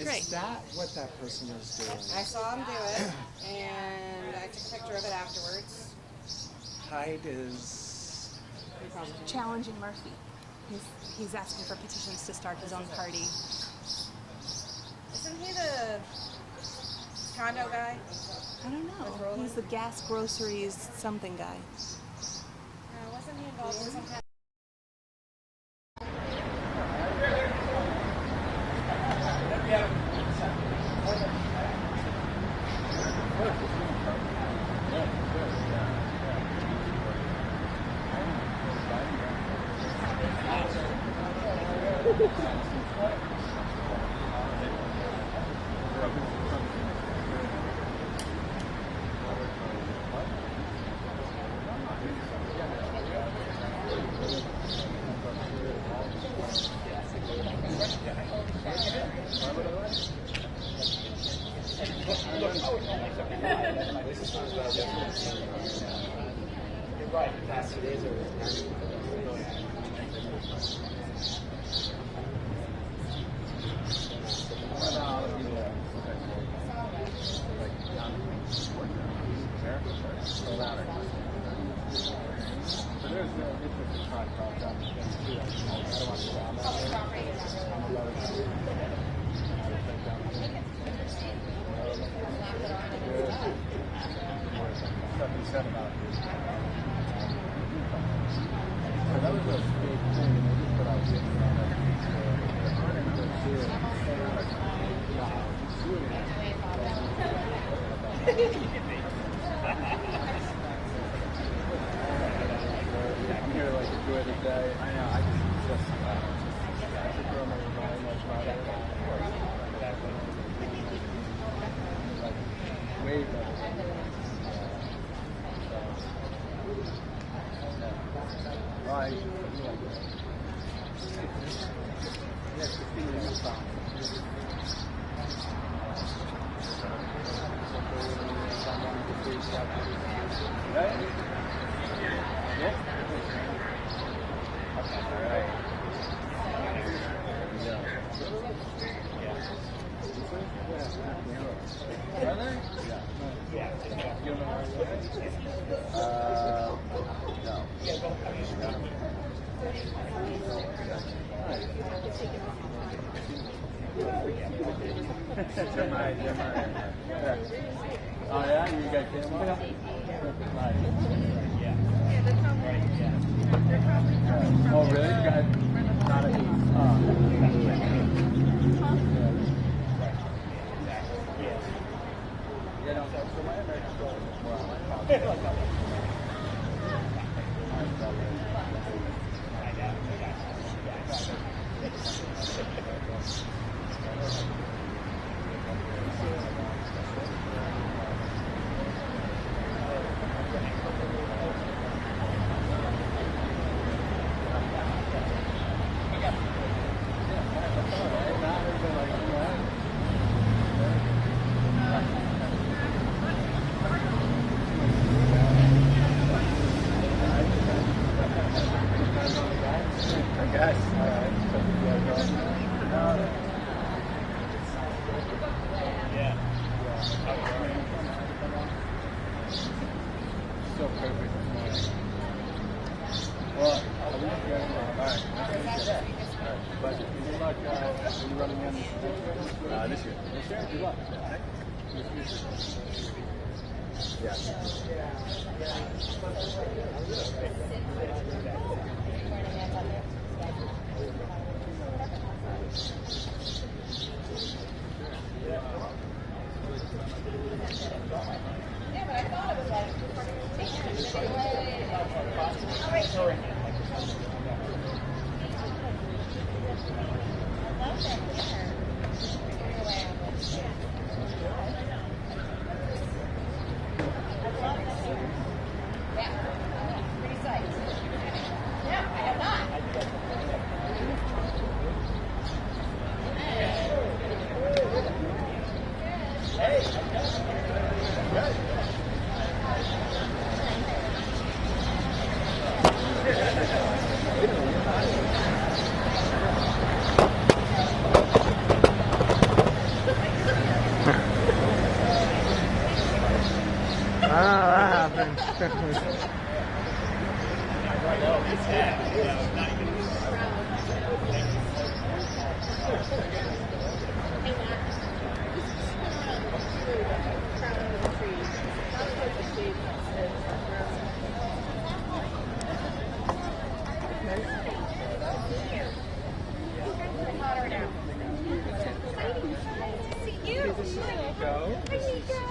Great. Is that what that person is doing? I saw him do it, and I took a picture of it afterwards. Hyde is... Challenging Murphy. He's asking for petitions to start his own party. Isn't he the condo guy? I don't know. He's the gas groceries something guy. No, wasn't he involved in some kind of... Oh yeah, you got camera? Oh really? You got not a yeah, no, so my American story is more on my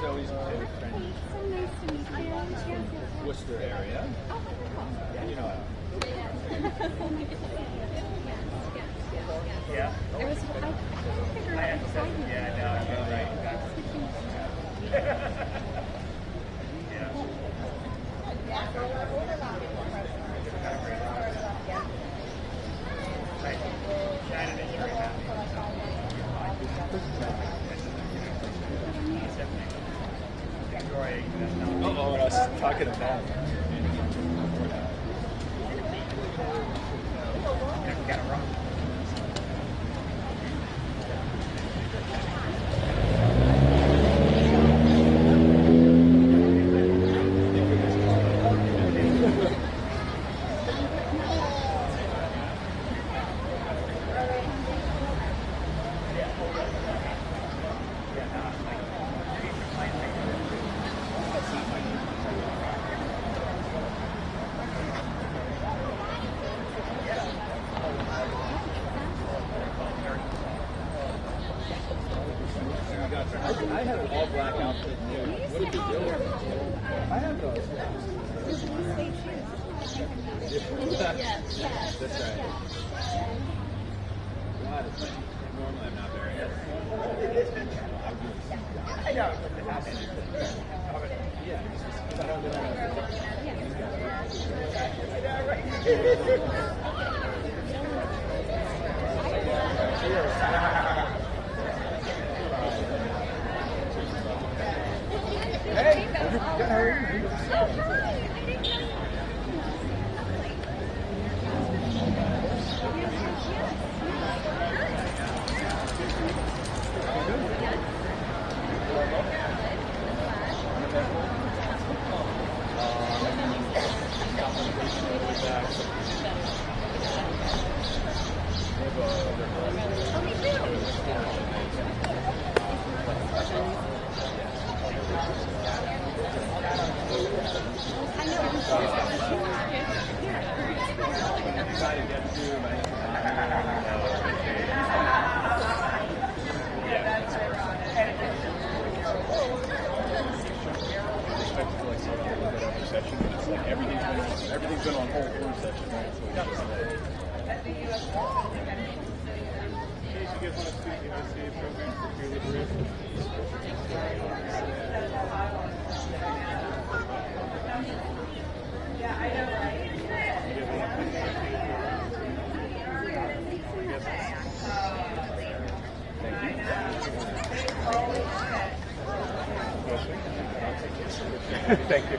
Zoe's very friendly. So nice to meet you. Worcester area. Oh, wonderful. You know. Yeah. There was, I couldn't figure out what side you were. Yeah, no, you're right. Right. Shannon is very happy. He's definitely enjoying that. Oh, I was talking about. Got it wrong. I had an all black outfit. What did you do? I have those. That's right. God, it's like, normally I'm not very good. I know. It happens. Yeah, I don't know. Hey, good, how are you? Everything's been on hold for a session, right? So we got to In case you guys want to speak, you see a program for peer liberation. Yeah, I know, right? Thank you.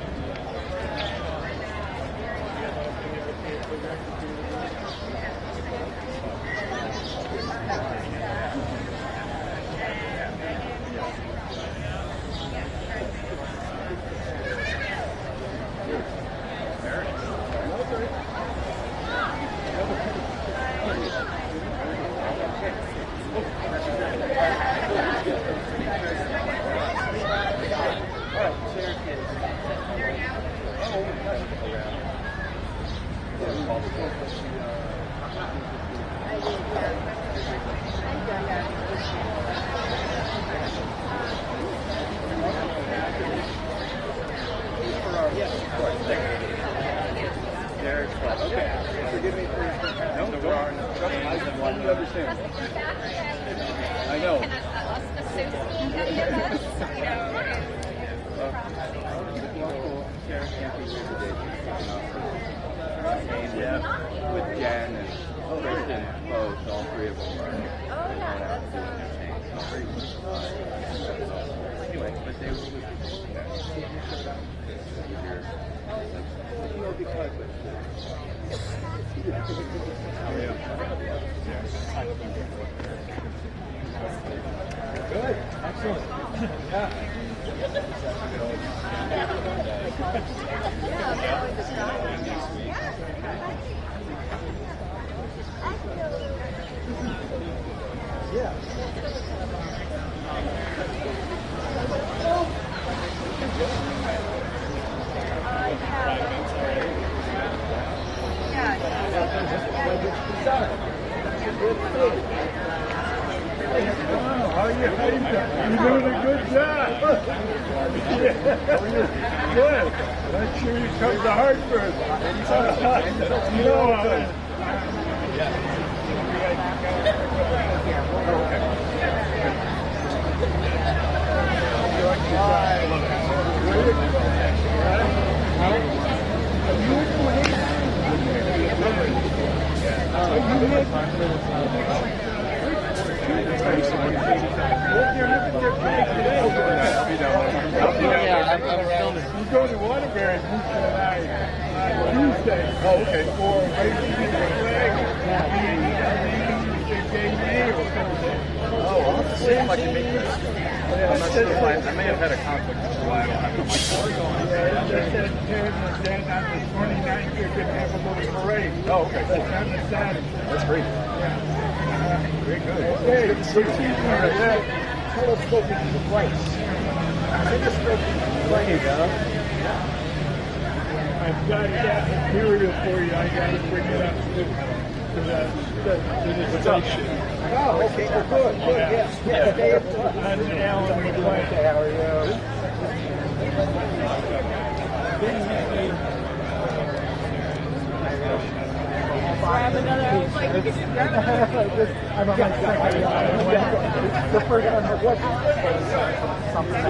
Forgive me for no, understand. I know. Yeah, with Jen and Kristen, both, all three of them are. Anyway, but they were because good, excellent. Yeah. How you doing? You're doing a good job. Good. Make sure you come to Hartford. You know, I'm going to Waterbury Tuesday. Oh, okay. For raising the flag. Oh, I'll have to see if I can make this. I'm not sure if I may have had a conflict for a while. Yeah, they said then on the 29th they're going to have a little parade. Oh, okay. That's on the Saturday. That's great. Very good. Okay, telescoping to the price. There you go. I've got that material for you. I got to bring it up to the station. Oh, okay. Well, good. Yes. And Alan would like to have you. Grab another. Like, you can just grab another. I'm on my second one. The first one was something.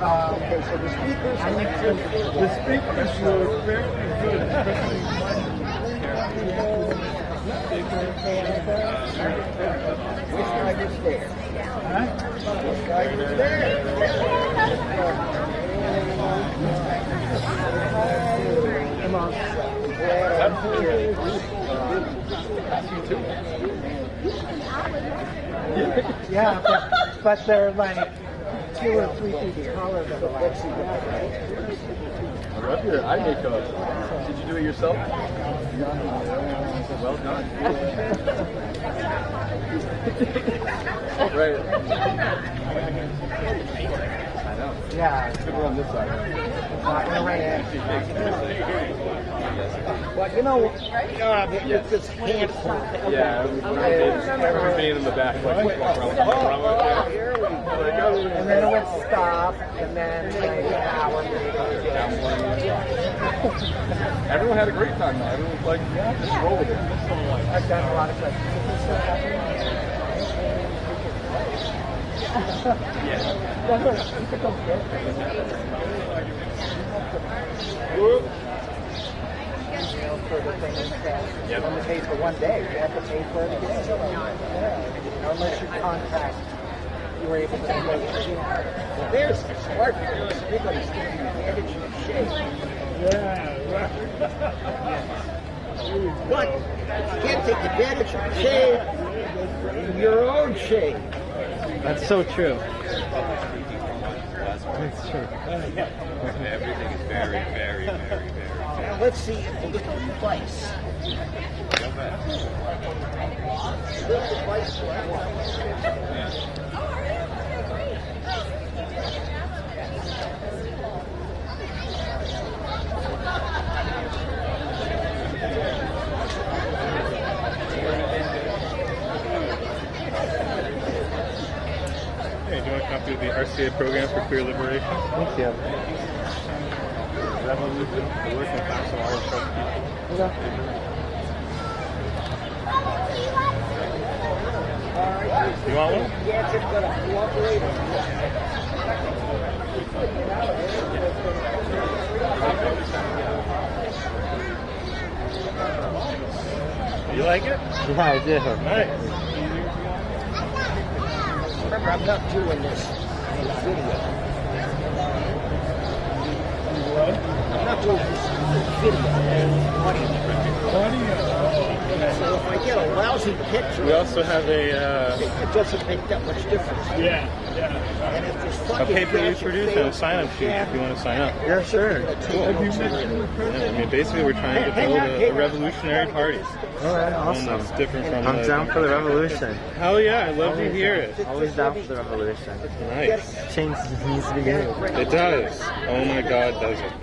Okay, so the speakers were very good, especially which guy was there? Huh? Which guy was there? Yeah, but they're like 2 or 3 feet taller than the last I love your eye makeup. Did you do it yourself? Well done. Right. I know. Yeah. Good one on this side. But you know, it's just hand hold. Yeah, every being in the back, like, here we go. And then it would stop, and then like an hour later. Everyone had a great time though. Everyone was like, just roll with it. I've done a lot of stuff. Yep. Only paid for one day. You have to pay for it again. Yeah. Unless you contract, you were able to go again. There's the smart people. Everybody's taking advantage of the shade. Yeah, right. But you can't take advantage of the shade in your own shade. That's so true. That's true. Everything is very, very, very, very. Now let's see if we'll look at the price. Hey, do you want a copy of the RCA program for queer liberation? Thank you. Revolution, the working class of Irish people. You want one? Yeah, it's got a cooperator. You like it? Yeah, I do. Nice. Remember, I'm not doing this in a video. What? not movies, video, audio. So if I get a lousy picture, We also have it doesn't make that much difference. And if there's a fucking paper we flash produce of and a fails, sign-up sheet if you want to sign up. Yeah, sure. Cool. Yeah, I mean, basically, we're trying to build a revolutionary party. All right, One awesome. that's different from I'm down for the revolution. Hell yeah, I love to hear it. Always down for the revolution. Nice. Change needs to begin. It does. Oh my god, does it.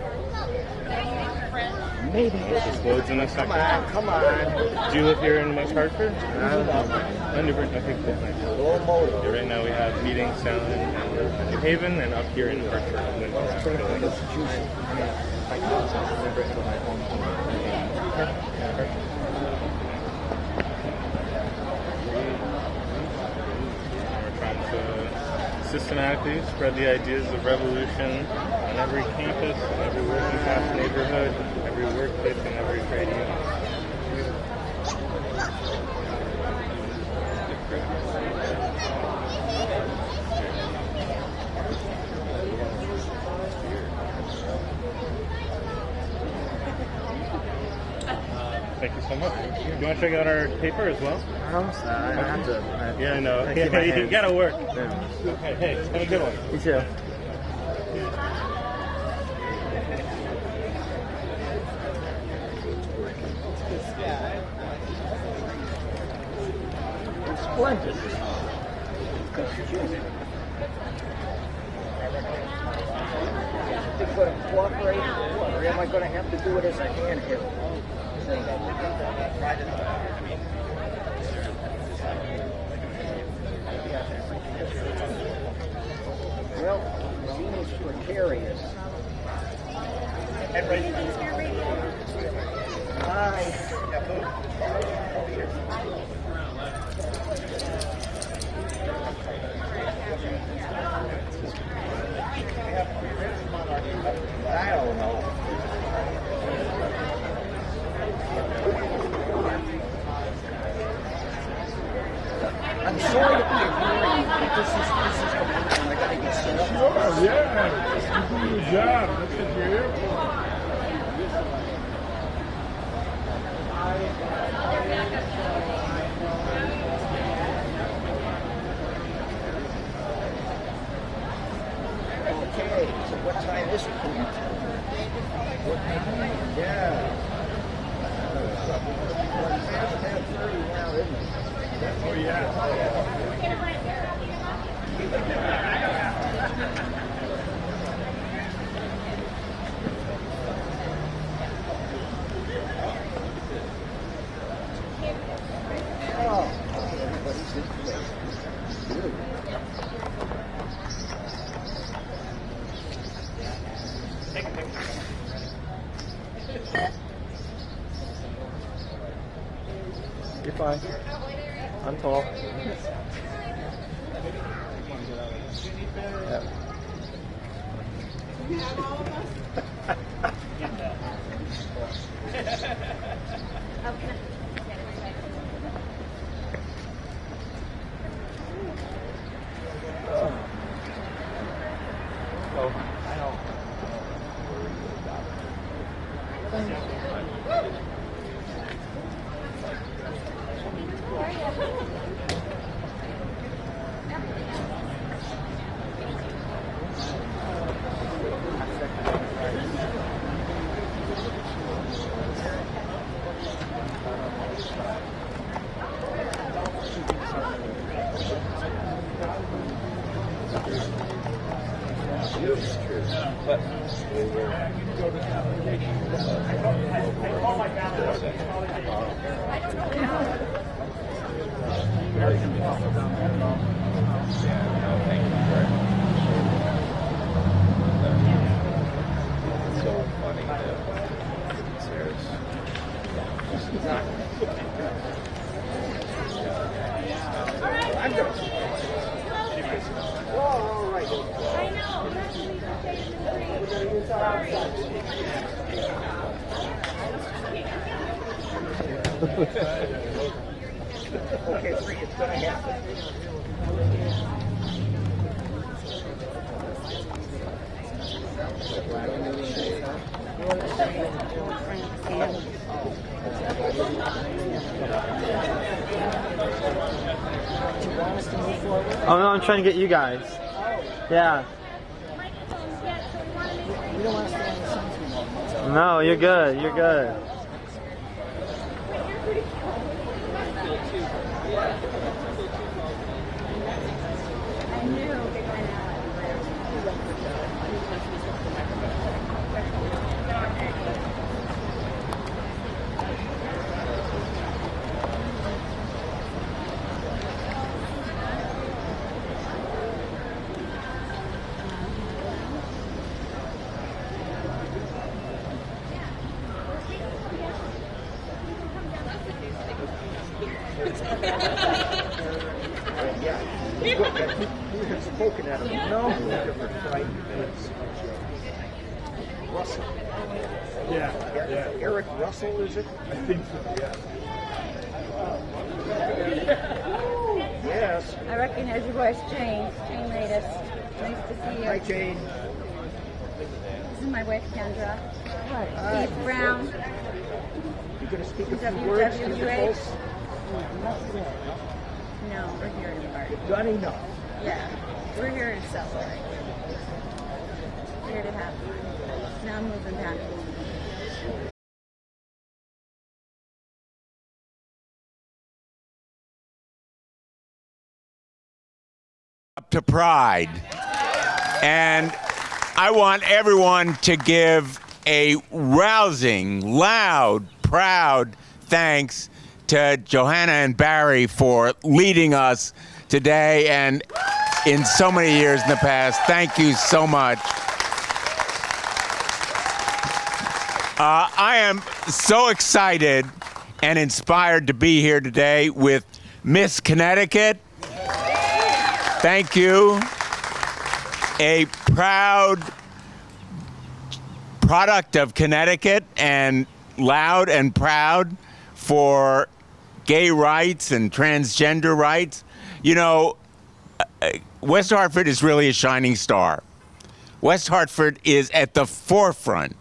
maybe It just loads in a second. come on. Do you live here in West Hartford? I don't know. Okay, cool. Nice. Low motor. Yeah, right now we have meetings down in New Haven and up here in Hartford. We're trying to systematically spread the ideas of revolution on every campus, in every working class neighborhood, every workplace, and every trade union. Thank you so much. You want to check out our paper as well? I have to. Yeah, I know. I keep my You hands. gotta work. Yeah. Okay, hey, have a good one. You too. Splendid. They're going to cooperate, or am I going to have to do it as a handheld? Well, seems precarious. Hi. I don't know. I'm sorry to be ignoring you, but this is the plan. I gotta get set up. Oh, yeah. You do your job. That's what you're here for. Okay, so what time is it? Yeah. Past 10:30 now, isn't it? Oh, yeah. Oh, everybody's in place. Good. You're fine. I'm tall. Yep. Oh, I know. I'm going to. All right. Okay, three, it's going to happen. Oh no, I'm trying to get you guys. Yeah. You don't want to stay on the sun too long. That's all. No, you're good. You're good. I knew they went out. Yeah. You have spoken at a number of different flight events. Russell. Yeah. Eric Russell, is it? I think so, yeah. Yes. I recognize your voice, Jane. Jane latest. Nice to see you. Hi, Jane. This is my wife, Kendra. Hi. Steve Brown. You going to speak a few words to the WWH. folks? No, we're here in the garden. You've done enough. Yeah, we're here to celebrate. We're here to have fun. Now I'm moving back. Up to Pride. And I want everyone to give a rousing, loud, proud thanks to Johanna and Barry for leading us today and in so many years in the past. Thank you so much. I am so excited and inspired to be here today with Miss Connecticut. Thank you. A proud product of Connecticut and loud and proud for gay rights and transgender rights. You know, West Hartford is really a shining star. West Hartford is at the forefront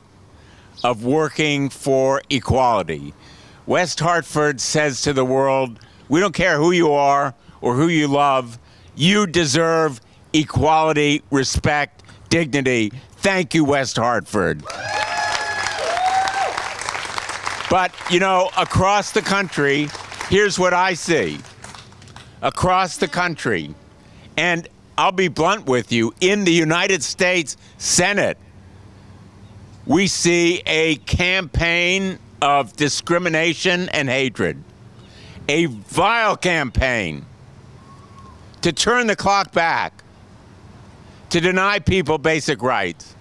of working for equality. West Hartford says to the world, we don't care who you are or who you love, you deserve equality, respect, dignity. Thank you, West Hartford. But, you know, across the country, here's what I see. Across the country, and I'll be blunt with you, in the United States Senate, we see a campaign of discrimination and hatred. A vile campaign to turn the clock back, to deny people basic rights.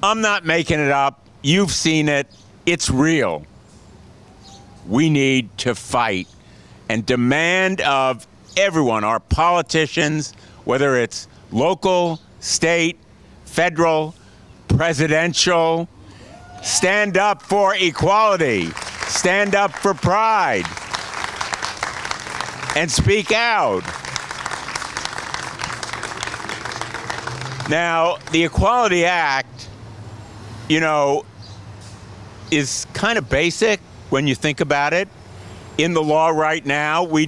I'm not making it up. You've seen it. It's real. We need to fight and demand of everyone, our politicians, whether it's local, state, federal, presidential, stand up for equality, stand up for pride, and speak out. Now, the Equality Act, you know, is kind of basic when you think about it. In the law right now, we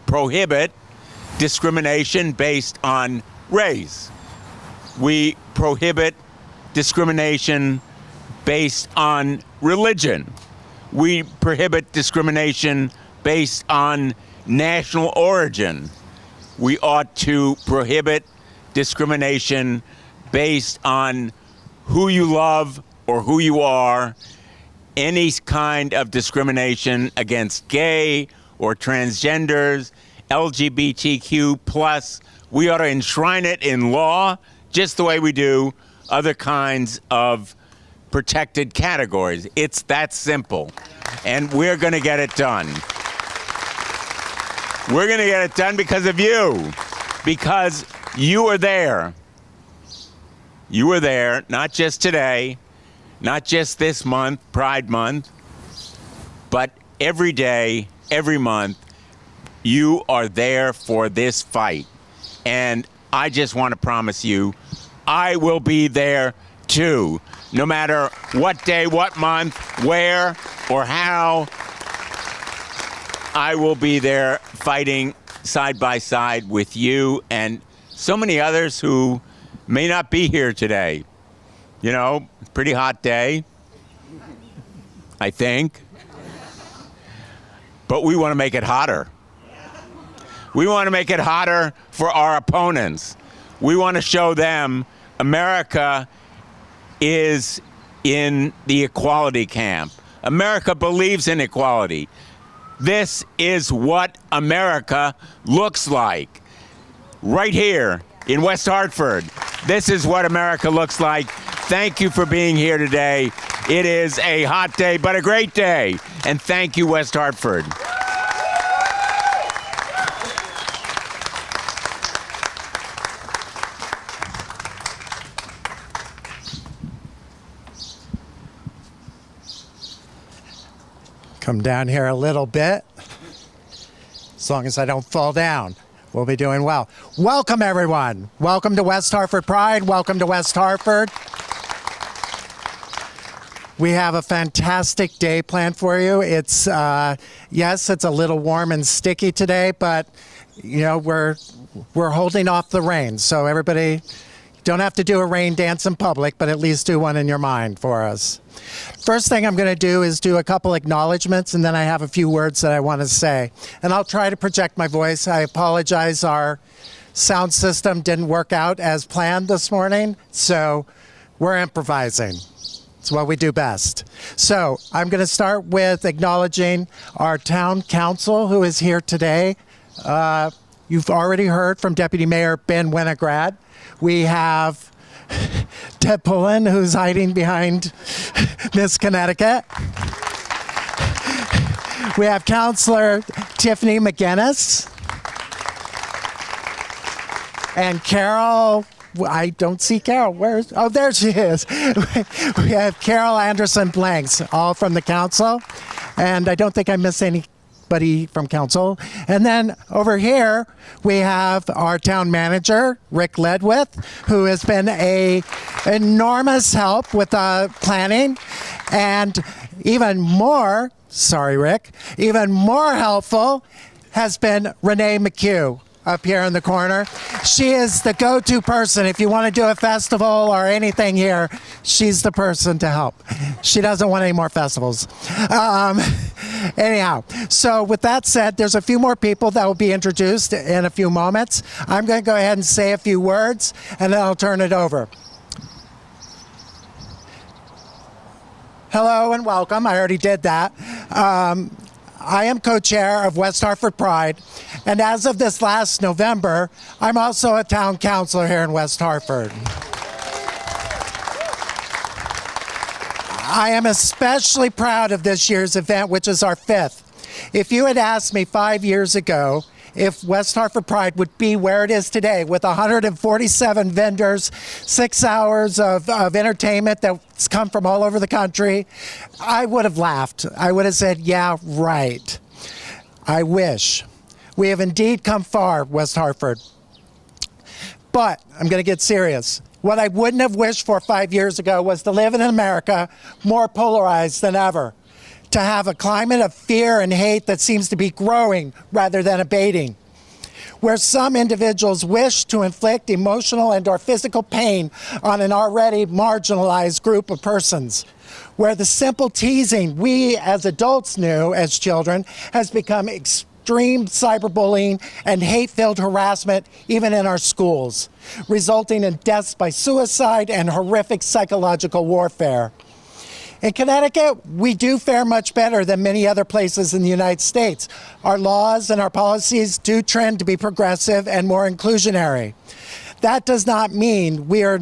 prohibit discrimination based on race. We prohibit discrimination based on religion. We prohibit discrimination based on national origin. We ought to prohibit discrimination based on who you love or who you are. Any kind of discrimination against gay or transgenders, LGBTQ+, we ought to enshrine it in law just the way we do other kinds of protected categories. It's that simple. And we're going to get it done. We're going to get it done because of you. Because you were there. You were there, not just today, not just this month, Pride Month, but every day, every month, you are there for this fight. And I just want to promise you, I will be there too. no matter what day, what month, where, or how, I will be there fighting side by side with you and so many others who may not be here today. You know, pretty hot day, I think. But we want to make it hotter. We want to make it hotter for our opponents. We want to show them America is in the equality camp. America believes in equality. This is what America looks like. Right here in West Hartford. This is what America looks like. Thank you for being here today. It is a hot day, but a great day. And thank you, West Hartford. Come down here a little bit. As long as I don't fall down, we'll be doing well. Welcome, everyone. Welcome to West Hartford Pride. Welcome to West Hartford. We have a fantastic day planned for you. It's, yes, it's a little warm and sticky today, but, you know, we're holding off the rain. So everybody, don't have to do a rain dance in public, but at least do one in your mind for us. First thing I'm going to do is do a couple acknowledgments, and then I have a few words that I want to say. And I'll try to project my voice. I apologize, our sound system didn't work out as planned this morning, so we're improvising. It's what we do best. So I'm going to start with acknowledging our town council who is here today. You've already heard from Deputy Mayor Ben Winograd. We have Deb Pullen, who's hiding behind Miss Connecticut. We have Councilor Tiffany McGinnis. And Carol, I don't see Carol. Where's, oh, there she is. We have Carol Anderson Blanks, all from the council. And I don't think I missed anybody from council. And then over here, we have our town manager, Rick Ledwith, who has been a enormous help with planning. And even more, sorry, Rick, even more helpful has been Renee McHugh up here in the corner. She is the go-to person. If you want to do a festival or anything here, she's the person to help. She doesn't want any more festivals. Anyhow, so with that said, there's a few more people that will be introduced in a few moments. I'm going to go ahead and say a few words, and then I'll turn it over. Hello and welcome. I already did that. I am co-chair of West Hartford Pride, and as of this last November, I'm also a town councilor here in West Hartford. I am especially proud of this year's event, which is our 5th. If you had asked me 5 years ago if West Hartford Pride would be where it is today with 147 vendors, 6 hours of entertainment that's come from all over the country, I would have laughed. I would have said, yeah, right. I wish. We have indeed come far, West Hartford. But I'm going to get serious. What I wouldn't have wished for 5 years ago was to live in America more polarized than ever, to have a climate of fear and hate that seems to be growing rather than abating, where some individuals wish to inflict emotional and or physical pain on an already marginalized group of persons, where the simple teasing we as adults knew as children has become extreme cyberbullying and hate-filled harassment even in our schools, resulting in deaths by suicide and horrific psychological warfare. In Connecticut, we do fare much better than many other places in the United States. Our laws and our policies do trend to be progressive and more inclusionary. That does not mean we are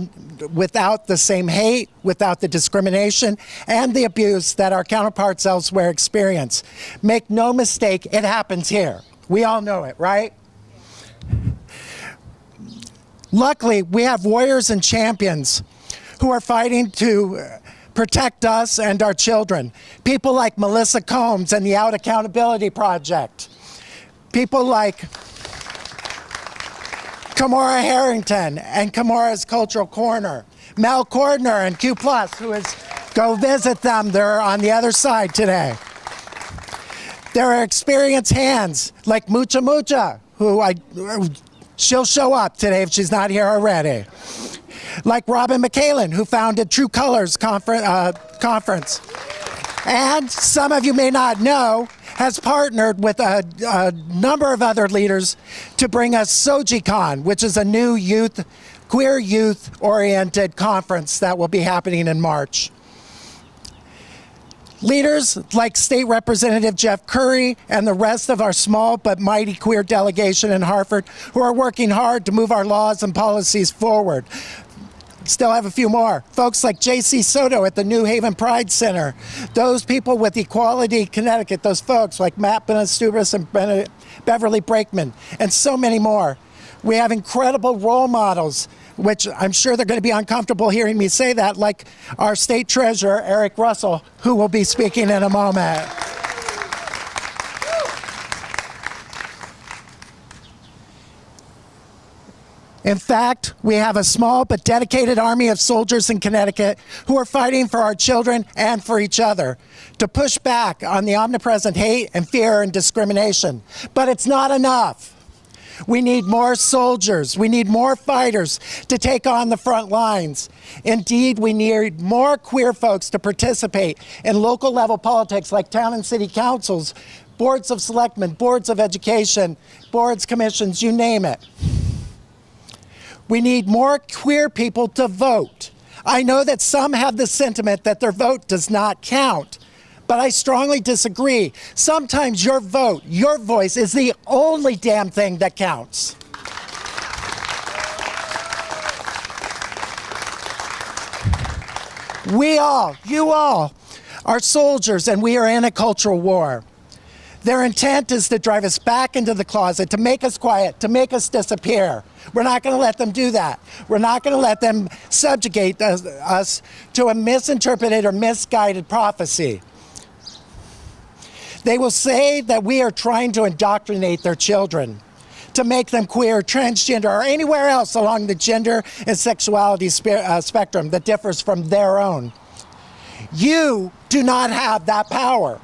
without the same hate, without the discrimination, and the abuse that our counterparts elsewhere experience. Make no mistake, it happens here. We all know it, right? Luckily, we have warriors and champions who are fighting to protect us and our children. People like Melissa Combs and the Out Accountability Project. People like Kamora Harrington and Kamora's Cultural Corner. Mel Cordner and Q+, who is, go visit them. They're on the other side today. There are experienced hands like Mucha Mucha, she'll show up today if she's not here already. Like Robin McCallan, who founded True Colors Conference. And some of you may not know, has partnered with a number of other leaders to bring us SojiCon, which is a new queer youth-oriented conference that will be happening in March. Leaders like State Representative Jeff Curry and the rest of our small but mighty queer delegation in Hartford who are working hard to move our laws and policies forward. Still have a few more. Folks like J.C. Soto at the New Haven Pride Center. Those people with Equality Connecticut, those folks like Matt Benestubis and Beverly Brakeman, and so many more. We have incredible role models, which I'm sure they're going to be uncomfortable hearing me say that, like our state treasurer, Eric Russell, who will be speaking in a moment. In fact, we have a small but dedicated army of soldiers in Connecticut who are fighting for our children and for each other to push back on the omnipresent hate and fear and discrimination. But it's not enough. We need more soldiers. We need more fighters to take on the front lines. Indeed, we need more queer folks to participate in local level politics like town and city councils, boards of selectmen, boards of education, boards, commissions, you name it. We need more queer people to vote. I know that some have the sentiment that their vote does not count, but I strongly disagree. Sometimes your vote, your voice is the only damn thing that counts. We all, you all, are soldiers and we are in a cultural war. Their intent is to drive us back into the closet, to make us quiet, to make us disappear. We're not going to let them do that. We're not going to let them subjugate us to a misinterpreted or misguided prophecy. They will say that we are trying to indoctrinate their children, to make them queer, transgender, or anywhere else along the gender and sexuality spectrum that differs from their own. You do not have that power.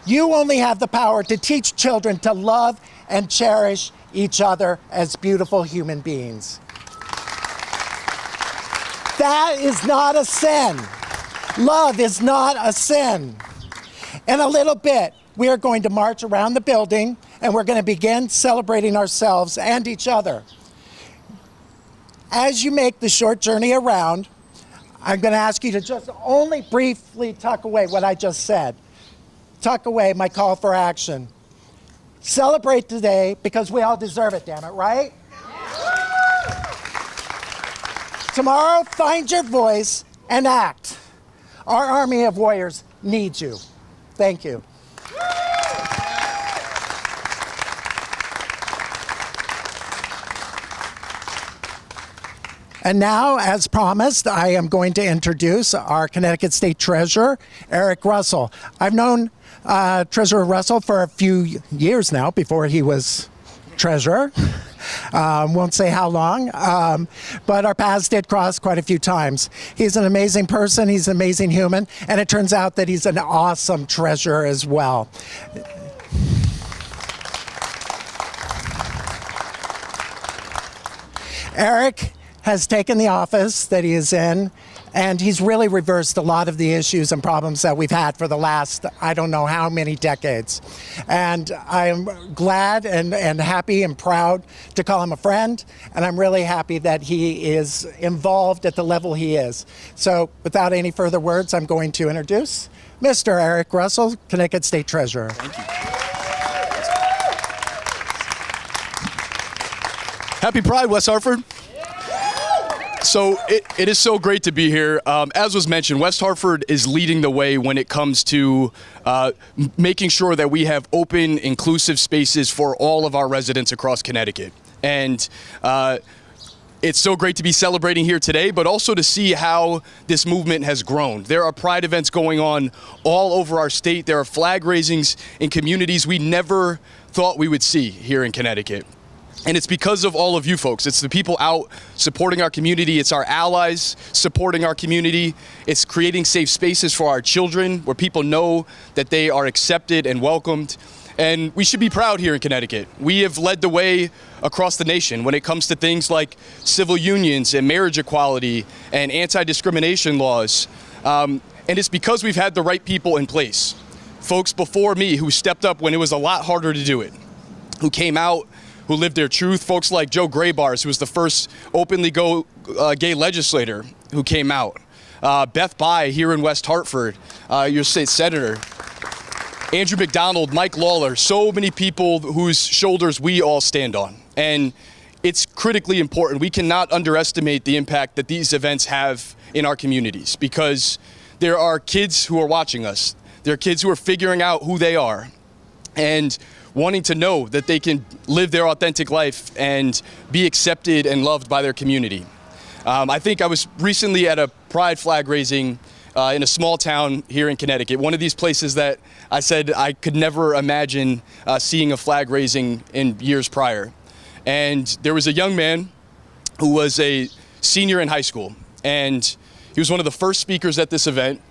You only have the power to teach children to love and cherish each other as beautiful human beings. That is not a sin. Love is not a sin. In a little bit, we are going to march around the building and we're going to begin celebrating ourselves and each other. As you make the short journey around, I'm going to ask you to just only briefly tuck away what I just said. Tuck away my call for action. Celebrate today because we all deserve it, damn it, right? Tomorrow, find your voice and act. Our army of warriors needs you. Thank you. And now, as promised, I am going to introduce our Connecticut State Treasurer, Eric Russell. I've known Treasurer Russell for a few years now, before he was treasurer. Won't say how long, but our paths did cross quite a few times. He's an amazing person, he's an amazing human, and it turns out that he's an awesome treasurer as well. Eric has taken the office that he is in, and he's really reversed a lot of the issues and problems that we've had for the last, I don't know how many decades. And I'm glad and happy and proud to call him a friend, and I'm really happy that he is involved at the level he is. So without any further words, I'm going to introduce Mr. Eric Russell, Connecticut State Treasurer. Thank you. Happy Pride, West Hartford. So it is so great to be here. As was mentioned, West Hartford is leading the way when it comes to making sure that we have open, inclusive spaces for all of our residents across Connecticut. And it's so great to be celebrating here today, but also to see how this movement has grown. There are Pride events going on all over our state. There are flag raisings in communities we never thought we would see here in Connecticut. And it's because of all of you folks. It's the people out supporting our community. It's our allies supporting our community. It's creating safe spaces for our children where people know that they are accepted and welcomed. And we should be proud here in Connecticut. We have led the way across the nation when it comes to things like civil unions and marriage equality and anti-discrimination laws. And it's because we've had the right people in place. Folks before me who stepped up when it was a lot harder to do it, who came out, who lived their truth. Folks like Joe Graybars, who was the first openly gay legislator who came out. Beth Bai here in West Hartford, your state senator. Andrew McDonald, Mike Lawler, so many people whose shoulders we all stand on. And it's critically important. We cannot underestimate the impact that these events have in our communities, because there are kids who are watching us. There are kids who are figuring out who they are and wanting to know that they can live their authentic life and be accepted and loved by their community. I think I was recently at a pride flag raising in a small town here in Connecticut, one of these places that I said I could never imagine seeing a flag raising in years prior. And there was a young man who was a senior in high school, and he was one of the first speakers at this event,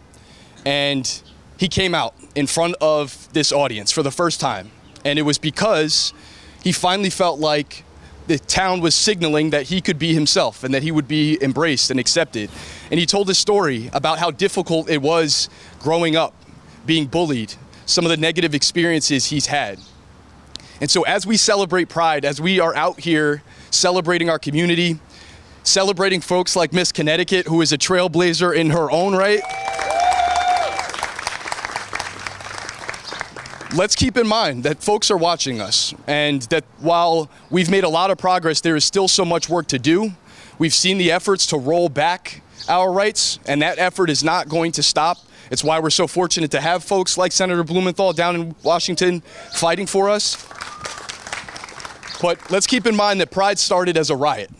and he came out in front of this audience for the first time. And it was because he finally felt like the town was signaling that he could be himself and that he would be embraced and accepted. And he told his story about how difficult it was growing up, being bullied, some of the negative experiences he's had. And so as we celebrate Pride, as we are out here celebrating our community, celebrating folks like Miss Connecticut, who is a trailblazer in her own right, let's keep in mind that folks are watching us, and that while we've made a lot of progress, there is still so much work to do. We've seen the efforts to roll back our rights, and that effort is not going to stop. It's why we're so fortunate to have folks like Senator Blumenthal down in Washington fighting for us. But let's keep in mind that Pride started as a riot,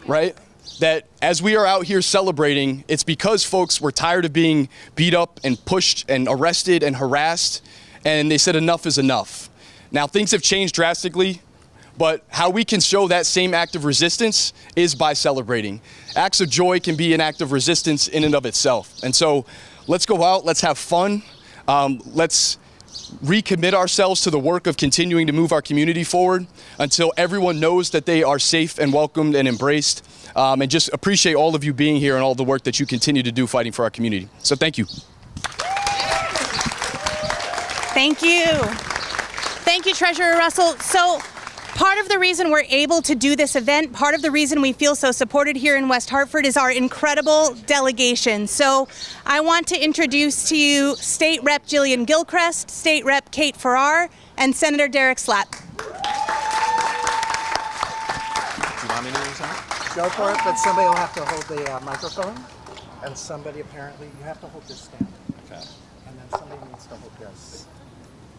right? That as we are out here celebrating, it's because folks were tired of being beat up and pushed and arrested and harassed, and they said enough is enough. Now, things have changed drastically, but how we can show that same act of resistance is by celebrating. Acts of joy can be an act of resistance in and of itself. And so let's go out, let's have fun, let's recommit ourselves to the work of continuing to move our community forward until everyone knows that they are safe and welcomed and embraced, and just appreciate all of you being here and all the work that you continue to do fighting for our community. So thank you. Thank you. Thank you, Treasurer Russell. So part of the reason we're able to do this event, part of the reason we feel so supported here in West Hartford is our incredible delegation. So I want to introduce to you State Rep Jillian Gilchrist, State Rep Kate Farrar, and Senator Derek Slapp. Do you want me to do something? Go for it, but somebody will have to hold the microphone, and somebody apparently, you have to hold this stand. Okay. And then somebody needs to hold this.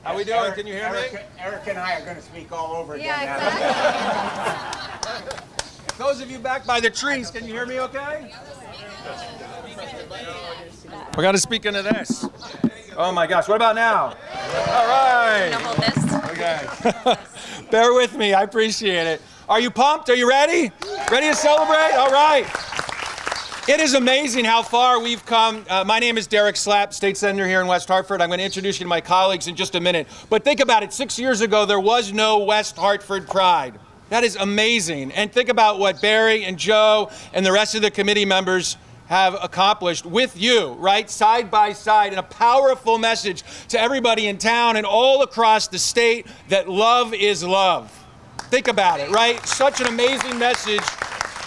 How we doing? Can you hear me? Eric and I are going to speak all over again. Yeah, exactly. Those of you back by the trees, can you hear me okay? We're going to speak into this. Oh my gosh, what about now? All right. Hold this. Okay. Bear with me, I appreciate it. Are you pumped? Are you ready? Ready to celebrate? All right. It is amazing how far we've come. My name is Derek Slapp, state senator here in West Hartford. I'm going to introduce you to my colleagues in just a minute. But think about it, 6 years ago, there was no West Hartford Pride. That is amazing. And think about what Barry and Joe and the rest of the committee members have accomplished with you, right, side by side, in a powerful message to everybody in town and all across the state that love is love. Think about it, right? Such an amazing message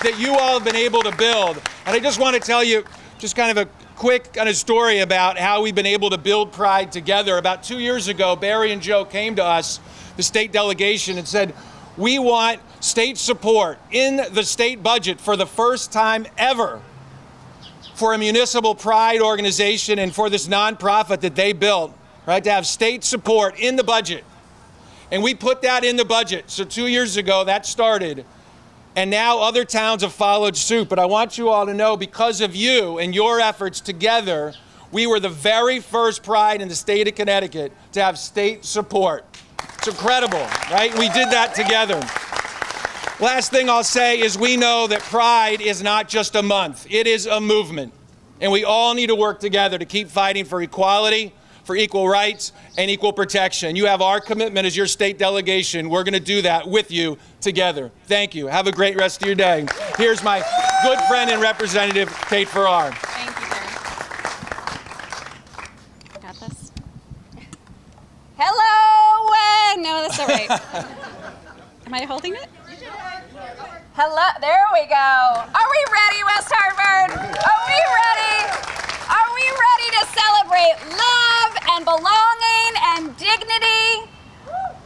that you all have been able to build. And I just want to tell you just kind of a quick kind of story about how we've been able to build Pride together. About 2 years ago, Barry and Joe came to us, the state delegation, and said, we want state support in the state budget for the first time ever for a municipal Pride organization and for this nonprofit that they built, right, to have state support in the budget. And we put that in the budget. So 2 years ago, that started. And now other towns have followed suit. But I want you all to know, because of you and your efforts together, we were the very first Pride in the state of Connecticut to have state support. It's incredible, right? We did that together. Last thing I'll say is we know that Pride is not just a month. It is a movement. And we all need to work together to keep fighting for equality, for equal rights, and equal protection. You have our commitment as your state delegation. We're going to do that with you together. Thank you. Have a great rest of your day. Here's my good friend and representative, Kate Farrar. Thank you, sir. Got this? Hello! No, that's all right. Am I holding it? Hello, there we go. Are we ready, West Hartford? Are we ready? Are we ready to celebrate love and belonging and dignity?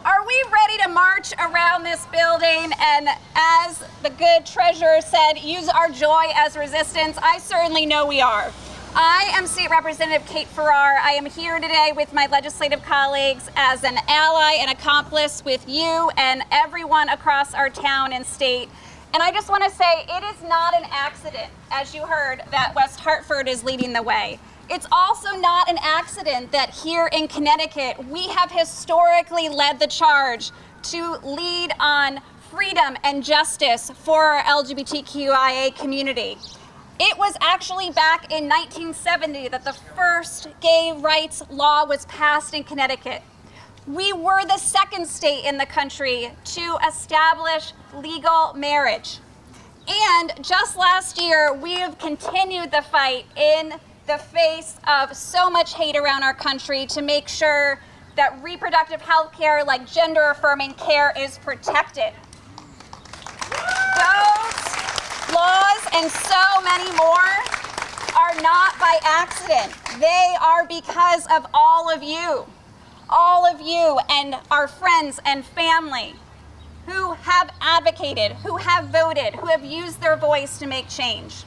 Are we ready to march around this building and, as the good treasurer said, use our joy as resistance? I certainly know we are. I am State Representative Kate Farrar. I am here today with my legislative colleagues as an ally and accomplice with you and everyone across our town and state. And I just want to say it is not an accident, as you heard, that West Hartford is leading the way. It's also not an accident that here in Connecticut, we have historically led the charge to lead on freedom and justice for our LGBTQIA community. It was actually back in 1970 that the first gay rights law was passed in Connecticut. We were the second state in the country to establish legal marriage. And just last year, we have continued the fight in the face of so much hate around our country to make sure that reproductive health care, like gender-affirming care, is protected. Those laws and so many more are not by accident. They are because of all of you and our friends and family who have advocated, who have voted, who have used their voice to make change.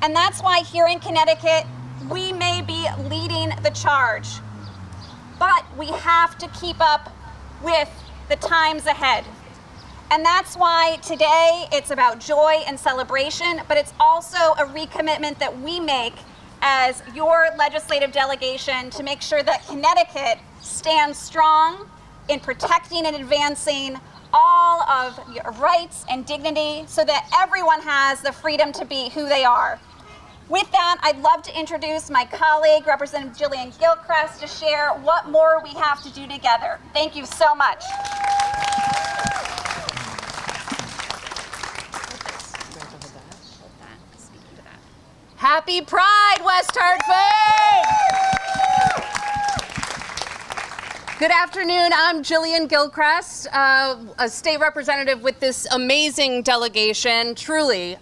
And that's why here in Connecticut, we may be leading the charge, but we have to keep up with the times ahead. And that's why today it's about joy and celebration, but it's also a recommitment that we make as your legislative delegation to make sure that Connecticut stands strong in protecting and advancing all of your rights and dignity so that everyone has the freedom to be who they are. With that, I'd love to introduce my colleague, Representative Jillian Gilchrist, to share what more we have to do together. Thank you so much. Happy Pride, West Hartford! Good afternoon, I'm Jillian Gilchrist, a state representative with this amazing delegation. Truly,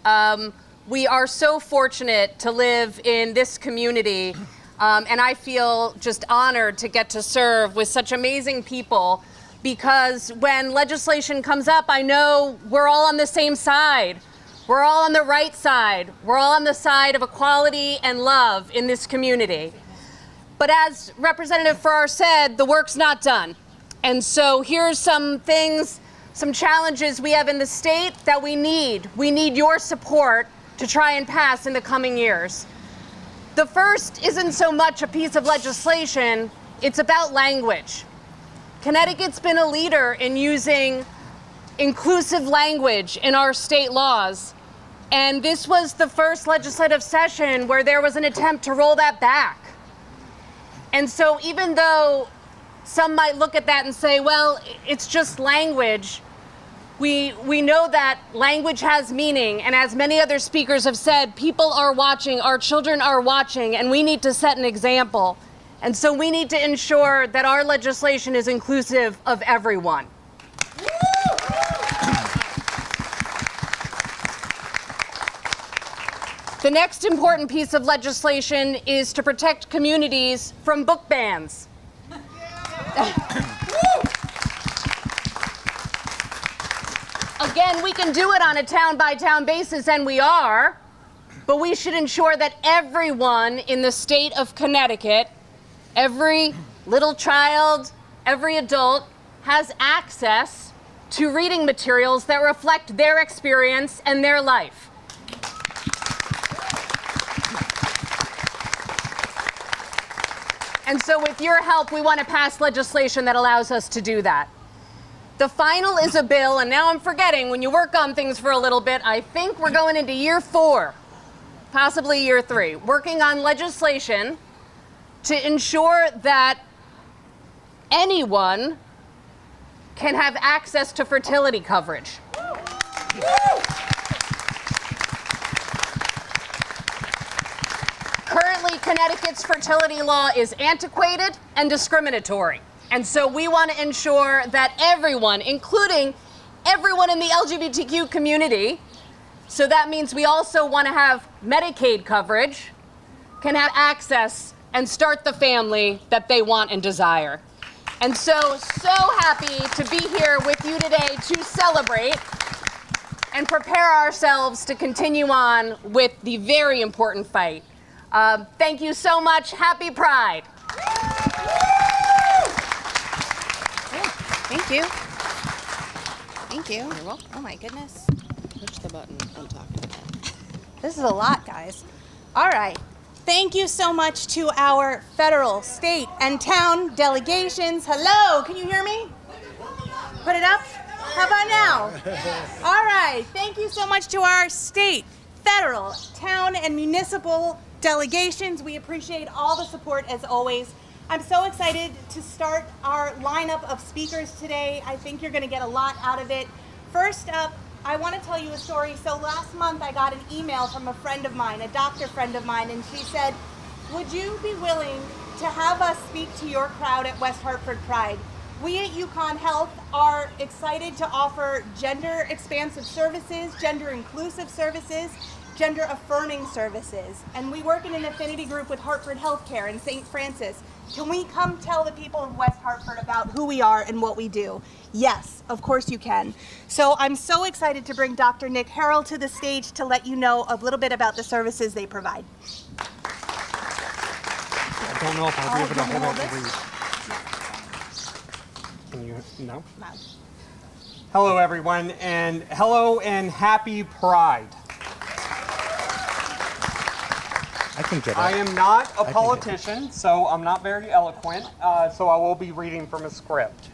we are so fortunate to live in this community, and I feel just honored to get to serve with such amazing people, because when legislation comes up, I know we're all on the same side. We're all on the right side. We're all on the side of equality and love in this community. But as Representative Farrar said, the work's not done. And so here's some things, some challenges we have in the state that we need. We need your support to try and pass in the coming years. The first isn't so much a piece of legislation, it's about language. Connecticut's been a leader in using inclusive language in our state laws. And this was the first legislative session where there was an attempt to roll that back. And so even though some might look at that and say, well, it's just language, we know that language has meaning. And as many other speakers have said, people are watching, our children are watching, and we need to set an example. And so we need to ensure that our legislation is inclusive of everyone. The next important piece of legislation is to protect communities from book bans. Again, we can do it on a town-by-town basis, and we are, but we should ensure that everyone in the state of Connecticut, every little child, every adult, has access to reading materials that reflect their experience and their life. And so with your help, we want to pass legislation that allows us to do that. The final is a bill, and now I'm forgetting, when you work on things for a little bit, I think we're going into year 4, possibly year 3, working on legislation to ensure that anyone can have access to fertility coverage. Currently, Connecticut's fertility law is antiquated and discriminatory. And so we want to ensure that everyone, including everyone in the LGBTQ community, so that means we also want to have Medicaid coverage, can have access and start the family that they want and desire. And so happy to be here with you today to celebrate and prepare ourselves to continue on with the very important fight. Thank you so much. Happy Pride. Thank you. Thank you. You're welcome. Oh my goodness. Push the button and talk to them. This is a lot, guys. All right. Thank you so much to our federal, state, and town delegations. Hello, can you hear me? Put it up. How about now? All right. Thank you so much to our state, federal, town, and municipal delegations. We appreciate all the support as always. I'm so excited to start our lineup of speakers today. I think you're going to get a lot out of it. First up, I want to tell you a story. So last month I got an email from a friend of mine, a doctor friend of mine, and she said, would you be willing to have us speak to your crowd at West Hartford Pride? We at UConn Health are excited to offer gender expansive services, gender inclusive services, gender affirming services. And we work in an affinity group with Hartford Healthcare and St. Francis. Can we come tell the people of West Hartford about who we are and what we do? Yes, of course you can. So I'm so excited to bring Dr. Nick Harrell to the stage to let you know a little bit about the services they provide. I don't know if I'll be able to hold it. Can you? No? No. Hello, everyone, and hello and happy Pride. I can get it. I am not a politician, so I'm not very eloquent, so I will be reading from a script.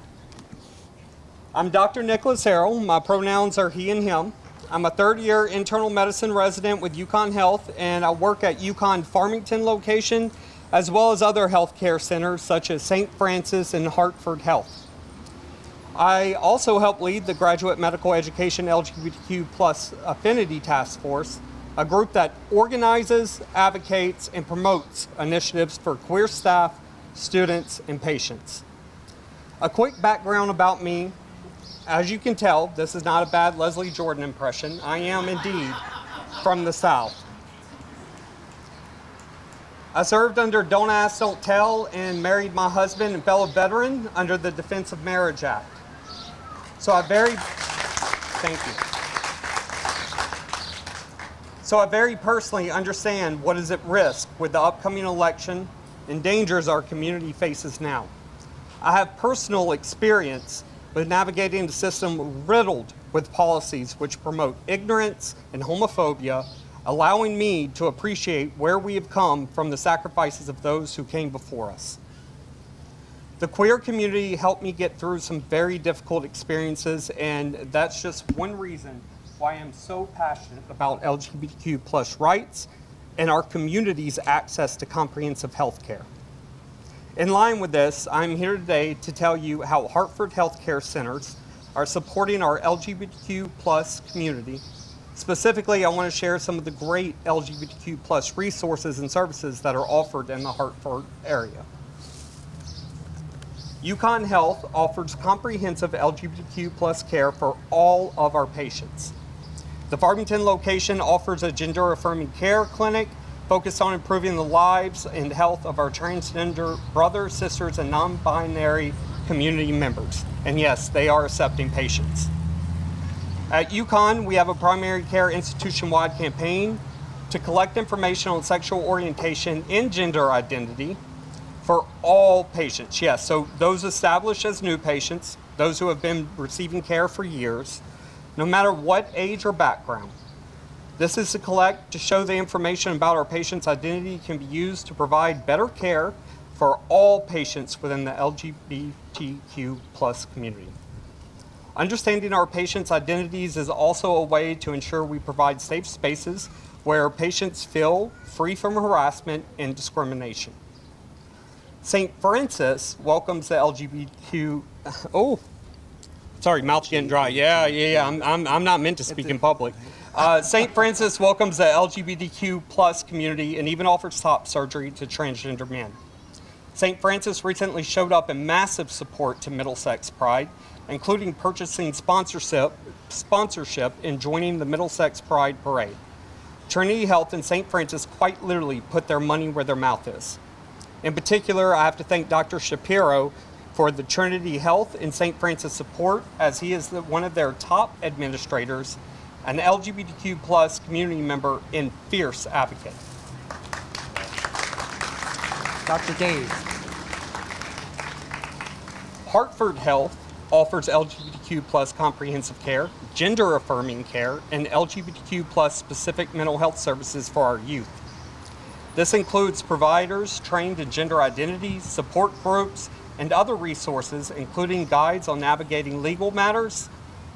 I'm Dr. Nicholas Harrell. My pronouns are he and him. I'm a third-year internal medicine resident with UConn Health, and I work at UConn Farmington location, as well as other healthcare centers such as St. Francis and Hartford Health. I also help lead the Graduate Medical Education LGBTQ+ Affinity Task Force, a group that organizes, advocates, and promotes initiatives for queer staff, students, and patients. A quick background about me. As you can tell, this is not a bad Leslie Jordan impression. I am indeed from the South. I served under Don't Ask, Don't Tell, and married my husband and fellow veteran under the Defense of Marriage Act. So I very personally understand what is at risk with the upcoming election and dangers our community faces now. I have personal experience with navigating the system riddled with policies which promote ignorance and homophobia, allowing me to appreciate where we have come from the sacrifices of those who came before us. The queer community helped me get through some very difficult experiences, and that's just one reason why I'm so passionate about LGBTQ+ rights and our community's access to comprehensive health care. In line with this, I'm here today to tell you how Hartford Healthcare Centers are supporting our LGBTQ+ community. Specifically, I want to share some of the great LGBTQ+ resources and services that are offered in the Hartford area. UConn Health offers comprehensive LGBTQ+ care for all of our patients. The Farmington location offers a gender-affirming care clinic focused on improving the lives and health of our transgender brothers, sisters, and non-binary community members. And yes, they are accepting patients. At UConn, we have a primary care institution-wide campaign to collect information on sexual orientation and gender identity for all patients. Yes, so those established as new patients, those who have been receiving care for years, no matter what age or background. This is to show the information about our patient's identity can be used to provide better care for all patients within the LGBTQ+ community. Understanding our patients' identities is also a way to ensure we provide safe spaces where patients feel free from harassment and discrimination. St. Francis welcomes the LGBTQ. Oh, sorry, mouth's getting dry. Yeah. I'm not meant to speak in public. St. Francis welcomes the LGBTQ plus community and even offers top surgery to transgender men. St. Francis recently showed up in massive support to Middlesex Pride, including purchasing sponsorship and joining the Middlesex Pride Parade. Trinity Health and St. Francis quite literally put their money where their mouth is. In particular, I have to thank Dr. Shapiro for the Trinity Health and St. Francis support, as he is one of their top administrators, an LGBTQ plus community member and fierce advocate. Dr. Dave. Hartford Health offers LGBTQ plus comprehensive care, gender affirming care, and LGBTQ plus specific mental health services for our youth. This includes providers trained in gender identity, support groups, and other resources, including guides on navigating legal matters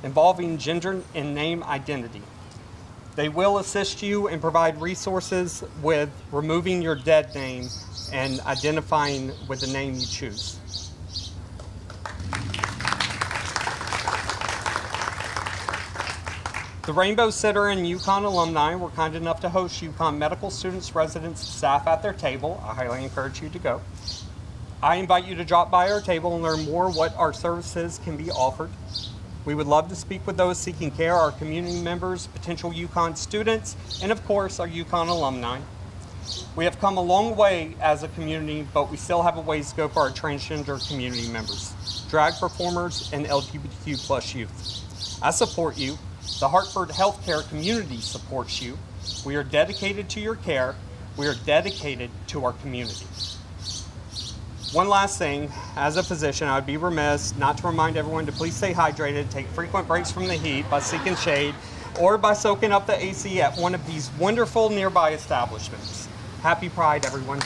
involving gender and name identity. They will assist you and provide resources with removing your dead name and identifying with the name you choose. The Rainbow Center and UConn alumni were kind enough to host UConn medical students, residents, and staff at their table. I highly encourage you to go. I invite you to drop by our table and learn more what our services can be offered. We would love to speak with those seeking care, our community members, potential UConn students, and of course, our UConn alumni. We have come a long way as a community, but we still have a ways to go for our transgender community members, drag performers, and LGBTQ plus youth. I support you. The Hartford healthcare community supports you. We are dedicated to your care. We are dedicated to our community. One last thing, as a physician, I would be remiss not to remind everyone to please stay hydrated, take frequent breaks from the heat by seeking shade, or by soaking up the AC at one of these wonderful nearby establishments. Happy Pride, everyone.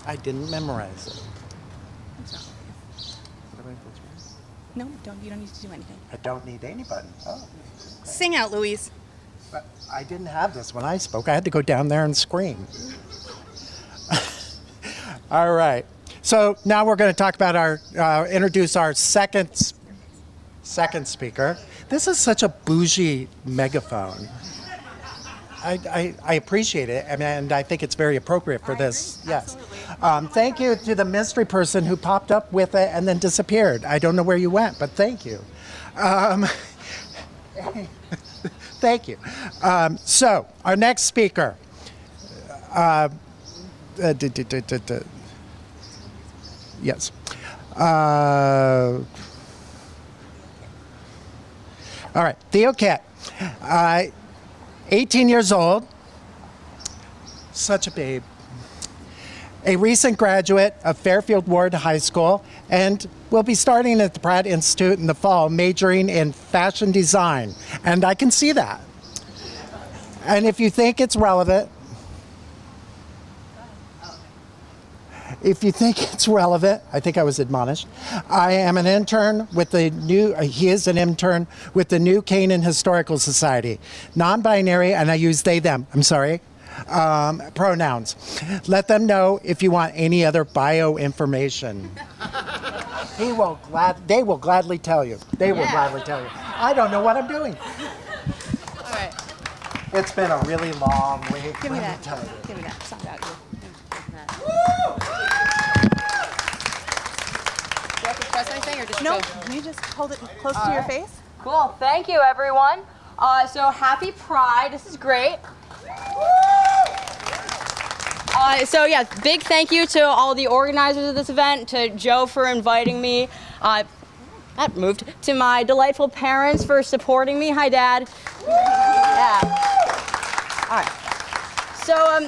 I didn't memorize it. No, you don't need to do anything. I don't need anybody. Oh. Sing out, Louise. But I didn't have this when I spoke. I had to go down there and scream. All right. So now we're going to talk about introduce our second speaker. This is such a bougie megaphone. I appreciate it, and I think it's very appropriate for this. Yes. Thank you to the mystery person who popped up with it and then disappeared. I don't know where you went, but thank you. Thank you. So our next speaker. Yes. All right, Theo Kett. 18 years old, such a babe. A recent graduate of Fairfield Ward High School and will be starting at the Pratt Institute in the fall, majoring in fashion design. And I can see that. And if you think it's relevant, I think I was admonished. I am an intern with he is an intern with the New Canaan Historical Society. Non-binary, and I use they, them, I'm sorry, pronouns. Let them know if you want any other bio information. They will gladly tell you. I don't know what I'm doing. All right. It's been a really long week. Give me that. Give me that. It's not about you. Do I have to press anything or just No, go? you just hold it close to your face. Cool. Thank you, everyone. So happy Pride. This is great. So yeah, big thank you to all the organizers of this event, to Joe for inviting me. That moved. To my delightful parents for supporting me. Hi, Dad. Yeah. All right. So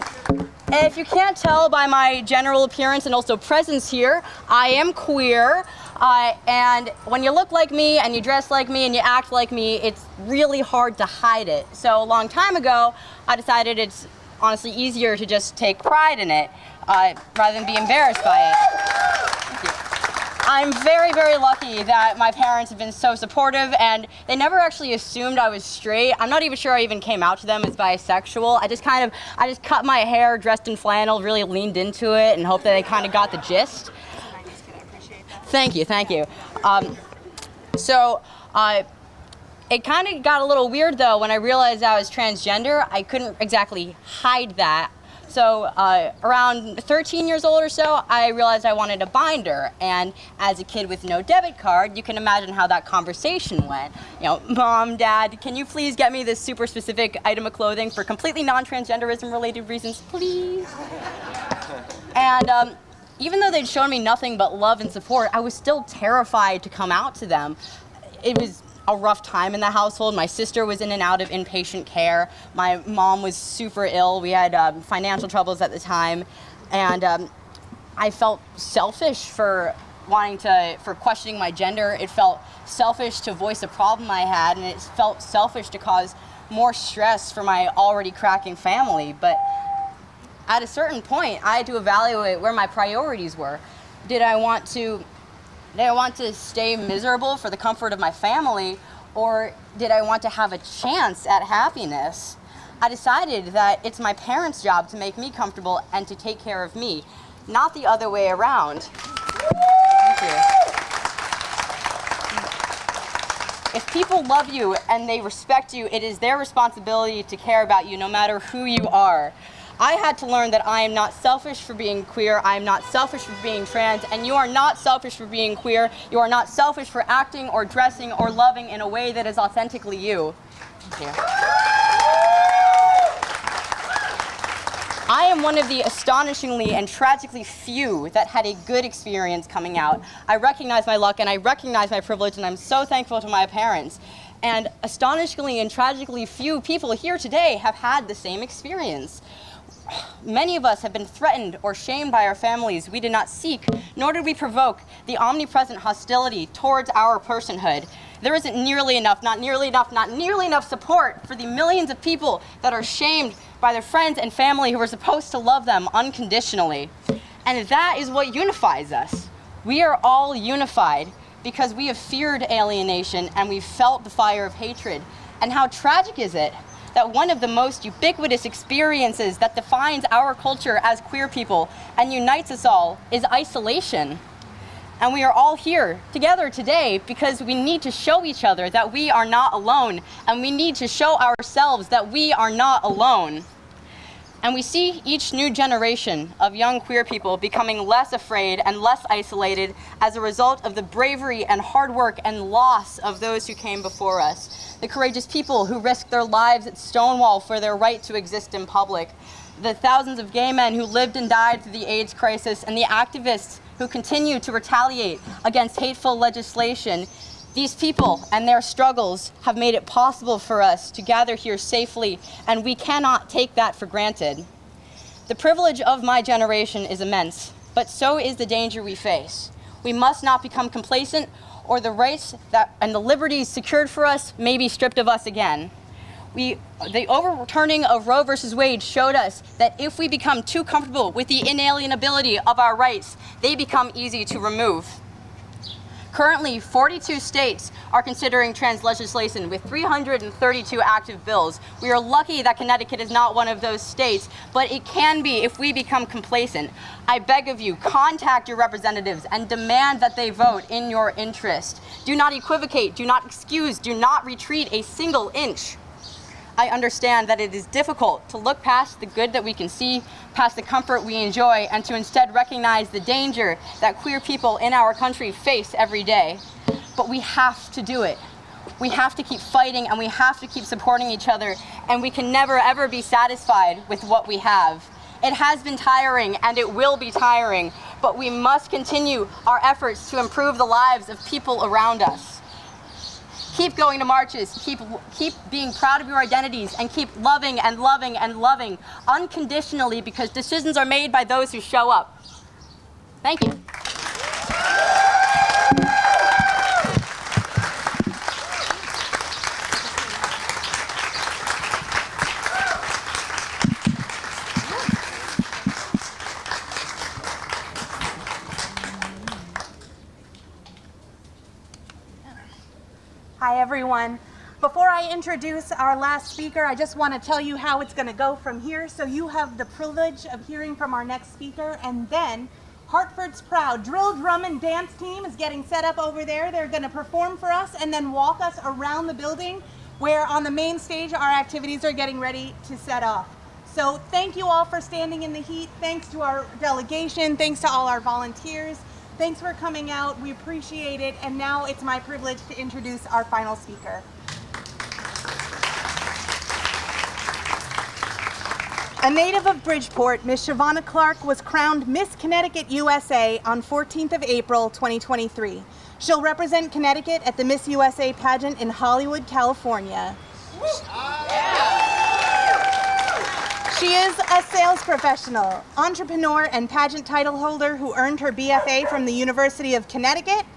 if you can't tell by my general appearance and also presence here, I am queer. And when you look like me and you dress like me and you act like me, it's really hard to hide it. So a long time ago, I decided it's honestly easier to just take pride in it rather than be embarrassed by it. Thank you. I'm very, very lucky that my parents have been so supportive, and they never actually assumed I was straight. I'm not even sure I even came out to them as bisexual. I just cut my hair, dressed in flannel, really leaned into it, and hoped that they kind of got the gist. Thank you, thank you. It kind of got a little weird though when I realized I was transgender. I couldn't exactly hide that. So around 13 years old or so, I realized I wanted a binder. And as a kid with no debit card, you can imagine how that conversation went. You know, Mom, Dad, can you please get me this super specific item of clothing for completely non-transgenderism related reasons, please? And even though they'd shown me nothing but love and support, I was still terrified to come out to them. It was a rough time in the household. My sister was in and out of inpatient care. My mom was super ill. We had financial troubles at the time. And I felt selfish for questioning my gender. It felt selfish to voice a problem I had, and it felt selfish to cause more stress for my already cracking family. But at a certain point, I had to evaluate where my priorities were. Did I want to stay miserable for the comfort of my family, or did I want to have a chance at happiness? I decided that it's my parents' job to make me comfortable and to take care of me, not the other way around. Thank you. If people love you and they respect you, it is their responsibility to care about you no matter who you are. I had to learn that I am not selfish for being queer, I am not selfish for being trans, and you are not selfish for being queer. You are not selfish for acting or dressing or loving in a way that is authentically you. Thank you. I am one of the astonishingly and tragically few that had a good experience coming out. I recognize my luck and I recognize my privilege, and I'm so thankful to my parents. And astonishingly and tragically few people here today have had the same experience. Many of us have been threatened or shamed by our families we did not seek, nor did we provoke the omnipresent hostility towards our personhood. There isn't nearly enough, not nearly enough support for the millions of people that are shamed by their friends and family who are supposed to love them unconditionally. And that is what unifies us. We are all unified because we have feared alienation and we've felt the fire of hatred. And how tragic is it that one of the most ubiquitous experiences that defines our culture as queer people and unites us all is isolation. And we are all here together today because we need to show each other that we are not alone, and we need to show ourselves that we are not alone. And we see each new generation of young queer people becoming less afraid and less isolated as a result of the bravery and hard work and loss of those who came before us. The courageous people who risked their lives at Stonewall for their right to exist in public. The thousands of gay men who lived and died through the AIDS crisis, and the activists who continue to retaliate against hateful legislation. These people and their struggles have made it possible for us to gather here safely, and we cannot take that for granted. The privilege of my generation is immense, but so is the danger we face. We must not become complacent, or the rights and the liberties secured for us may be stripped of us again. The overturning of Roe versus Wade showed us that if we become too comfortable with the inalienability of our rights, they become easy to remove. Currently, 42 states are considering trans legislation with 332 active bills. We are lucky that Connecticut is not one of those states, but it can be if we become complacent. I beg of you, contact your representatives and demand that they vote in your interest. Do not equivocate, do not excuse, do not retreat a single inch. I understand that it is difficult to look past the good that we can see, past the comfort we enjoy, and to instead recognize the danger that queer people in our country face every day. But we have to do it. We have to keep fighting, and we have to keep supporting each other, and we can never ever be satisfied with what we have. It has been tiring, and it will be tiring, but we must continue our efforts to improve the lives of people around us. Keep going to marches, keep being proud of your identities, and keep loving and loving and loving unconditionally, because decisions are made by those who show up. Thank you. everyone. Before I introduce our last speaker, I just want to tell you how it's going to go from here. So you have the privilege of hearing from our next speaker, and then Hartford's proud drill, drum, and dance team is getting set up over there. They're going to perform for us and then walk us around the building where on the main stage our activities are getting ready to set off. So thank you all for standing in the heat. Thanks to our delegation. Thanks to all our volunteers. Thanks for coming out. We appreciate it. And now it's my privilege to introduce our final speaker. A native of Bridgeport, Miss Shavonna Clark was crowned Miss Connecticut USA on 14th of April, 2023. She'll represent Connecticut at the Miss USA pageant in Hollywood, California. She is a sales professional, entrepreneur, and pageant title holder who earned her BFA from the University of Connecticut.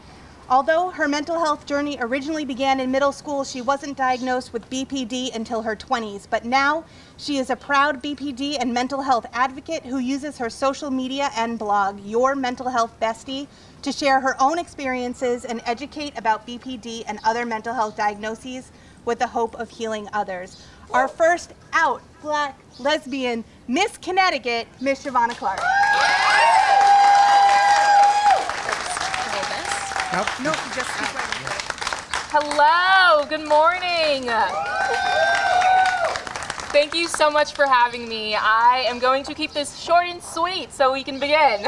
Although her mental health journey originally began in middle school, she wasn't diagnosed with BPD until her 20s. But now, she is a proud BPD and mental health advocate who uses her social media and blog, Your Mental Health Bestie, to share her own experiences and educate about BPD and other mental health diagnoses with the hope of healing others. Our first out Black lesbian Miss Connecticut, Miss Shavonna Clark. Nope, just Hello, good morning. Thank you so much for having me. I am going to keep this short and sweet so we can begin.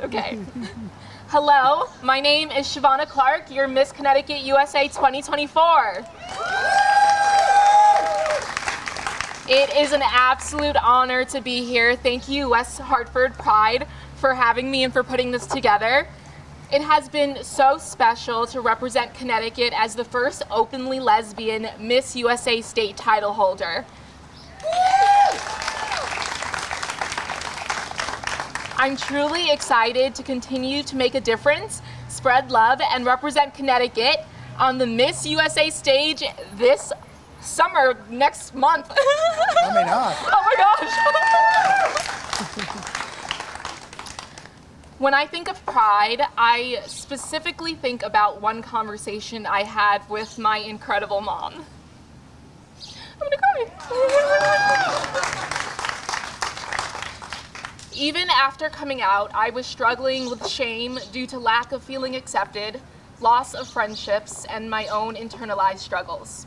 Okay. Hello, my name is Shavonna Clark, your Miss Connecticut USA 2024. It is an absolute honor to be here. Thank you, West Hartford Pride, for having me and for putting this together. It has been so special to represent Connecticut as the first openly lesbian Miss USA state title holder. I'm truly excited to continue to make a difference, spread love, and represent Connecticut on the Miss USA stage this summer, next month. I mean, oh my gosh. When I think of pride, I specifically think about one conversation I had with my incredible mom. I'm gonna cry. Even after coming out, I was struggling with shame due to lack of feeling accepted, loss of friendships, and my own internalized struggles.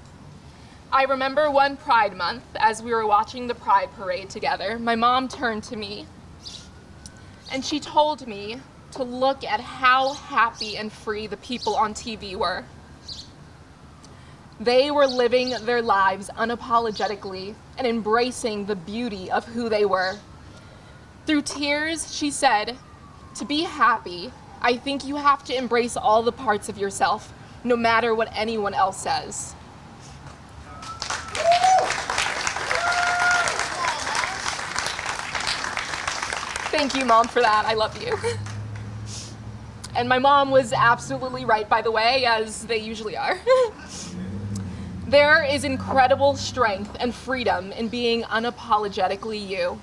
I remember one Pride Month, as we were watching the Pride Parade together, my mom turned to me and she told me to look at how happy and free the people on TV were. They were living their lives unapologetically and embracing the beauty of who they were. Through tears, she said, "To be happy, I think you have to embrace all the parts of yourself, no matter what anyone else says." Thank you, Mom, for that. I love you. And my mom was absolutely right, by the way, as they usually are. There is incredible strength and freedom in being unapologetically you.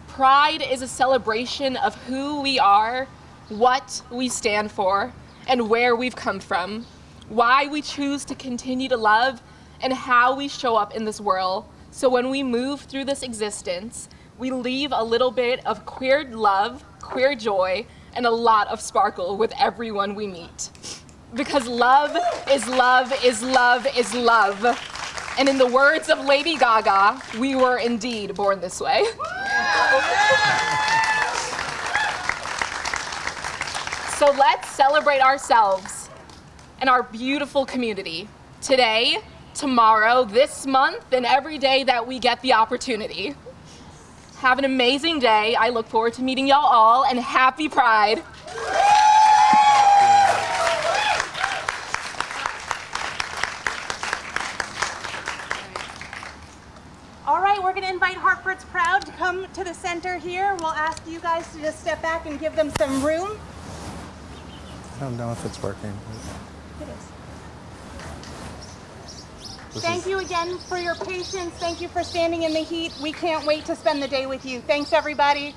Pride is a celebration of who we are, what we stand for, and where we've come from, why we choose to continue to love, and how we show up in this world. So when we move through this existence, we leave a little bit of queer love, queer joy, and a lot of sparkle with everyone we meet. Because love is love is love is love. And in the words of Lady Gaga, we were indeed born this way. So let's celebrate ourselves and our beautiful community today, tomorrow, this month, and every day that we get the opportunity. Have an amazing day. I look forward to meeting y'all all, and happy Pride. All right, we're going to invite Hartford's Proud to come to the center here. We'll ask you guys to just step back and give them some room. I don't know if it's working. It is. Thank you again for your patience. Thank you for standing in the heat. We can't wait to spend the day with you. Thanks, everybody.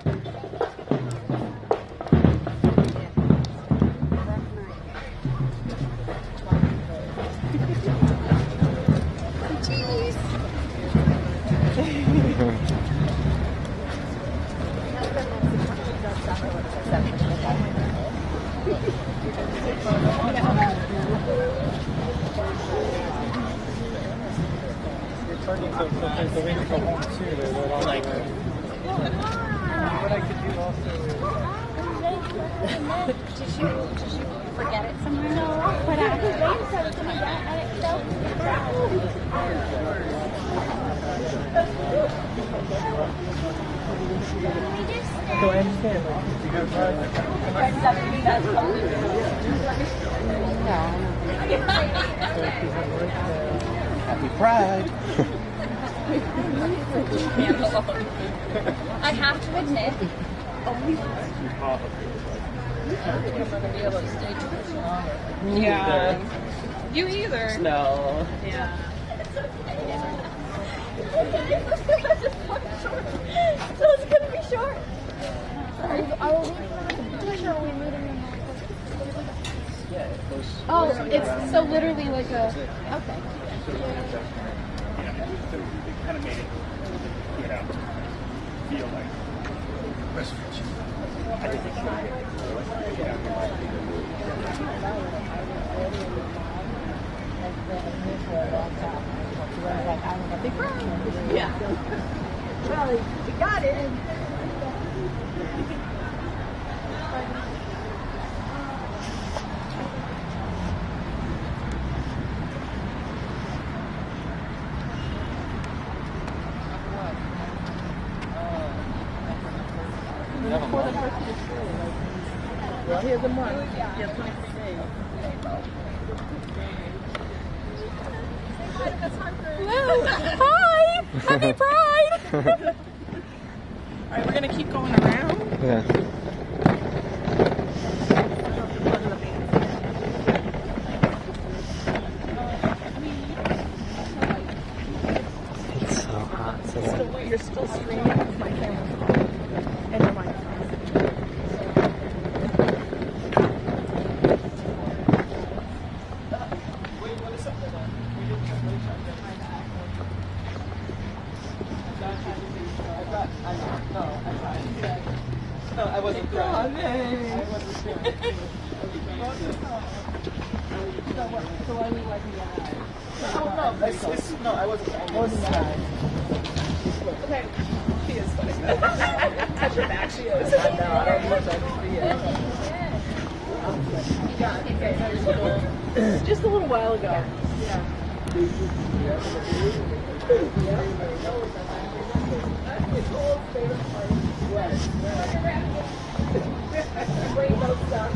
Did you forget it somewhere? No, but I was waiting for it to be done, and it's So I understand, like, you have Happy Pride. I have to admit, Yeah. You either. No. Yeah. So it's gonna be short. I will leave for the picture when we meet in the Oh, it's so literally like a. Okay. Kind of made it, you know, feel like West Virginia. I think it's Yeah. Well, you got it. Well, here's a month. Yeah, 23 days. Hello. Hi. Happy Pride. All right, we're gonna keep going around. Yeah. It's so hot today. You're still screaming with my camera. And your mic. No, I wasn't crying. No, I wasn't crying. Okay. She is funny. Touch her back, she is. I know, I don't know what I Yeah, just a little while ago. Rainbow stuff.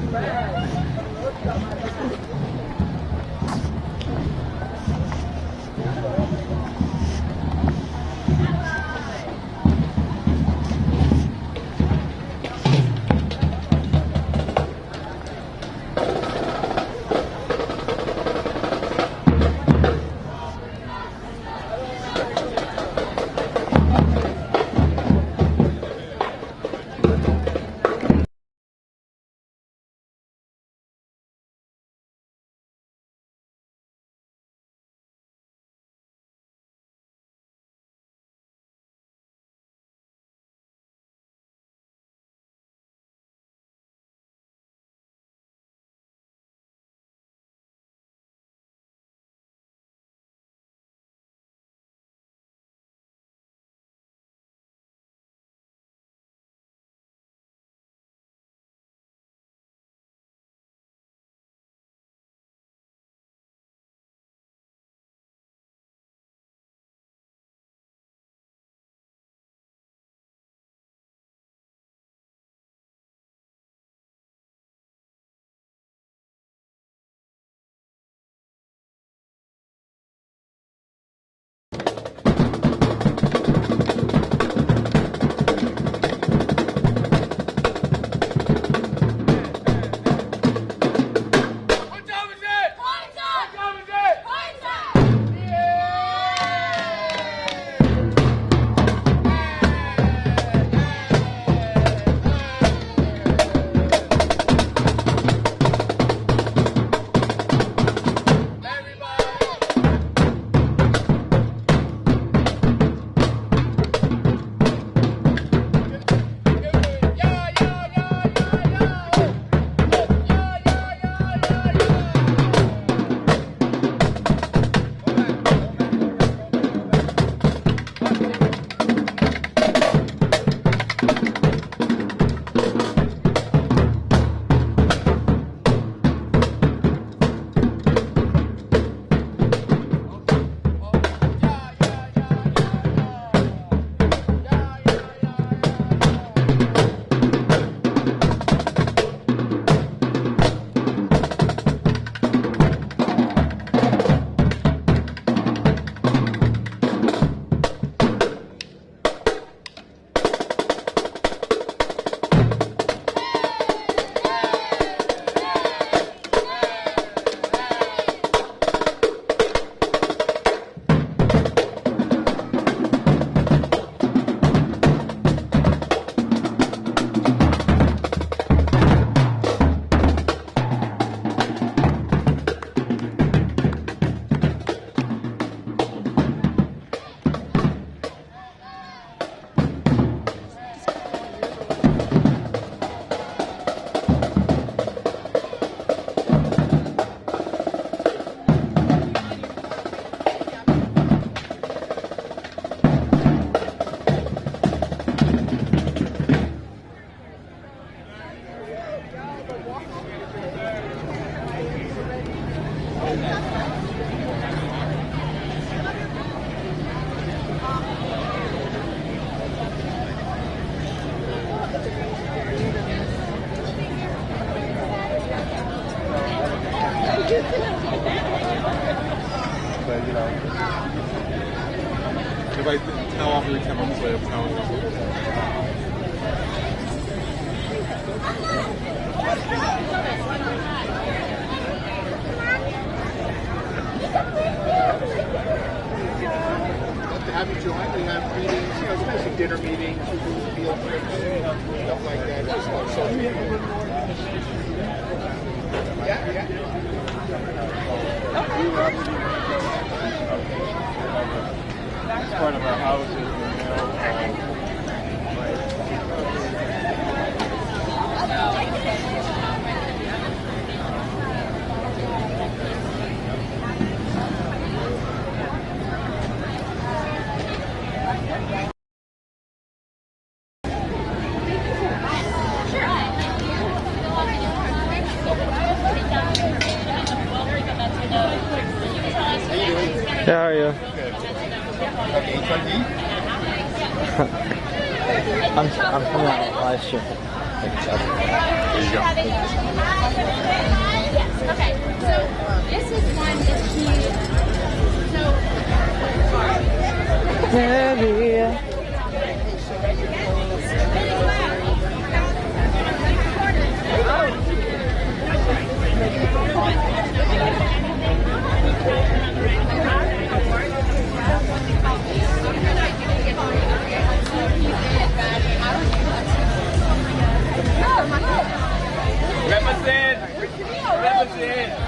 But, you know, everybody, how often we come up this way of town. To have you join, we have meetings, you know, especially dinner meetings, field trips, stuff like that. Just like so. Yeah. It's part of our houses, you know. Yeah, how are you? I'm coming out live stream. There you go. Yes, okay. So this is one that Represent! Represent! Represent!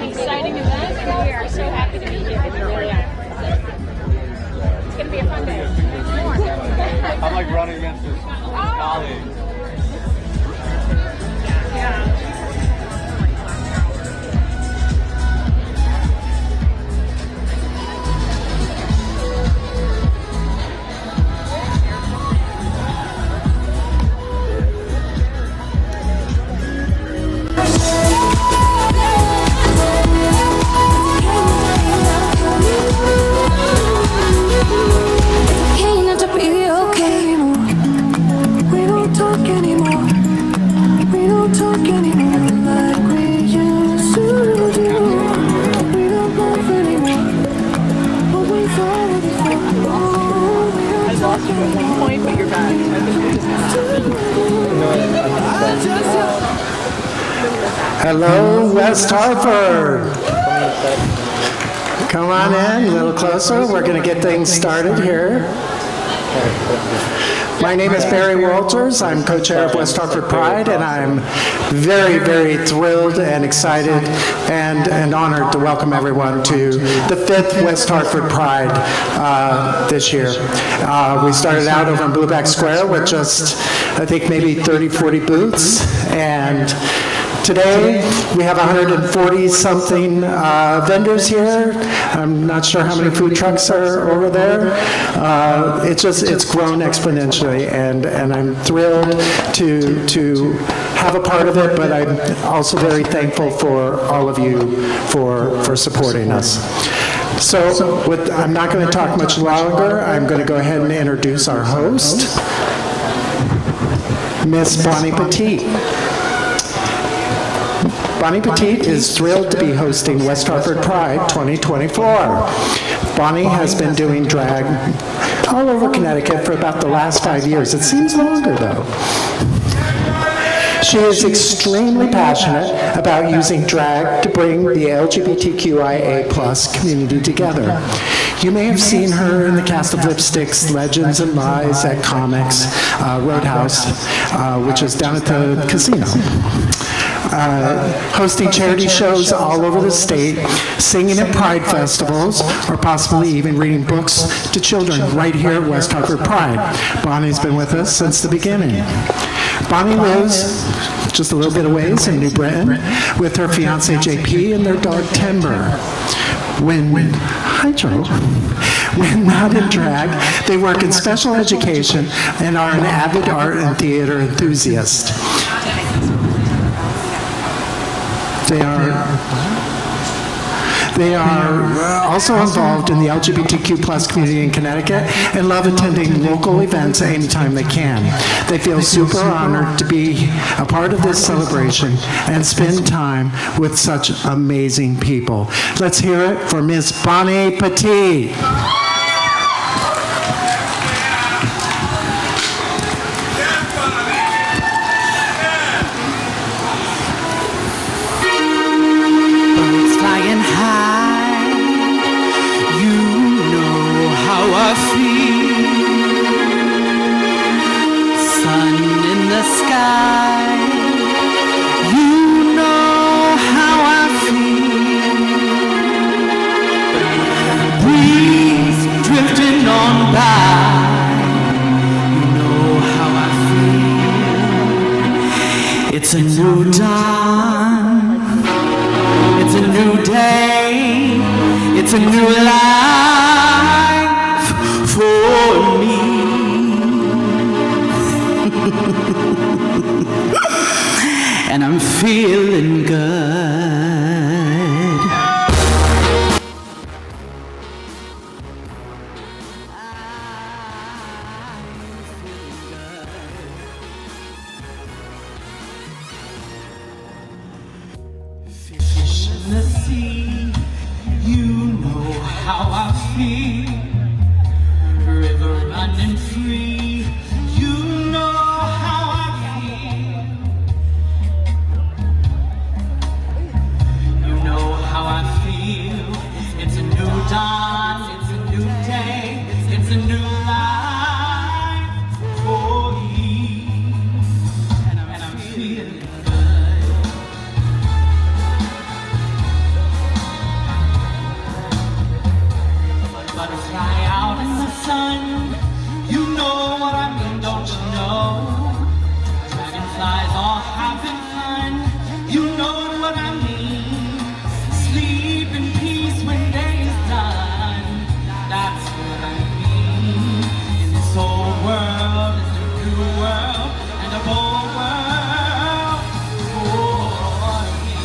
Exciting event. We are so happy to be here. It's going to be a fun day. I'm like running against this colleague. Hey, not to be okay anymore. We don't talk anymore. We don't talk anymore like we used to do. We don't laugh anymore. But we thought it before. Oh, we don't talk anymore. At one point, but you're back. Hello, West Hartford. Come on in, a little closer. We're going to get things started here. My name is Barry Walters. I'm co-chair of West Hartford Pride, and I'm very, very thrilled and excited and honored to welcome everyone to the 5th West Hartford Pride this year. We started out over in Blueback Square with just, I think, maybe 30, 40 booths, and today, we have 140-something vendors here. I'm not sure how many food trucks are over there. It's grown exponentially, and I'm thrilled to have a part of it, but I'm also very thankful for all of you for supporting us. So I'm not going to talk much longer. I'm going to go ahead and introduce our host, Miss Bonnie Petit. Bonnie Petit is thrilled to be hosting West Hartford Pride 2024. Bonnie has been doing drag all over Connecticut for about the last 5 years. It seems longer, though. She is extremely passionate about using drag to bring the LGBTQIA+ community together. You may have seen her in the cast of Lipsticks, Legends and Lies at Comics Roadhouse, which is down at the casino. Hosting charity shows all over the state, singing at pride festivals, or possibly even reading books to children right here at West Hartford Pride. Bonnie's been with us since the beginning. Bonnie lives just a little bit of ways in New Britain with her fiance JP and their dog Timber. When not in drag, they work in special education and are an avid art and theater enthusiast. They are also involved in the LGBTQ+ community in Connecticut and love attending local events anytime they can. They feel super honored to be a part of this celebration and spend time with such amazing people. Let's hear it for Miss Bonnie Petit. It's a new dawn, it's a new day, it's a new life for me. And I'm feeling good. You know what I mean. Sleep in peace when day is done. That's what I mean. In this whole world is a new world and a bold world for me.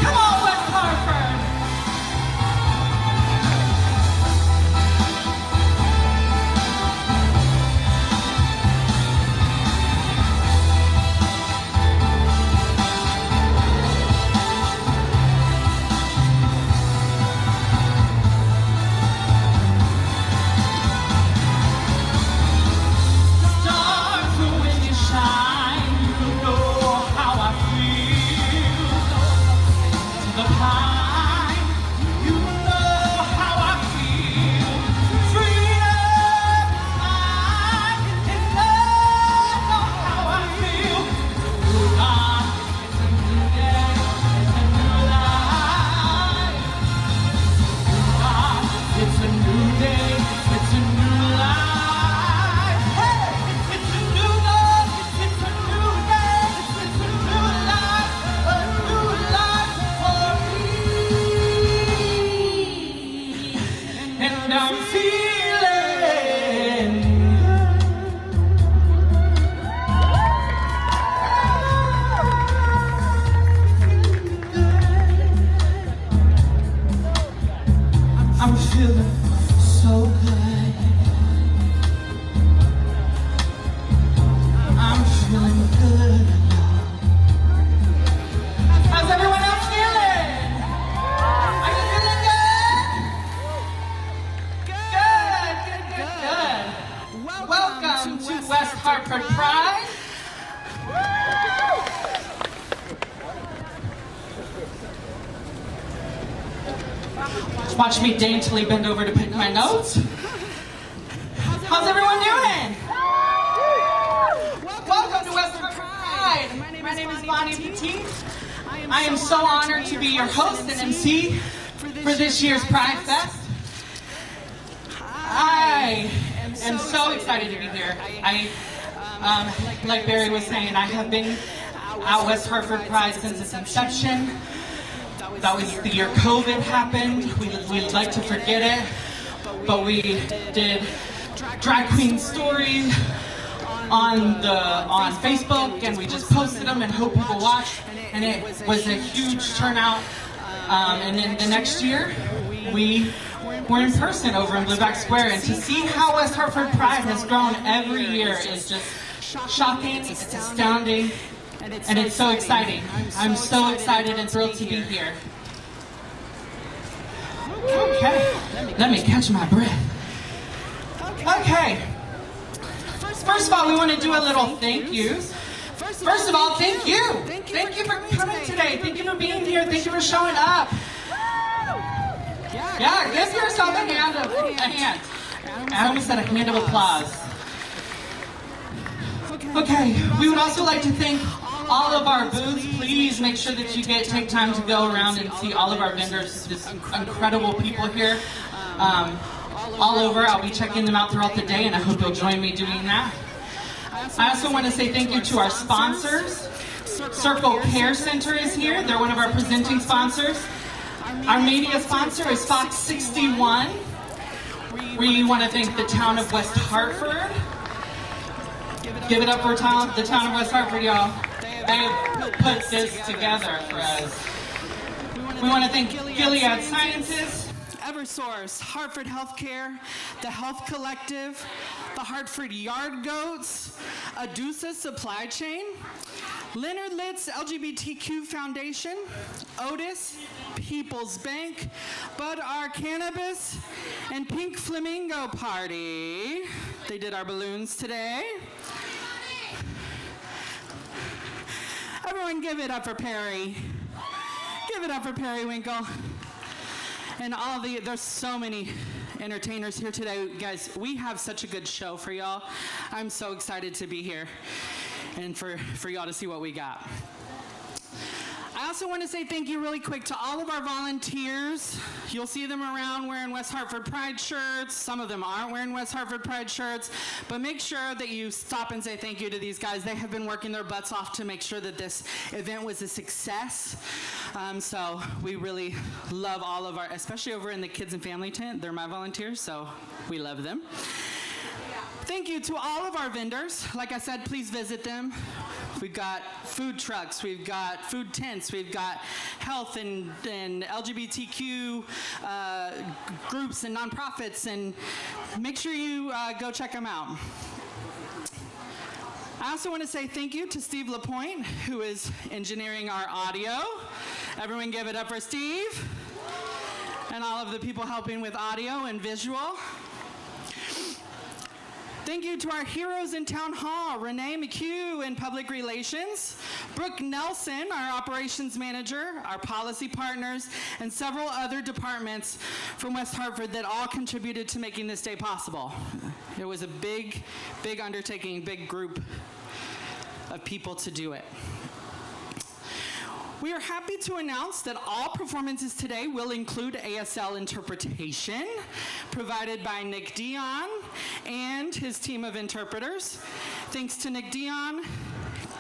Come on, West Hartford. Stars when you shine, you know how I feel. To the pine, you know how I feel. Freedom, I can know how I feel. It's a new day, it's a new life. It's a new day, it's a new life. Hey, it's a new love, it's a new day, it's a new life for me. And I'm feeling I'm feeling so good. I'm feeling good. How's everyone else feeling? Are you feeling good? Good. Welcome to West Hartford Pride. Watch me daintily bend over to pick my notes. How's everyone doing? Welcome to West Hartford Pride. My name is Bonnie Petit. I am so honored to be your host and MC for this year's Pride Fest. I am so excited to be here. Like Barry was saying, I have been at West Hartford Pride since its inception. That was the year COVID happened. We'd like to forget it, but we did drag queen stories on Facebook, and we just posted them and hope people watched, and it was a huge turnout. And then the next year, we were in person over in Blueback Square, and to see how West Hartford Pride has grown every year is just shocking, it's astounding, and it's so exciting. I'm so excited and thrilled to be here. Okay, let me catch my breath. Okay, first of all, we want to do a little thank yous. First of all, thank you. Thank you for coming today. Thank you for being here. Thank you for showing up. Yeah, give yourself a hand. I almost said a hand of applause. Okay, we would also like to thank all of our booths. Please make sure that you take time to go around and see all of our vendors. There's incredible people here all over. I'll be checking them out throughout the day, and I hope you'll join me doing that. I also want to say thank you to our sponsors. Circle Care Center is here. They're one of our presenting sponsors. Our media sponsor is Fox 61. We want to thank the town of West Hartford. Give it up for the town of West Hartford, y'all. They put this together for us. We want to thank Gilead Sciences, Eversource, Hartford Healthcare, the Health Collective, the Hartford Yard Goats, Adusa Supply Chain, Leonard Litz LGBTQ Foundation, Otis, People's Bank, Bud R Cannabis, and Pink Flamingo Party. They did our balloons today. Everyone give it up for Perry. Give it up for Perry Winkle. And there's so many entertainers here today. Guys, we have such a good show for y'all. I'm so excited to be here and for y'all to see what we got. I also want to say thank you really quick to all of our volunteers. You'll see them around wearing West Hartford Pride shirts. Some of them aren't wearing West Hartford Pride shirts, but make sure that you stop and say thank you to these guys. They have been working their butts off to make sure that this event was a success. So we really love all of our, especially over in the kids and family tent. They're my volunteers, so we love them. Thank you to all of our vendors. Like I said, please visit them. We've got food trucks, we've got food tents, we've got health and LGBTQ groups and nonprofits, and make sure you go check them out. I also want to say thank you to Steve LaPointe, who is engineering our audio. Everyone give it up for Steve. And all of the people helping with audio and visual. Thank you to our heroes in Town Hall, Renee McHugh in Public Relations, Brooke Nelson, our Operations Manager, our policy partners, and several other departments from West Hartford that all contributed to making this day possible. It was a big, big undertaking, big group of people to do it. We are happy to announce that all performances today will include ASL interpretation provided by Nick Dion and his team of interpreters. Thanks to Nick Dion,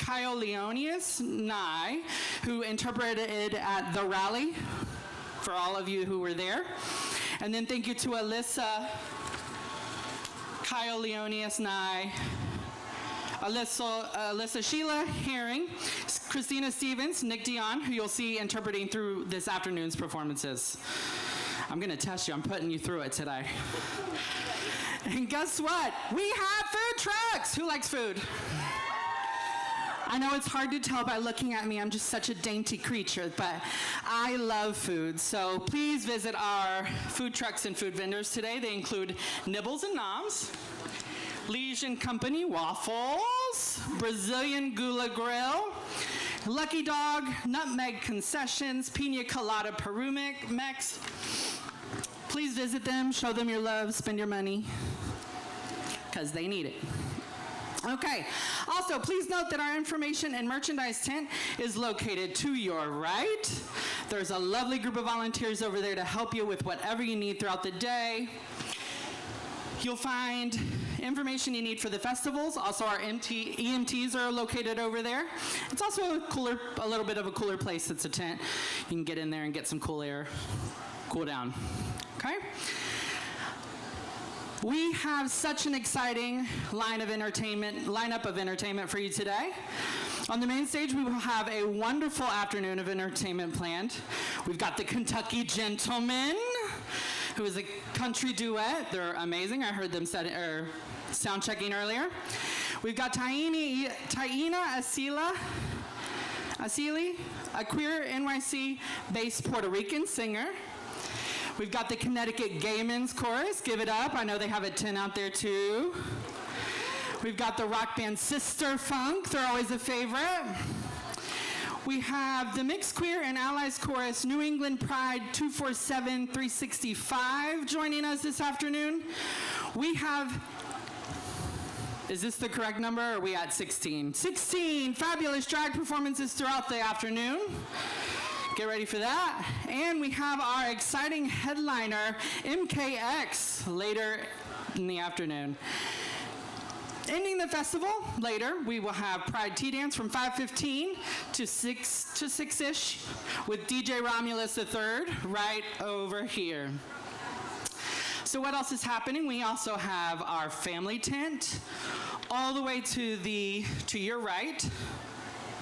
Kyle Leonius Nye, who interpreted at the rally for all of you who were there. And then thank you to Alyssa, Kyle Leonius Nye, Alyssa Sheila Herring, Christina Stevens, Nick Dion, who you'll see interpreting through this afternoon's performances. I'm gonna test you, I'm putting you through it today. And guess what? We have food trucks! Who likes food? I know it's hard to tell by looking at me, I'm just such a dainty creature, but I love food. So please visit our food trucks and food vendors today. They include Nibbles and Noms, Liege & Company Waffles, Brazilian Gula Grill, Lucky Dog, Nutmeg Concessions, Pina Colada Peru Mex. Please visit them, show them your love, spend your money, because they need it. Okay, also please note that our information and merchandise tent is located to your right. There's a lovely group of volunteers over there to help you with whatever you need throughout the day. You'll find information you need for the festivals. Also, our EMTs are located over there. It's also a little bit of a cooler place. It's a tent. You can get in there and get some cool air, cool down. Okay? We have such an exciting lineup of entertainment for you today. On the main stage, we will have a wonderful afternoon of entertainment planned. We've got the Kentucky Gentlemen, who is a country duet. They're amazing. I heard them sound checking earlier. We've got Taina Asili, a queer NYC-based Puerto Rican singer. We've got the Connecticut Gay Men's Chorus. Give it up. I know they have a tent out there too. We've got the rock band Sister Funk. They're always a favorite. We have the Mixed Queer and Allies Chorus, New England Pride 247-365 joining us this afternoon. We have, is this the correct number, or are we at 16? 16 fabulous drag performances throughout the afternoon. Get ready for that. And we have our exciting headliner, MKX, later in the afternoon. Ending the festival later, we will have Pride Tea Dance from 5:15 to 6-ish with DJ Romulus III right over here. So what else is happening? We also have our family tent all the way to your right,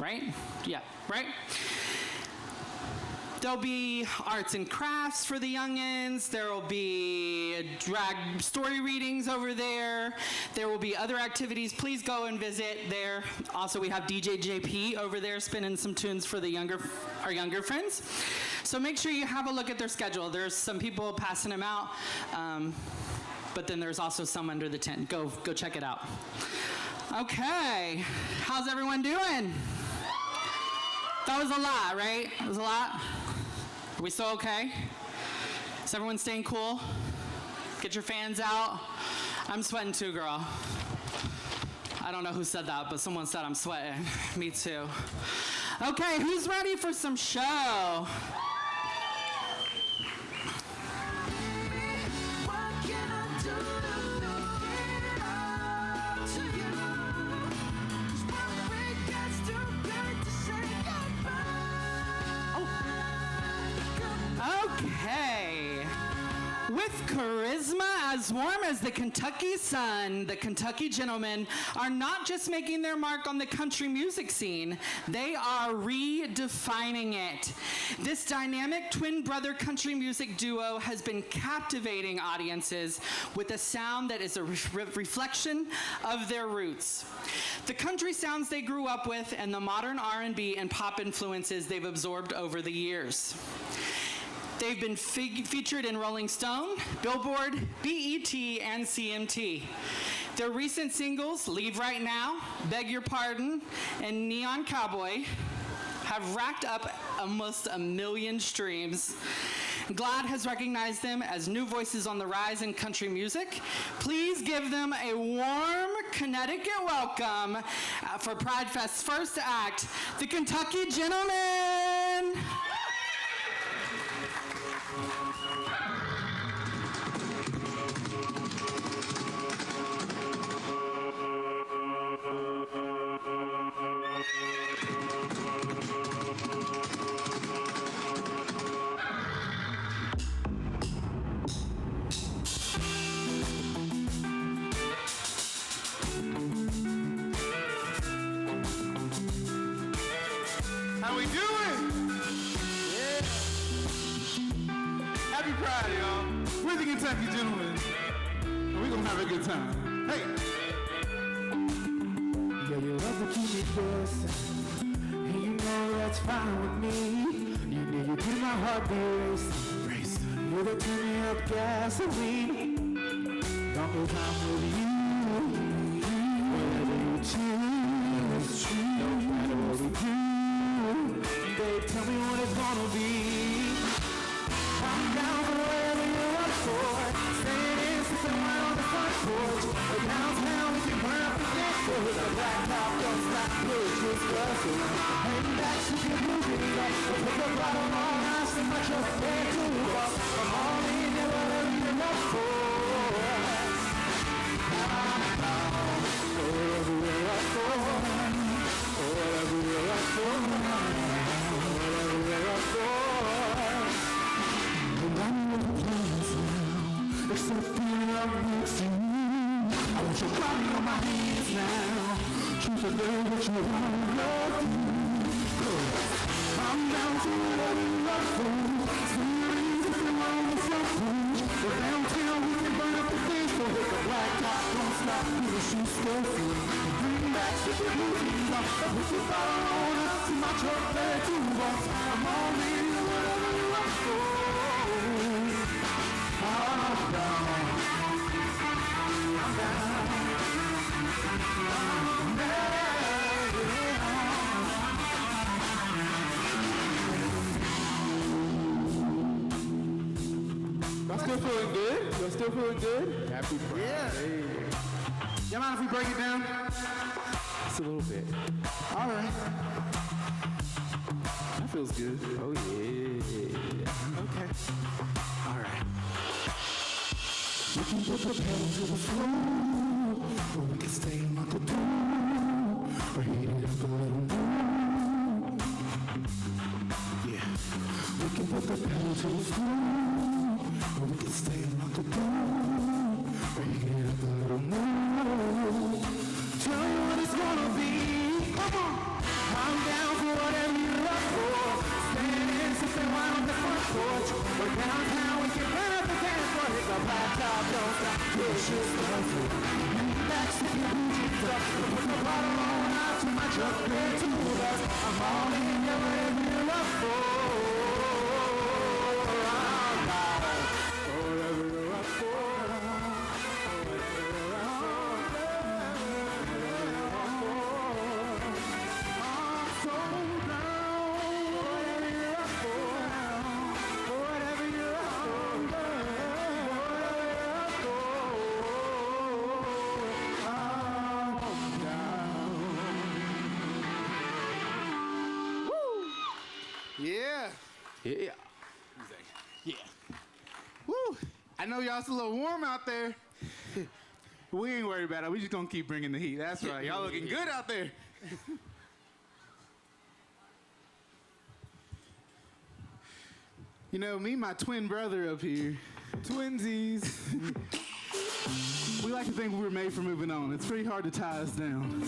right? Yeah, right? There'll be arts and crafts for the youngins. There will be drag story readings over there. There will be other activities. Please go and visit there. Also, we have DJ JP over there spinning some tunes for the our younger friends. So make sure you have a look at their schedule. There's some people passing them out, but then there's also some under the tent. Go check it out. Okay, how's everyone doing? That was a lot, right? It was a lot. Are we still okay? Is everyone staying cool? Get your fans out. I'm sweating too, girl. I don't know who said that, but someone said I'm sweating. Me too. Okay, who's ready for some show? Okay. With charisma as warm as the Kentucky sun, the Kentucky gentlemen are not just making their mark on the country music scene, they are redefining it. This dynamic twin brother country music duo has been captivating audiences with a sound that is a reflection of their roots. The country sounds they grew up with and the modern R&B and pop influences they've absorbed over the years. They've been featured in Rolling Stone, Billboard, BET, and CMT. Their recent singles, Leave Right Now, Beg Your Pardon, and Neon Cowboy, have racked up almost 1 million streams. GLAAD has recognized them as new voices on the rise in country music. Please give them a warm Connecticut welcome for Pride Fest's first act, the Kentucky Gentlemen. How we doing? Yeah. Happy Pride, y'all. We're the Kentucky Gentlemen. And we're gonna have a good time. Hey! Yeah, you love to keep me guessing, and you know that's fine with me. You know you keep my heart be racing. You're the turn me up gasoline. Don't go time with you. Whatever you choose, no matter what we do, babe, tell me what it's gonna be. I'm down for whatever you're up for. Staying in, sipping wine on the front porch. Or downtown, we can burn up the dance floor. With a black top, don't stop, push, just bustle. Heading back to the movies. We'll pick up bottle all night, so much of fair to us. I'm all in, yeah, whatever you're up for. Whatever you're up for. Whatever you're up for. Whatever you're up for. And I know the plans now, except being up next to you. I want your body on my hands now. Choose a girl that you want to love you. I'm down to whatever you're up for. Steering if you want the front porch. Or downtown we can burn up the dance floor. With the black top, don't stop, do the shoes still free. Bring back to the movies. I put your bottle on up to my truck there too. I'm all in whatever you're up for. I'm down. I'm down. I'm down. Y'all still feeling good? Y'all still feeling good? Happy Pride. Yeah. Y'all mind if we break it down? Just a little bit. All right. That feels good. Oh, yeah. Okay. All right. We can put the pedal to the floor, or we can stay on the door, or heat it up a little more. Yeah. We can put the pedal to the floor, or we can stay on the door, or heat it up a little more. Tell me what it's gonna be. Come on. I'm down for whatever you're up for. Standing, sipping wine on the front porch. We're downtown, we can burn up the dance floor. Hit the black top, don't stop, push it, start it. Back to your booties up. Put the bottle on out to my truck, there to us. I'm all in, yeah, whatever you're up for. I'm down for whatever you're up for. Yeah. Yeah. Yeah. Woo. I know y'all's a little warm out there. We ain't worried about it. We just gonna keep bringing the heat. That's right. Y'all looking good out there. You know, me and my twin brother up here, twinsies, we like to think we're made for moving on. It's pretty hard to tie us down.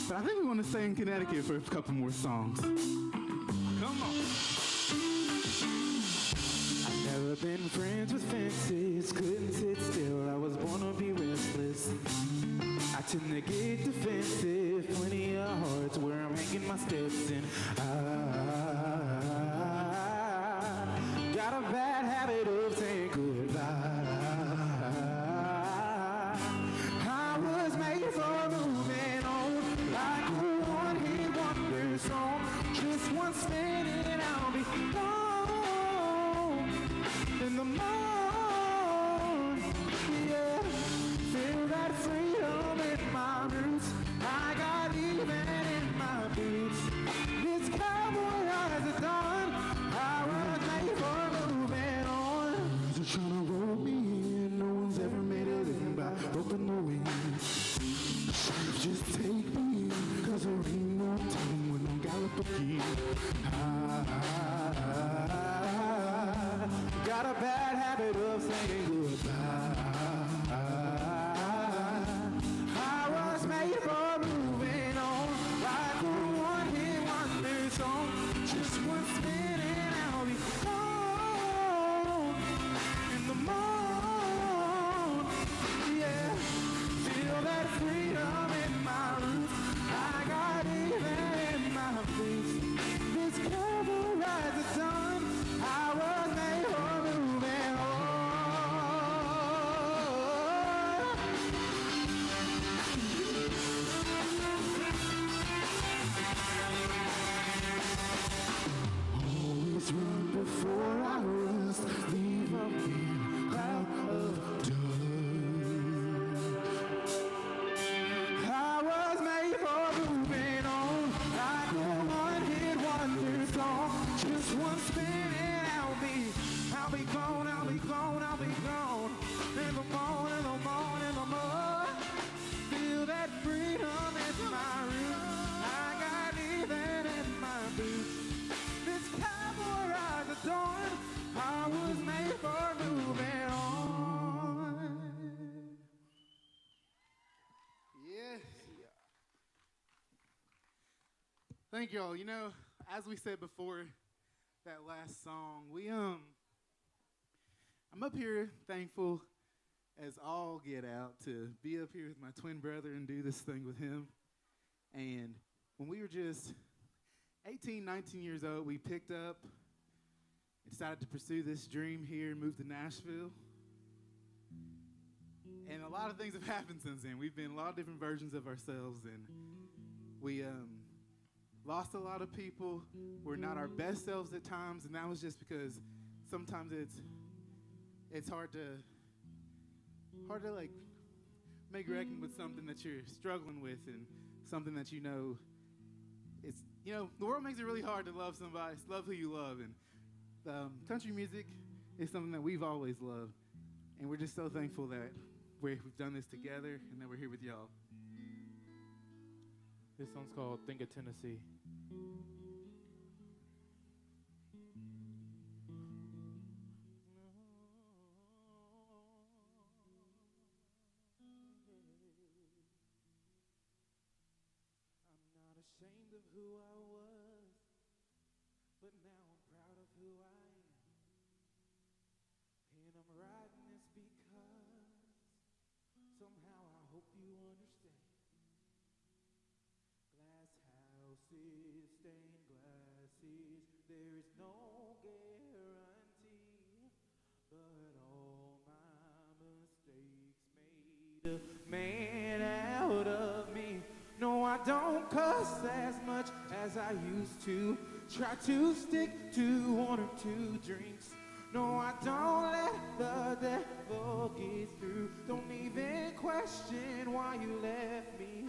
But I think we want to stay in Connecticut for a couple more songs. Come on. I've never been friends with fences, couldn't sit still, I was born to be restless. I tend to get defensive, plenty of hearts where I'm hanging my steps in. I got a bad habit of saying goodbye. I was made for moving on, like a one-hit wonder song. Just one spin and I'll be gone in the morning. Yeah, feel that freedom in my roots. I got even in my boots. This cowboy eyes are done. I was made for moving on. They're trying to roll me in. No one's ever made a living by roping the wind. Just take me in, 'cause there ain't no time when I'm gallop again. I got a bad habit of saying goodbye. I was made for moving on, like a one-hit wonder song. Just one spin and I'll be gone in the morning. Yeah, feel that freedom in my roots. I got even in my boots. This cowboy rides the sun. I was made for moving on. Always run before I rust. Leave up in a cloud of dust. I was made for moving on, like a one-hit wonder song. Just one spin and I'll be gone, I'll be gone, I'll be gone. In the morning, in the morning, in the morning. Feel that freedom in my room. I got even in my boots. This cowboy rides the dawn. I was made for moving on. Yes. Thank y'all. You know, as we said before that last song, I'm up here thankful as all get out to be up here with my twin brother and do this thing with him. And when we were just 18, 19 years old, we picked up and decided to pursue this dream here and move to Nashville. And a lot of things have happened since then. We've been a lot of different versions of ourselves, and we lost a lot of people. We're not our best selves at times, and that was just because sometimes it's hard to like make reckon with something that you're struggling with and something that the world makes it really hard to love somebody, love who you love, and country music is something that we've always loved, and we're just so thankful that we've done this together and that we're here with y'all. This song's called Think of Tennessee. I'm not ashamed of who I was, but now I'm proud of who I am. And I'm writing this because somehow I hope you understand. Glass houses, stained glasses, there is no guarantee. But all my mistakes made a man out of me. No, I don't cuss as much as I used to. Try to stick to one or two drinks. No, I don't let the devil get through. Don't even question why you left me.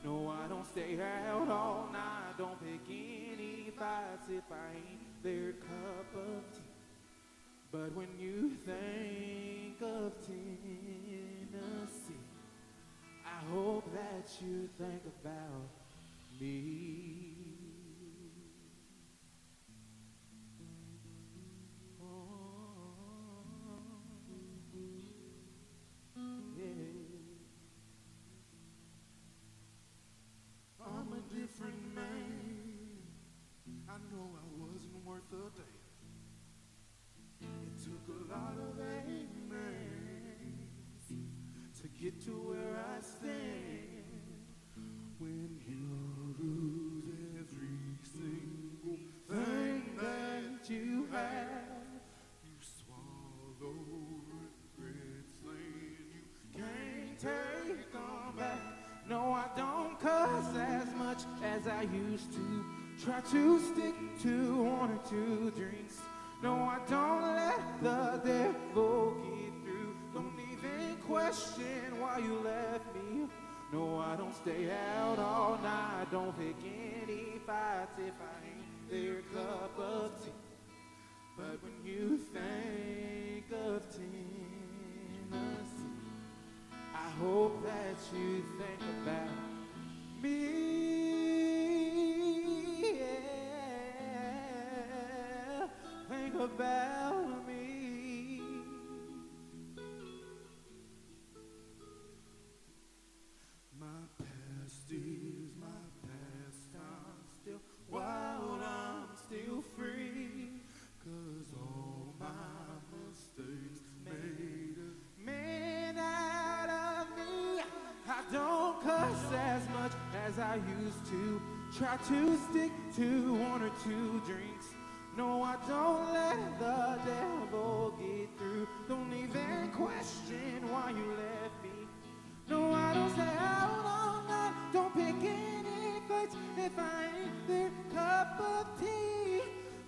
No, I don't stay out all night. Don't pick anything fights if I ain't their cup of tea. But when you think of Tennessee, I hope that you think about me. I'm a different man. I know I wasn't worth a damn. It took a lot of amens to get to where I stand. When you lose every single thing that you have, you swallow regrets, saying you can't take them back. No, I don't cuss as much as I used to. Try to stick to one or two drinks. No, I don't let the devil get through. Don't even question why you left me. No, I don't stay out all night. Don't pick any fights if I ain't their cup of tea. But when you think of Tennessee, I hope that you think about me. Yeah. Think about me. My past is my past. I'm still wild, I'm still free. 'Cause all my mistakes made a man out of me. I don't cuss as much as I used to. Try to stick to one or two drinks. No, I don't let the devil get through. Don't even question why you left me. No, I don't stay out all night. Don't pick any fights if I ain't their cup of tea.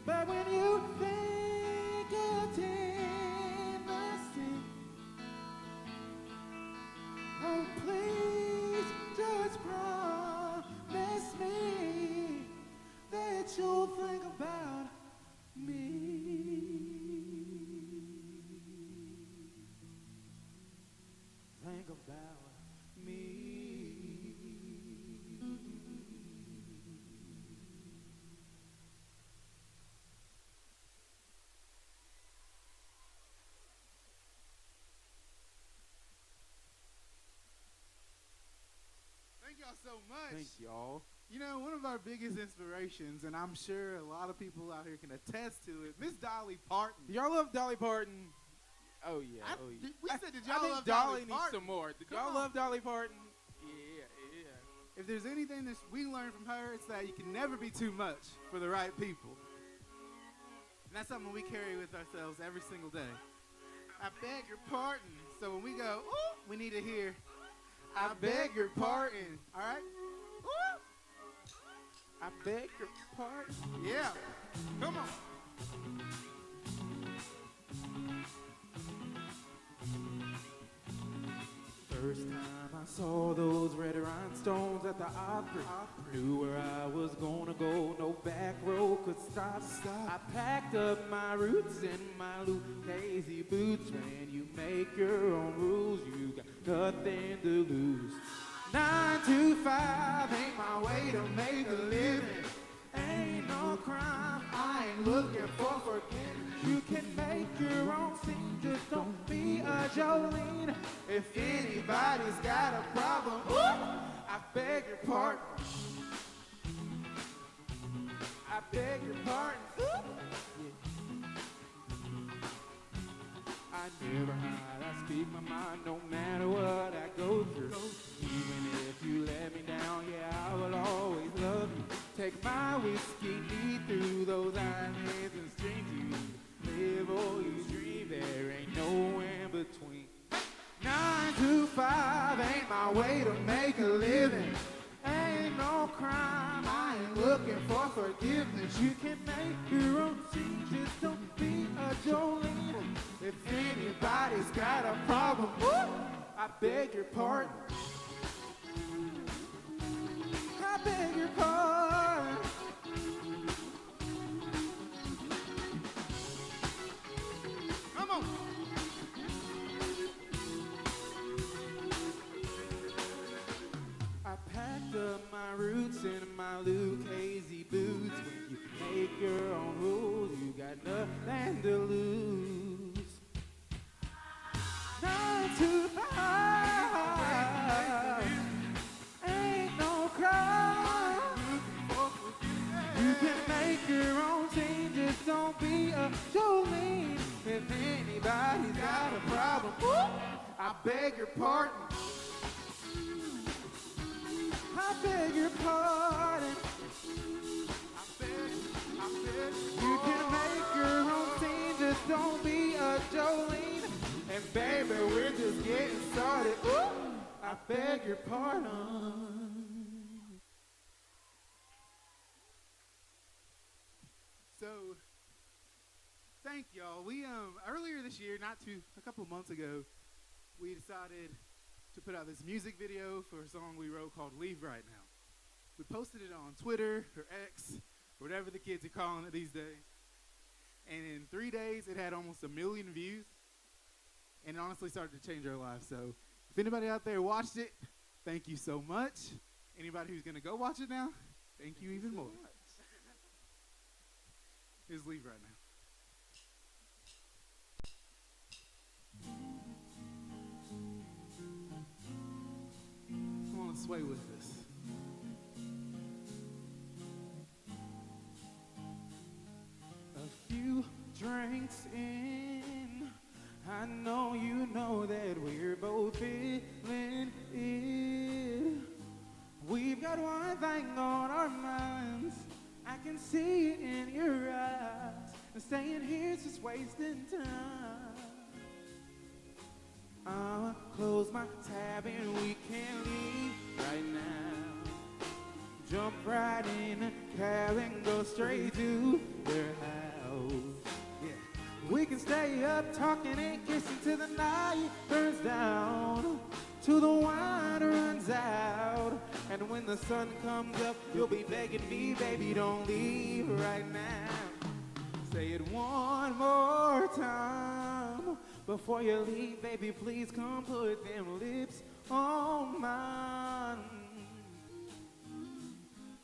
But when you think of Tennessee, oh, please just promise me that you'll think about me. Think about me. Thank y'all so much. Thank y'all. You know, one of our biggest inspirations, and I'm sure a lot of people out here can attest to it, Miss Dolly Parton. Y'all love Dolly Parton? Oh yeah, oh yeah. We said, did I y'all think love Dolly Parton? needs some more. Did y'all love Dolly Parton? Yeah, yeah. If there's anything that we learned from her, it's that you can never be too much for the right people. And that's something we carry with ourselves every single day. I beg your pardon. So when we go, ooh, we need to hear, I beg your pardon. All right? Ooh. I beg your pardon. Yeah. Come on. First time I saw those red rhinestones at the Opry, knew where I was gonna go, no back road could stop. I packed up my roots and my Lucchese boots. Man, you make your own rules, you got nothing to lose. 9 to 5 ain't my way to make a living. Ain't no crime, I ain't looking for forgiveness. You can make your own scene, just don't be a Jolene. If anybody's got a problem, ooh, I beg your pardon. I beg your pardon. Ooh. Yeah. I never hide, I speak my mind no matter what I go through. Even if you let me down, yeah, I will always love you. Take my whiskey, lead through those islands and streams. You live or you dream, there ain't no in between. 9 to 5 ain't my way to make a living. Ain't no crime, I ain't looking for forgiveness. You can make your own scene, just don't be a Jolene. If anybody's got a problem, woo, I beg your pardon. I beg your pardon. don't be a Jolene. If anybody's got a problem, I beg your pardon. I beg your pardon. I beg. You can make your own scene, just don't be a Jolene. And baby, we're just getting started. I beg your pardon. So, thank y'all. We earlier this year, a couple months ago, we decided to put out this music video for a song we wrote called "Leave Right Now." We posted it on Twitter or X, or whatever the kids are calling it these days. And in 3 days, it had almost 1 million views. And it honestly started to change our lives. So, if anybody out there watched it, thank you so much. Anybody who's gonna go watch it now, thank you even more. Here's "Leave Right Now." Come on and sway with us. A few drinks in, I know you know that we're both feeling it. We've got one thing on our minds, I can see it in your eyes, and staying here's just wasting time. I'll close my tab and we can leave right now. Jump right in a cab and go straight to your house. Yeah. We can stay up talking and kissing till the night burns down, till the wine runs out. And when the sun comes up, you'll be begging me, baby, don't leave right now. Say it one more time before you leave, baby, please come put them lips on mine.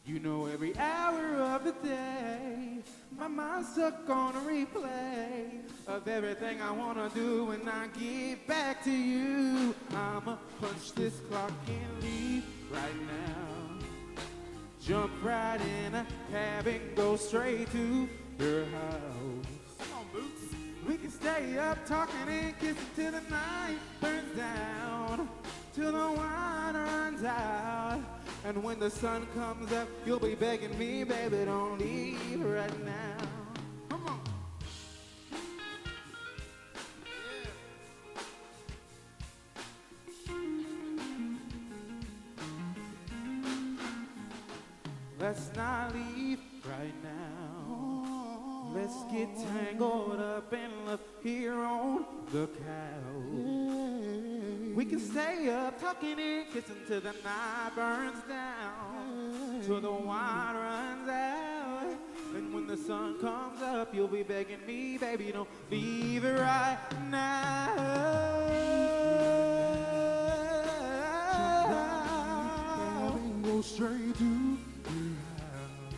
You know every hour of the day, my mind's stuck on a replay of everything I wanna do when I get back to you. I'ma punch this clock and leave right now. Jump right in a cab and go straight to your house. Come on, Boots. We can stay up talking and kissing till the night burns down, till the wine runs out. And when the sun comes up, you'll be begging me, baby, don't leave right now. Come on. Let's not leave right now. Let's get tangled up and left here on the couch. We can stay up talking and kissing till the night burns down, till the wine runs out. And when the sun comes up, you'll be begging me, baby, don't leave it right now. Go straight to your house.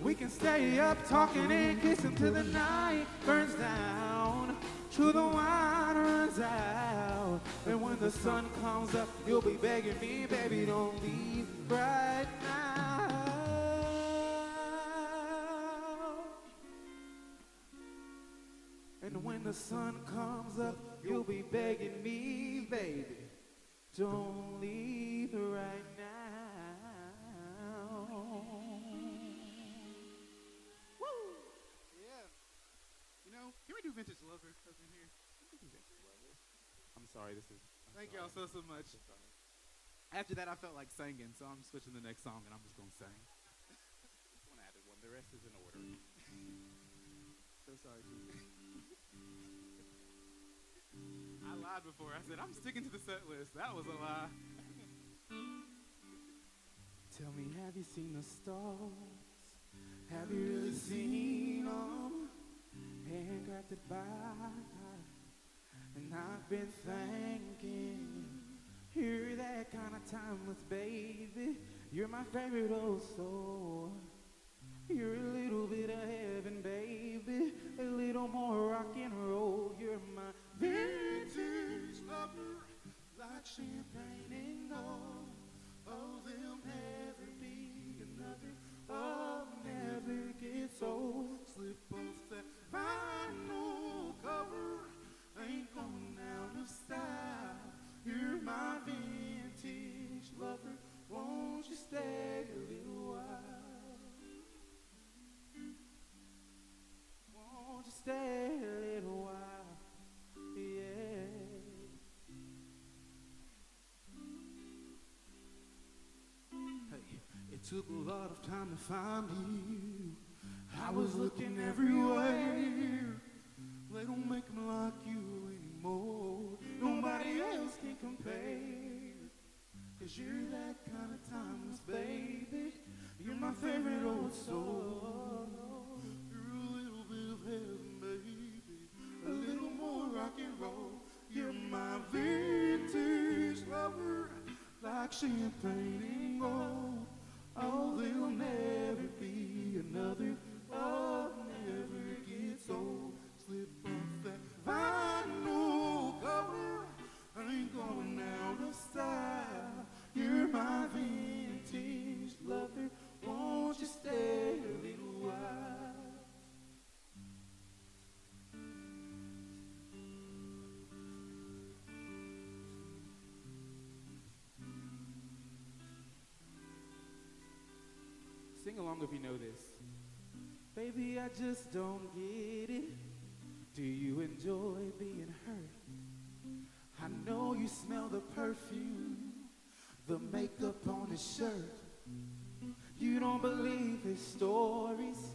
We can stay up talking and kissing till the night burns down, till the wine runs out. And when the sun comes up, you'll be begging me, baby, don't leave right now. And when the sun comes up, you'll be begging me, baby, don't leave right now. Woo! Yeah. You know, can we do Vintage Lover up in here? I'm sorry, this is... Thank y'all so much. After that, I felt like singing, so I'm switching the next song and I'm just going to sing. This one added one. The rest is in order. So sorry, G. I lied before. I said, I'm sticking to the set list. That was a lie. Tell me, have you seen the stars? Have you really seen them? Handcrafted by God. And I've been thinking, you're that kind of timeless, baby. You're my favorite old soul. You're a little bit of heaven, baby. A little more rock and roll. You're my vintage lover, like champagne and gold. Oh, there'll never be another. I'll never get old. Slip Took a lot of time to find you. I was looking everywhere. They don't make them like you anymore. Nobody else can compare. 'Cause you're that kind of timeless, baby. You're my favorite old soul. You're a little bit of heaven, baby. A little more rock and roll. You're my vintage lover, like champagne and gold. Oh, there'll never be another. Love never gets old. Slip off that vinyl cover. I ain't going out of style. You're my vintage lover. Won't you stay a little while? Sing along if you know this. Baby, I just don't get it. Do you enjoy being hurt? I know you smell the perfume, the makeup on his shirt. You don't believe his stories.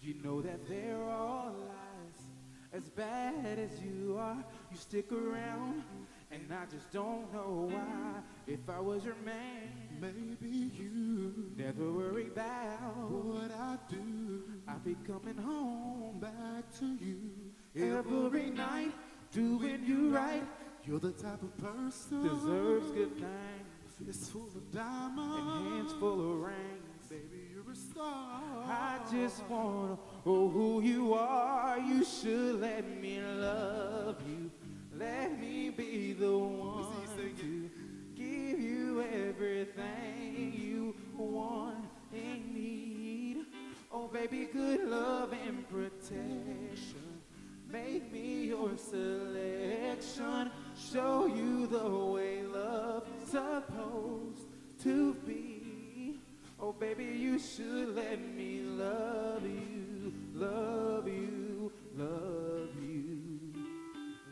You know that they're all lies. As bad as you are, you stick around, and I just don't know why. If I was your man, maybe you never worry about what I do. I'll be coming home back to you every night, doing you right. You're the type of person deserves good things. Fist full of diamonds and hands full of rings. Baby, you're a star. I just wanna know who you are. You should let me love you. Let me be the one to give you everything you want and need. Oh, baby, good love and protection. Make me your selection. Show you the way love's supposed to be. Oh, baby, you should let me love you, love you, love you,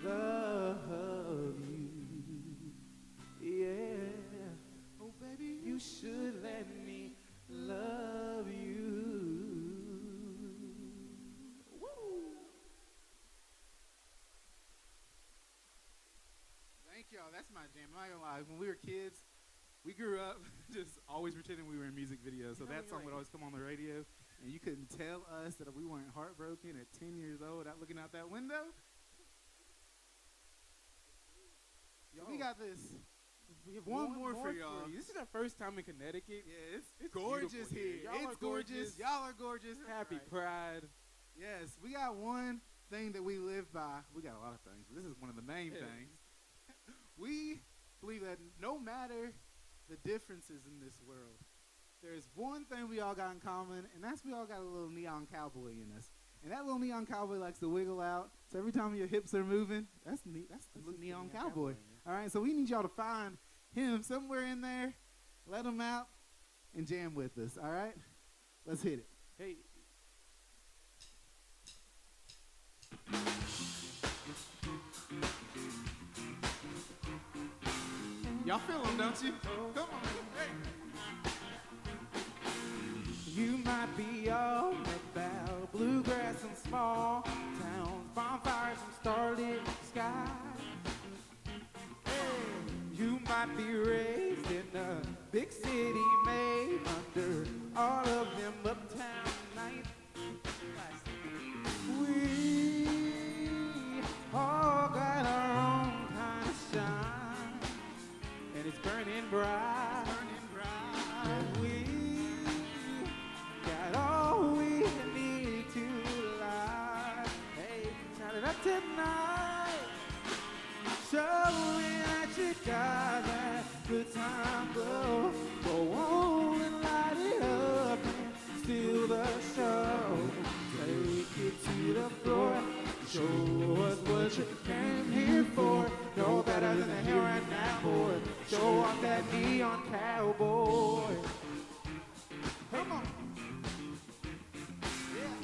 love you. Yeah. Oh, baby, you should let me love you. Thank y'all. That's my jam. I'm not gonna lie. When we were kids, we grew up just always pretending we were in music videos. So that song would always come on the radio, and you couldn't tell us that we weren't heartbroken at 10 years old, out looking out that window. So we got this. We have one more for y'all. This is our first time in Connecticut. Yeah, it's gorgeous here. It's gorgeous. Y'all are gorgeous. Happy Pride. Yes, we got one thing that we live by. We got a lot of things, but this is one of the main things. We believe that no matter the differences in this world, there's one thing we all got in common, and that's we all got a little neon cowboy in us. And that little neon cowboy likes to wiggle out. So every time your hips are moving, that's the little neon cowboy. All right, so we need y'all to find him somewhere in there, let him out, and jam with us. All right, let's hit it. Hey. Y'all feel him, don't you? Come on. Hey. You might be all about bluegrass and small towns, bonfires and starlit skies. Hey. You might be raised in a big city made under all of them uptown nights. We all got our own kind of shine, and it's burning bright. And we got all we need to light. Hey, shout it up tonight, showing that you got that good time glow. Go on and light it up and steal the show. Take it to the floor. Show us what you came here for. No better than the here and now, boy. Show off that neon cowboy. Come on. Yeah.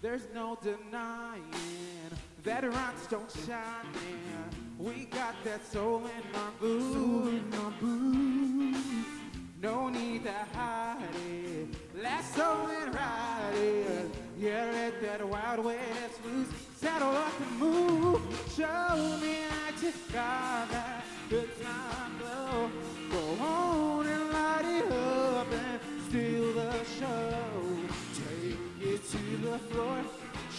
There's no denying Veterans don't shine, man. We got that soul in our boots. No need to hide it. Lasso and ride it. Yeah, let that wild west loose. Saddle up and move. Show me that you got that good time glow. Go on and light it up and steal the show. Take it to the floor.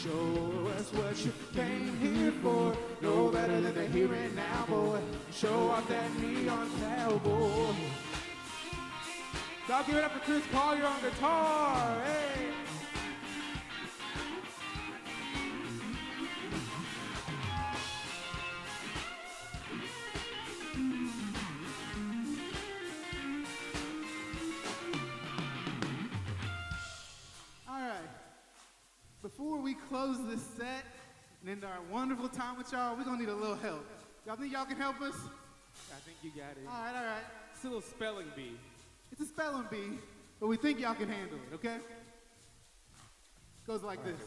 Show us what you came here for. No better than the here and now, boy. Show off that neon cowboy. Y'all give it up for Chris Collier on guitar. Hey. All right. Before we close this set and end our wonderful time with y'all, we're gonna need a little help. Y'all think y'all can help us? I think you got it. All right. It's a little spelling bee. It's a spelling bee, but we think y'all can handle it, okay? Goes like this.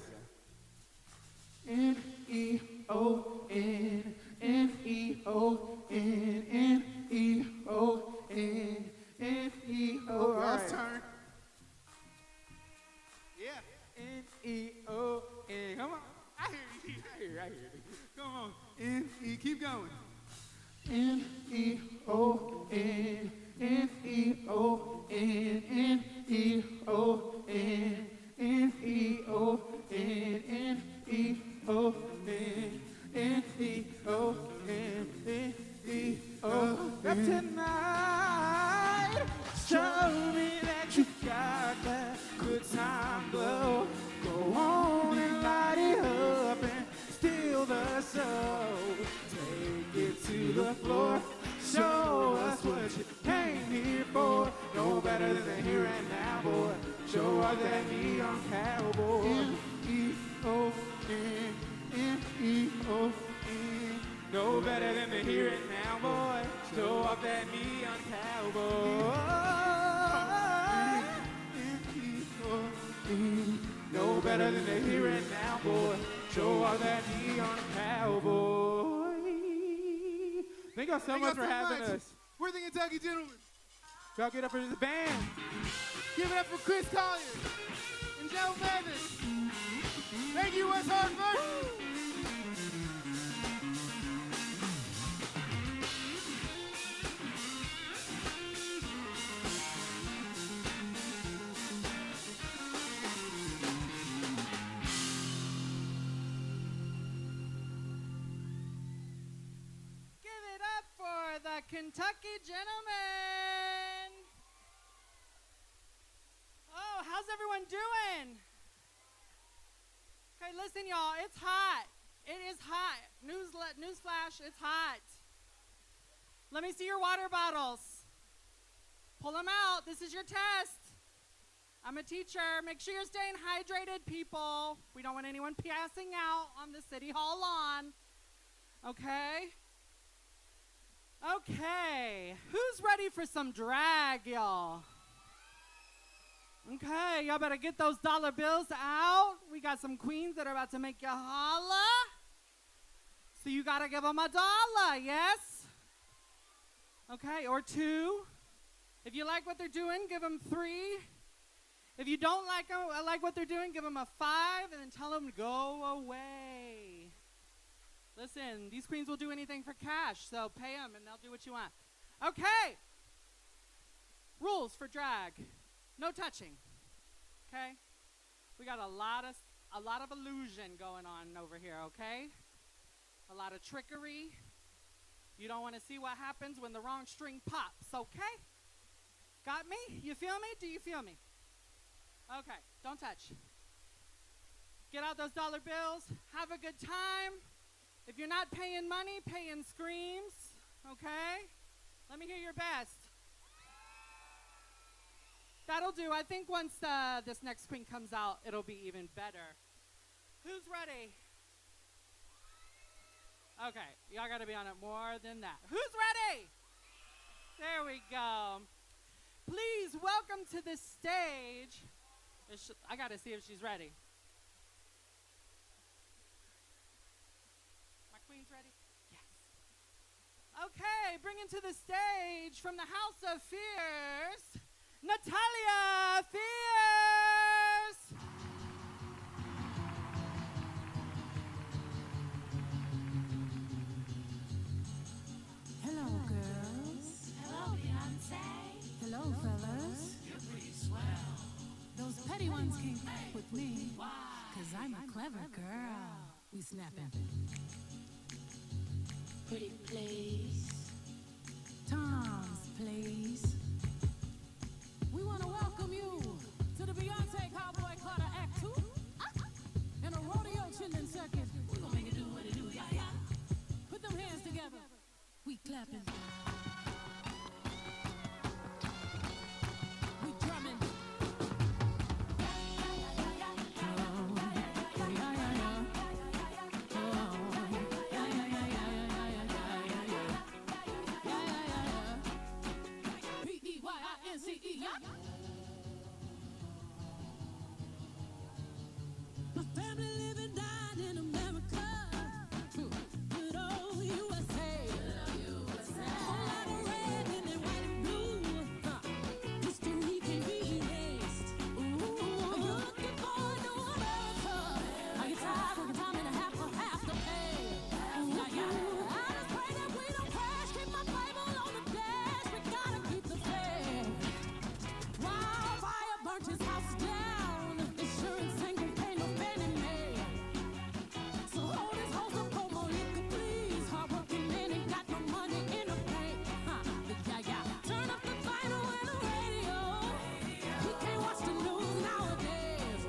N-E-O-N, N-E-O-N, N-E-O-N, N-E-O. Y'all's turn. Yeah. N-E-O-N. Come on. I hear you. Come on. N-E, keep going. N-E-O-N, N-E-O-N, N-E-O-N, N-E-O-N, N-E-O-N, N-E-O-N, N-E-O-N. Up tonight, show me that you got that good time glow. Go on and light it up and steal the show. Take it to the floor. Show us what you came here for. No better than the here and now, boy. Show us that neon cowboy. N-E-O-N, N-E-O-N. No better than the here and now, boy. Show off that neon cowboy. N-E-O-N. No better than the here and now, boy. Show off that neon cowboy. Thank y'all so much for having us. We're the Kentucky Gentlemen. Y'all get up for the band. Give it up for Chris Collier and Joe Mathis. Thank you, West Hartford. The Kentucky Gentlemen. Oh, how's everyone doing? Okay, listen, y'all, it's hot. It is hot. Newsflash, it's hot. Let me see your water bottles. Pull them out. This is your test. I'm a teacher. Make sure you're staying hydrated, people. We don't want anyone passing out on the City Hall lawn. Okay? Okay, who's ready for some drag, y'all? Okay, y'all better get those dollar bills out. We got some queens that are about to make you holla. So you gotta give them $1, yes? Okay, or 2. If you like what they're doing, give them 3. If you don't like what they're doing, give them a 5 and then tell them to go away. Listen, these queens will do anything for cash, so pay them and they'll do what you want. Okay. Rules for drag. No touching. Okay? We got a lot of illusion going on over here, okay? A lot of trickery. You don't want to see what happens when the wrong string pops, okay? Got me? You feel me? Do you feel me? Okay, don't touch. Get out those dollar bills. Have a good time. If you're not paying money, pay in screams, okay? Let me hear your best. That'll do. I think once this next queen comes out, it'll be even better. Who's ready? Okay, y'all gotta be on it more than that. Who's ready? There we go. Please welcome to the stage. I gotta see if she's ready. Okay, bringing to the stage from the House of Fierce, Natalia Fierce. Hello, girls. Hello, Beyonce. Hello, fellas. You're pretty swell. Those petty ones can't fuck with me. Cause I'm a clever girl. We snapping. Pretty please. Tom's place. We want to welcome you to the Beyonce Cowboy Carter Act 2. And a rodeo chillin' circuit. We gonna make it do what it do, yeah, yeah. Put them hands together. We clapping. We drumming. P-E-Y-I-N-C-E, yeah. My family living, died in America. Good old USA. Whole lot of red and then white and blue. History can be erased. Ooh, you're looking for a new America. Are you tired of the time and a half for half the pay? Yeah, yeah. I just pray that we don't crash. Keep my Bible on the dash. We gotta keep the faith. Wildfire burnt his house down. Insurance ain't gon' pay no Fannie Mae. So hold his hose up, pour more liquor, please. Hardworking man ain't got no money in the bank. Yeah, yeah. Turn up the vinyl and the radio. He can't watch the news nowadays.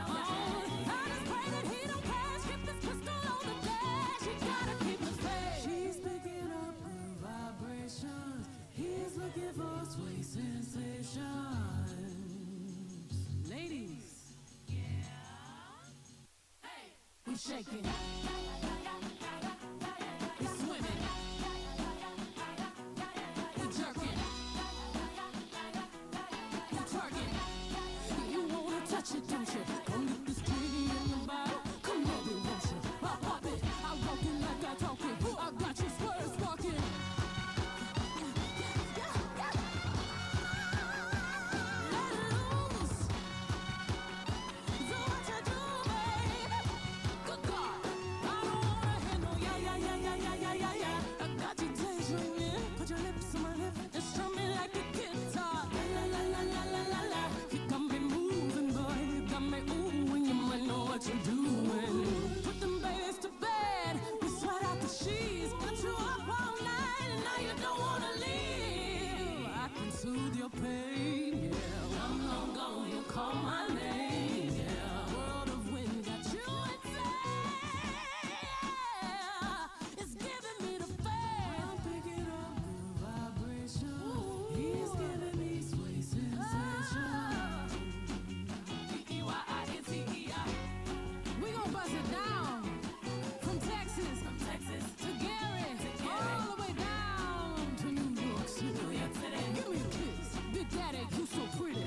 I just pray that he don't crash. Keep this pistol on the dash. You gotta keep the faith. She's picking up good vibrations. He's looking for sweet sensations. Ladies. We shaking. We swimming. We jerking. We twerking. You wanna touch it, don't you? Come get this kitty in your bottle. Come on, we want you. I pop it. I walk it like I talk it. I got you swerve sparking. Let it loose. So what you do, baby? Good God. I don't wanna hear no yeah, yeah, yeah, yeah, yeah, yeah, yeah, yeah. I got you daydreaming. Put your lips on my lip and strum me like a guitar. La la la la la la la. You got me moving, boy. You got me ooh, and you might know what you're doing. Put them babies to bed. We sweat out the sheets. Got you up all night and now you don't wanna leave. I can soothe your pain, yeah. I'm long gone, you call my name, yeah. World of wind got you insane. It's giving me the faith. I'm picking up good vibration. He's giving me sweet sensation. P-E-Y-I-N-C-E-I. We gon' bust it down. From Texas to Gary, all the way down to New York City. Give me a kiss, Big Daddy, you so pretty.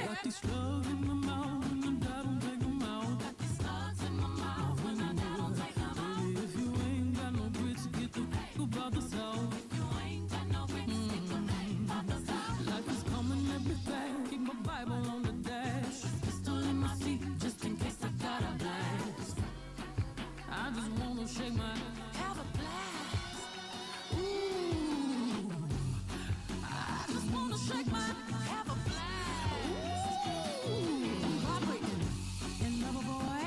Got these slugs in my mouth and I don't take 'em out. Got these slugs in my mouth and I don't take 'em out. Baby, if you ain't got no grits, get the f*** about the south. If you ain't got no grits, get the f*** about the south. Life is coming at me fast. Keep my Bible on the dash. Pistol in my seat, just in case I got a blast. I just wanna shake my have a blast. Ooh, I just wanna shake my have a blast. Ooh, vibrating and lover boy,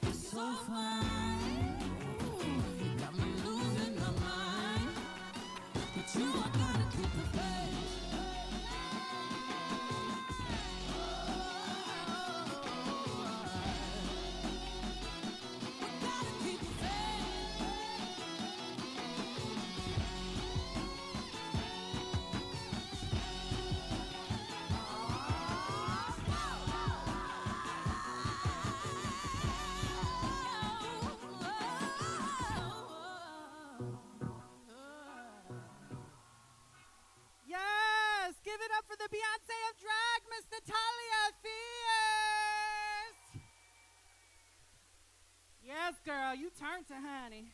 it's so fine. Ooh, you got me losing my mind, but you I gotta keep the faith. I gotta keep the Yes, give it up for the Beyonce of drag, Miss Natalia Fierce. Yes, girl, you turned to honey.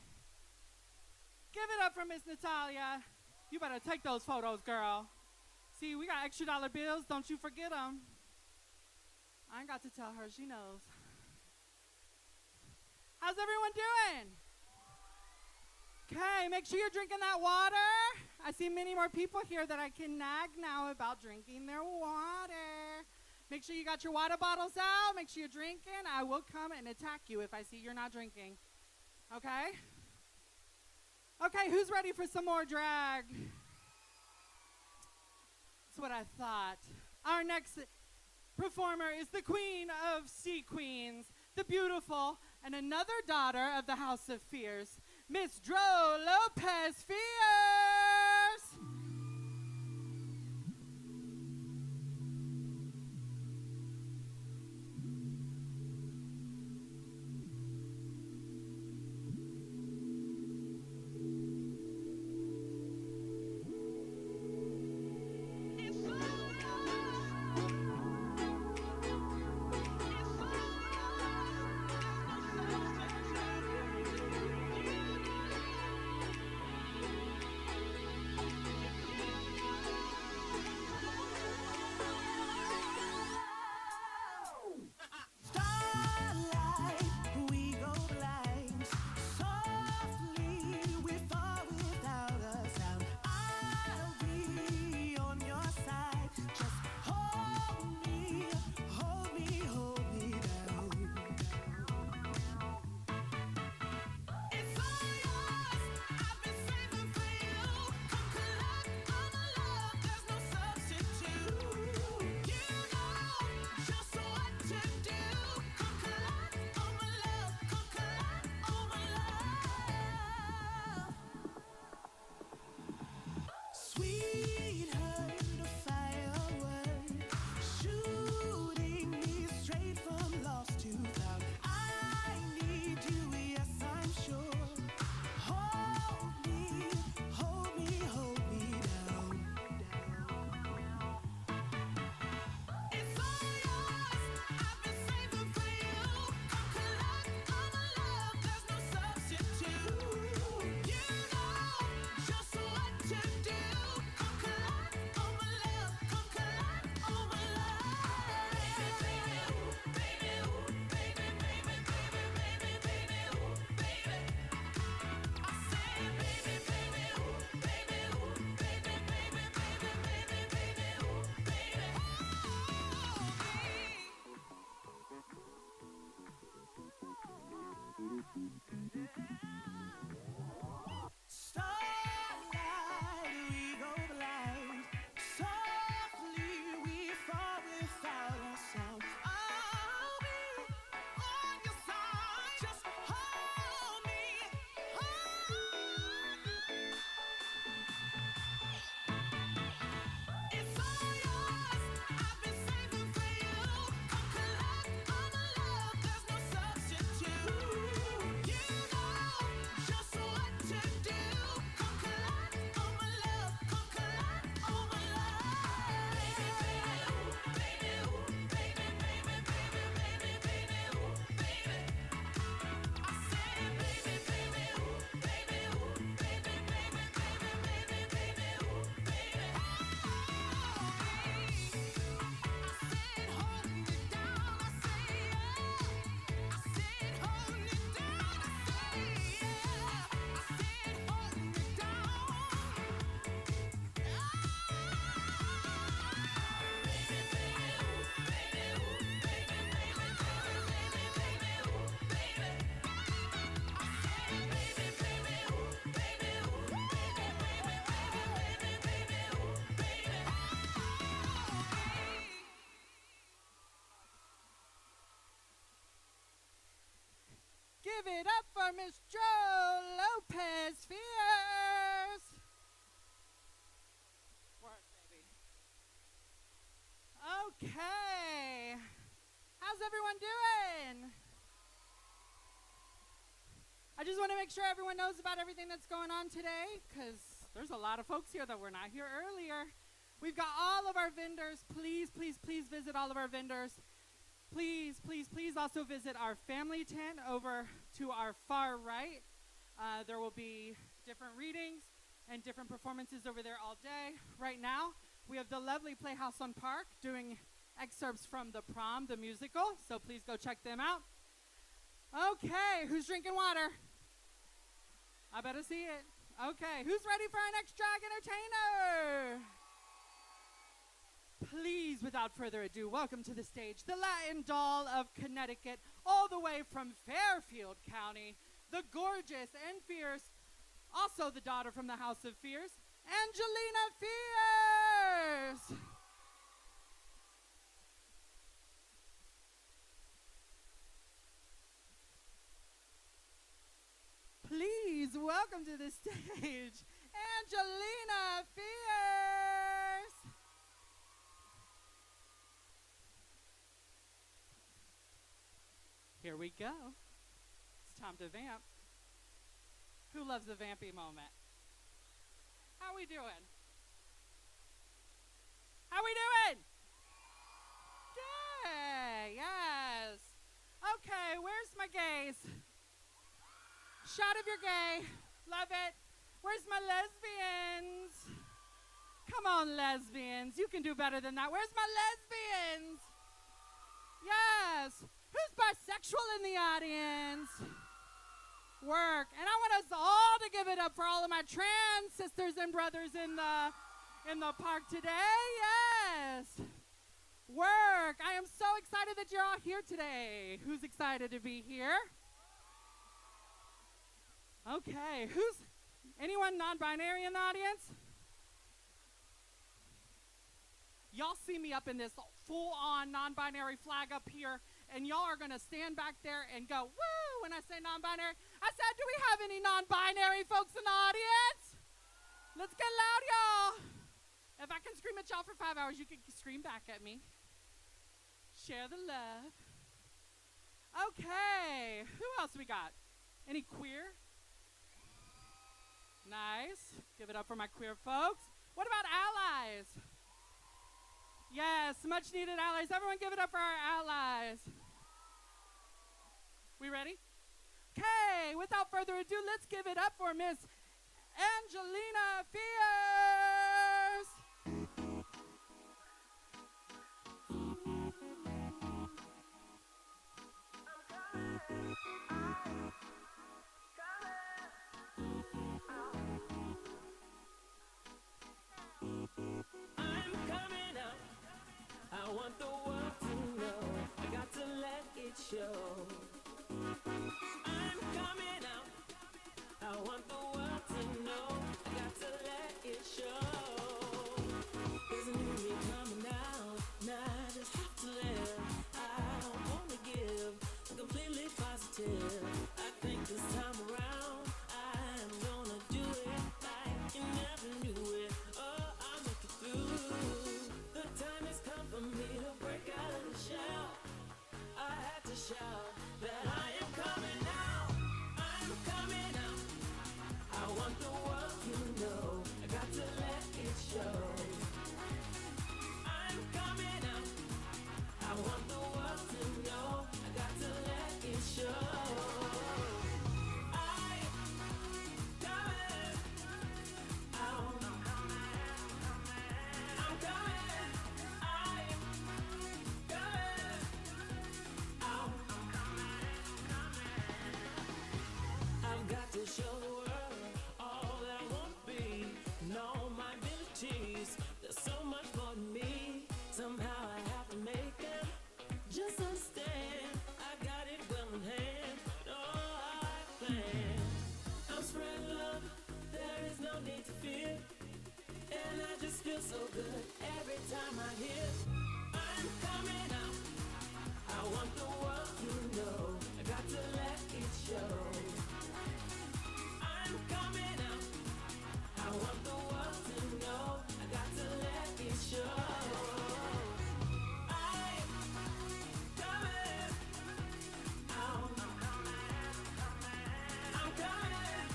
Give it up for Miss Natalia. You better take those photos, girl. See, we got extra dollar bills. Don't you forget them. I ain't got to tell her. She knows. How's everyone doing? Okay, make sure you're drinking that water. I see many more people here that I can nag now about drinking their water. Make sure you got your water bottles out. Make sure you're drinking. I will come and attack you if I see you're not drinking. Okay? Okay, who's ready for some more drag? That's what I thought. Our next performer is the queen of sea queens, the beautiful, and another daughter of the House of Fears, Miss Dro Lopez Fierce. Give it up for Miss Dro Lopez Fierce. Work, baby. Okay. How's everyone doing? I just want to make sure everyone knows about everything that's going on today, because there's a lot of folks here that were not here earlier. We've got all of our vendors. Please, please, please visit all of our vendors. Please, please, please also visit our family tent over to our far right. There will be different readings and different performances over there all day. Right now, we have the lovely Playhouse on Park doing excerpts from The Prom, the musical, so please go check them out. Okay, who's drinking water? I better see it. Okay, who's ready for our next drag entertainer? Please, without further ado, welcome to the stage the Latin doll of Connecticut, all the way from Fairfield County, the gorgeous and fierce, also the daughter from the House of Fierce, Angelina Fierce! Please welcome to the stage, Angelina Fierce! Here we go. It's time to vamp. Who loves a vampy moment? How we doing? How we doing? Good, yes. Okay, where's my gays? Shot if you're gay. Love it. Where's my lesbians? Come on, lesbians. You can do better than that. Where's my lesbians? Yes. Who's bisexual in the audience? Work. And I want us all to give it up for all of my trans sisters and brothers in the park today. Yes. Work. I am so excited that you're all here today. Who's excited to be here? Okay. Anyone non-binary in the audience? Y'all see me up in this full-on non-binary flag up here, and y'all are gonna stand back there and go, woo, when I say non-binary. I said, do we have any non-binary folks in the audience? Let's get loud, y'all. If I can scream at y'all for 5 hours, you can scream back at me. Share the love. Okay, who else we got? Any queer? Nice. Give it up for my queer folks. What about allies? Yes, much needed allies. Everyone give it up for our allies. We ready? Okay, without further ado, let's give it up for Miss Angelina Fierce. I'm coming out. I want the world to know. I got to let it show. I'm coming out. I want the world to know. I got to let it show. There's a new me coming out. Now I just have to live. I don't want to give. I'm completely positive. I think this time around I'm gonna do it like you never knew it. Oh, I'll make it through. The time has come for me to break out of the shell. I had to shout that I am coming out. I'm coming out. I want the world to know. I got to let it show. I'm coming out. I want the world to know. I got to let it show. I've got to show the world all that I want to be and all my abilities. There's so much more than me. Somehow I have to make it. Just understand, I got it well in hand. Oh, I plan. I'm spreading love. There is no need to fear. And I just feel so good every time I hear I'm coming out. I want the world to know. I got to let it show. I'm coming out. I want the world to know. I got to let it show. I'm coming out. I'm coming.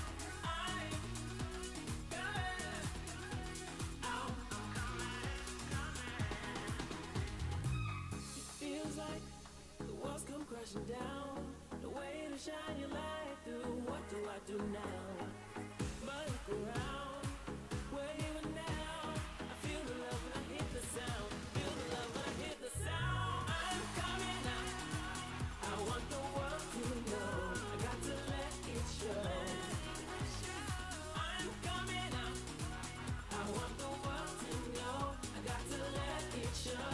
I'm coming. Out. It feels like the walls come crashing down. The way to shine your light through. What do I do now? But look around. Where you are now? I feel the love when I hear the sound. Feel the love when I hear the sound. I'm coming out. I want the world to know. I got to let it show. I'm coming out. I want the world to know. I got to let it show.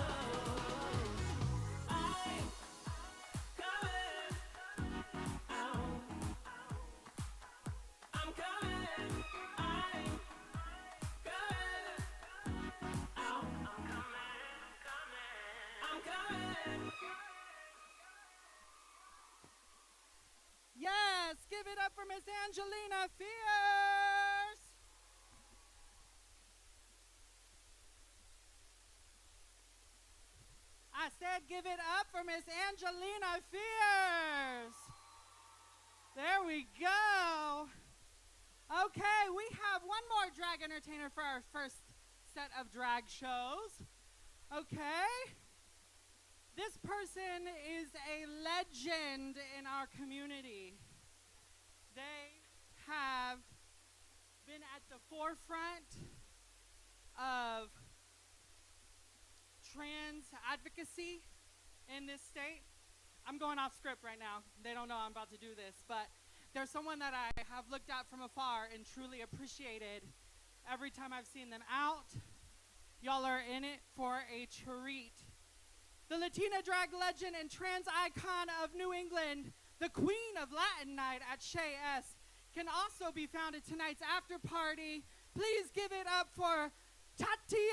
I'm coming out. I'm coming. I'm coming out. I'm coming. Yes, give it up for Miss Angelina Fierce. I said give it up for Miss Angelina Fierce. There we go. Okay, we have one more drag entertainer for our first set of drag shows. Okay. This person is a legend in our community. They have been at the forefront of trans advocacy in this state. I'm going off script right now. They don't know I'm about to do this, but there's someone that I have looked at from afar and truly appreciated every time I've seen them out. Y'all are in it for a treat. The Latina drag legend and trans icon of New England, the queen of Latin night at Shea S, can also be found at tonight's after party. Please give it up for Tatiana!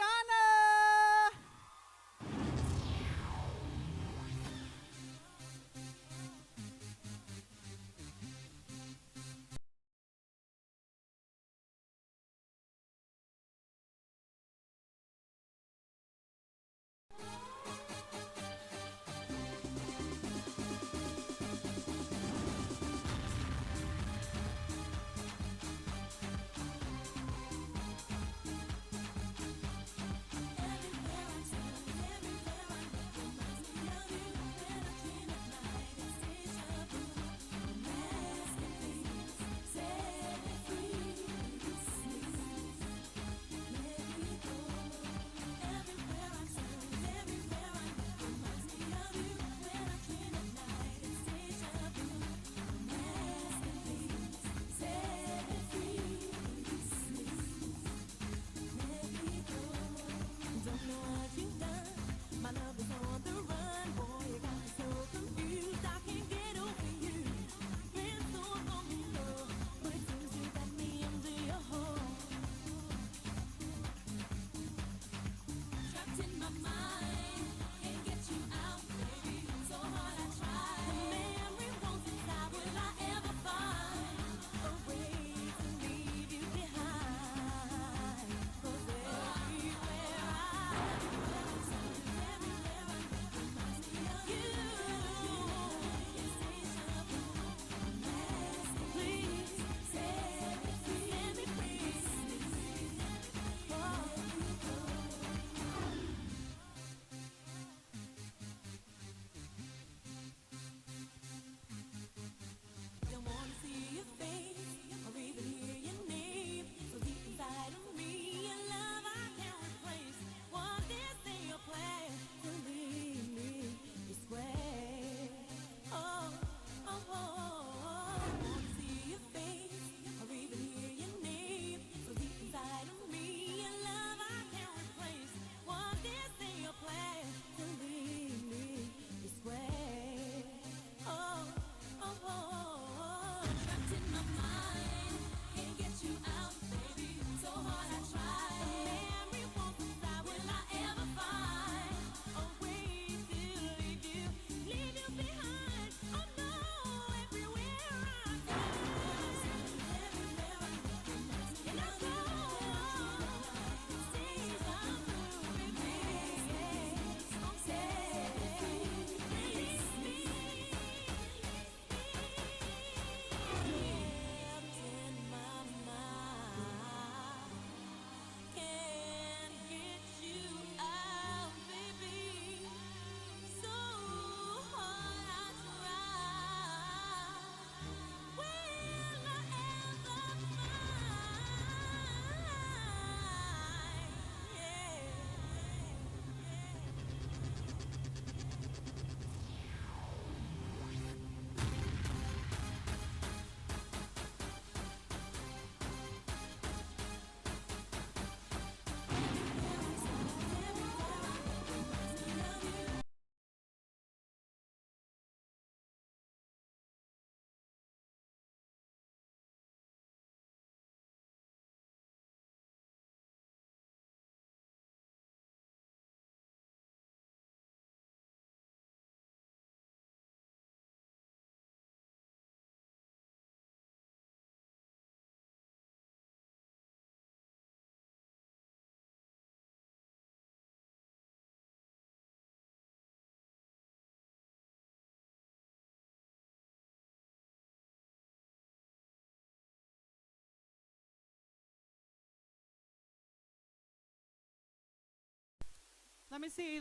Let me see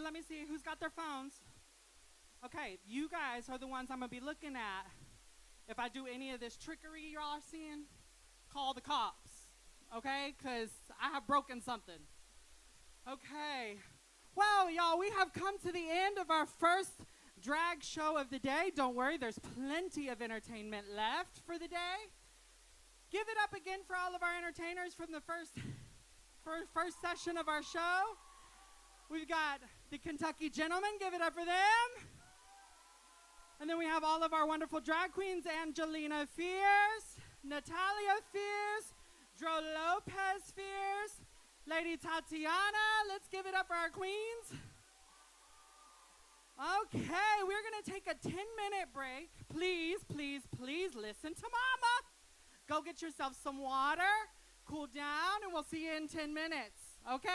who's got their phones. Okay, you guys are the ones I'm gonna be looking at. If I do any of this trickery y'all are seeing, call the cops, okay? Because I have broken something. Okay, well, y'all, we have come to the end of our first drag show of the day. Don't worry, there's plenty of entertainment left for the day. Give it up again for all of our entertainers from the first session of our show. We've got the Kentucky Gentlemen, give it up for them. And then we have all of our wonderful drag queens, Angelina Fierce, Natalia Fierce, Dro Lopez Fierce, Lady Tatiana. Let's give it up for our queens. Okay, we're gonna take a 10-minute break. Please, please, please listen to Mama. Go get yourself some water, cool down, and we'll see you in 10 minutes, okay?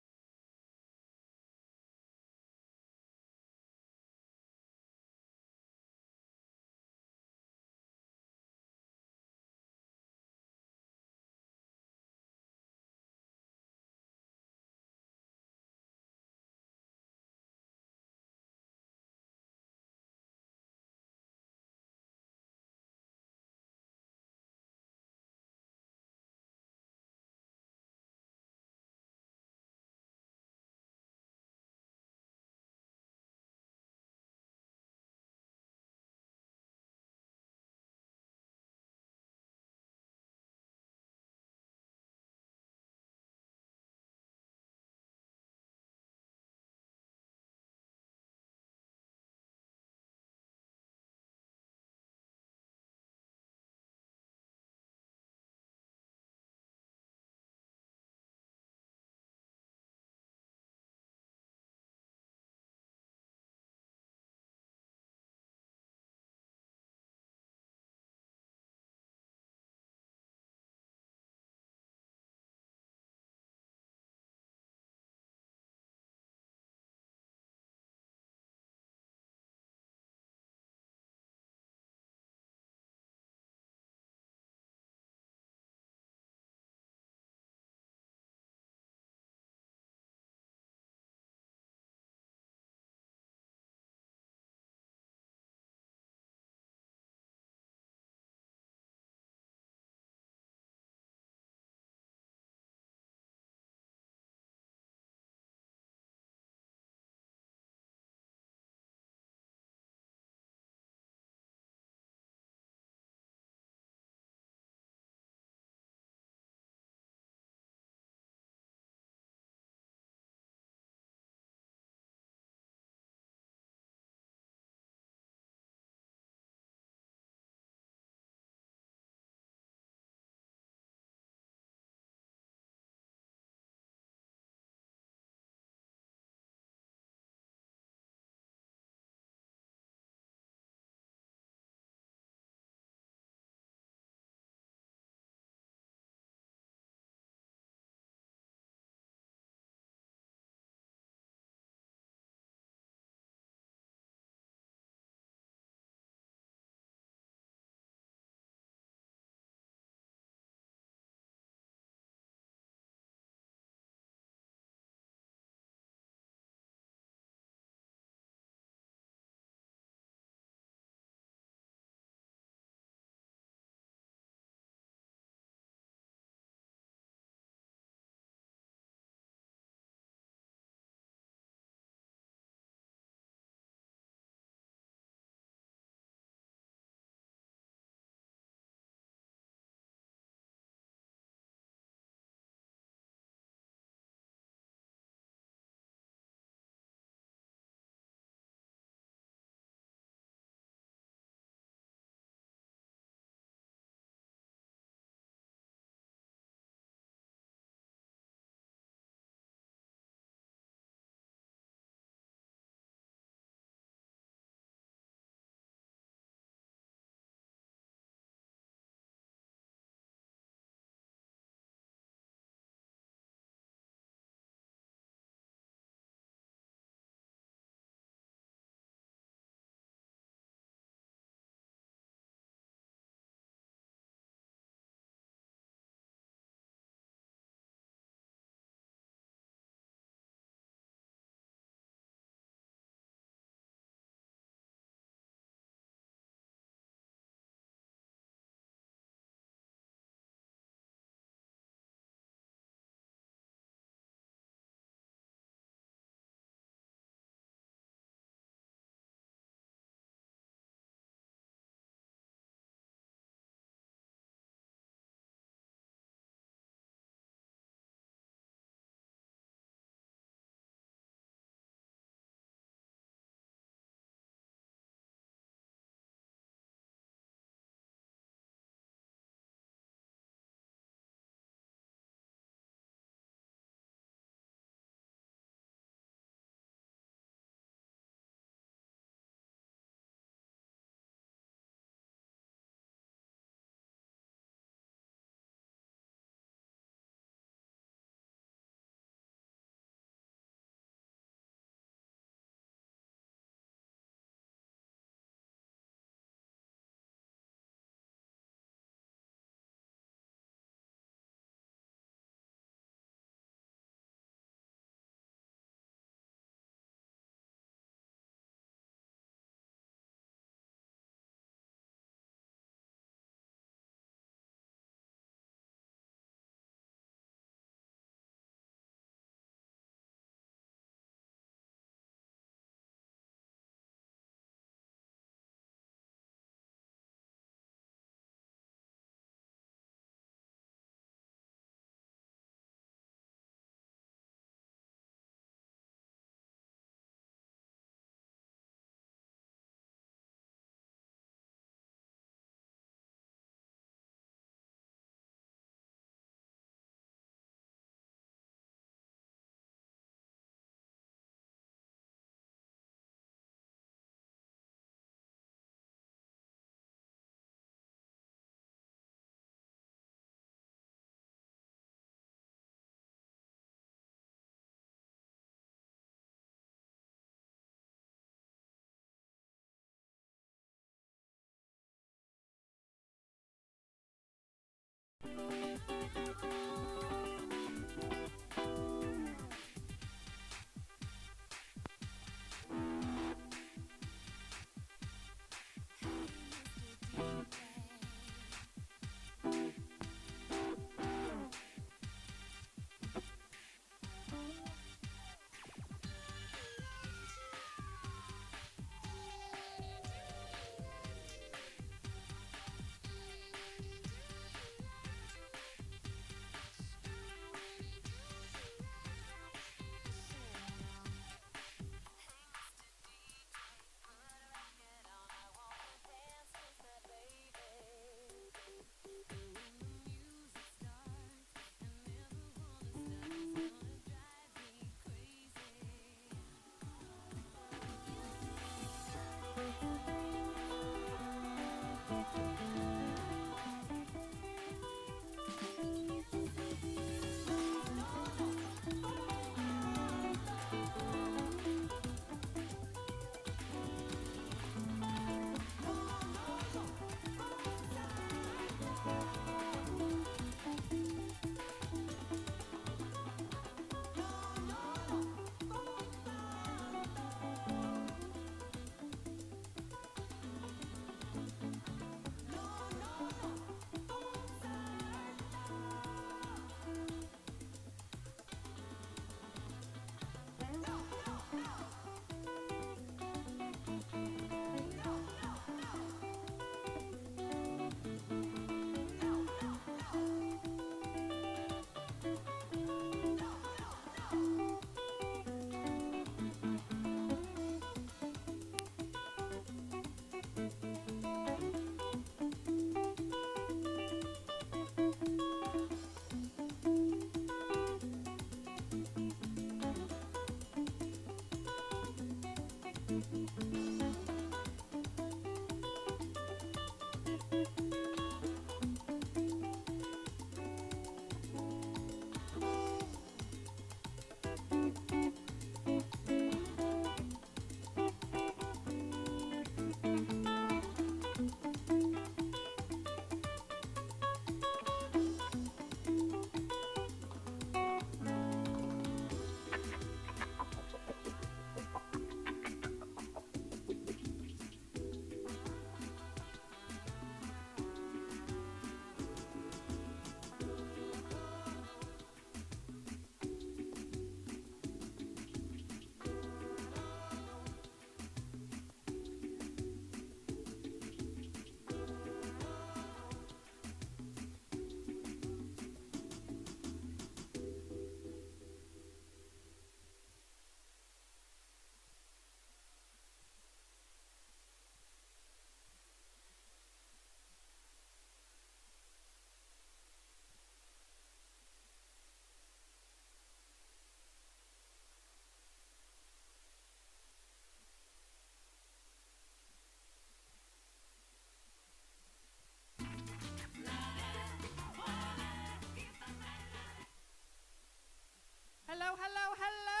Hello, hello, hello.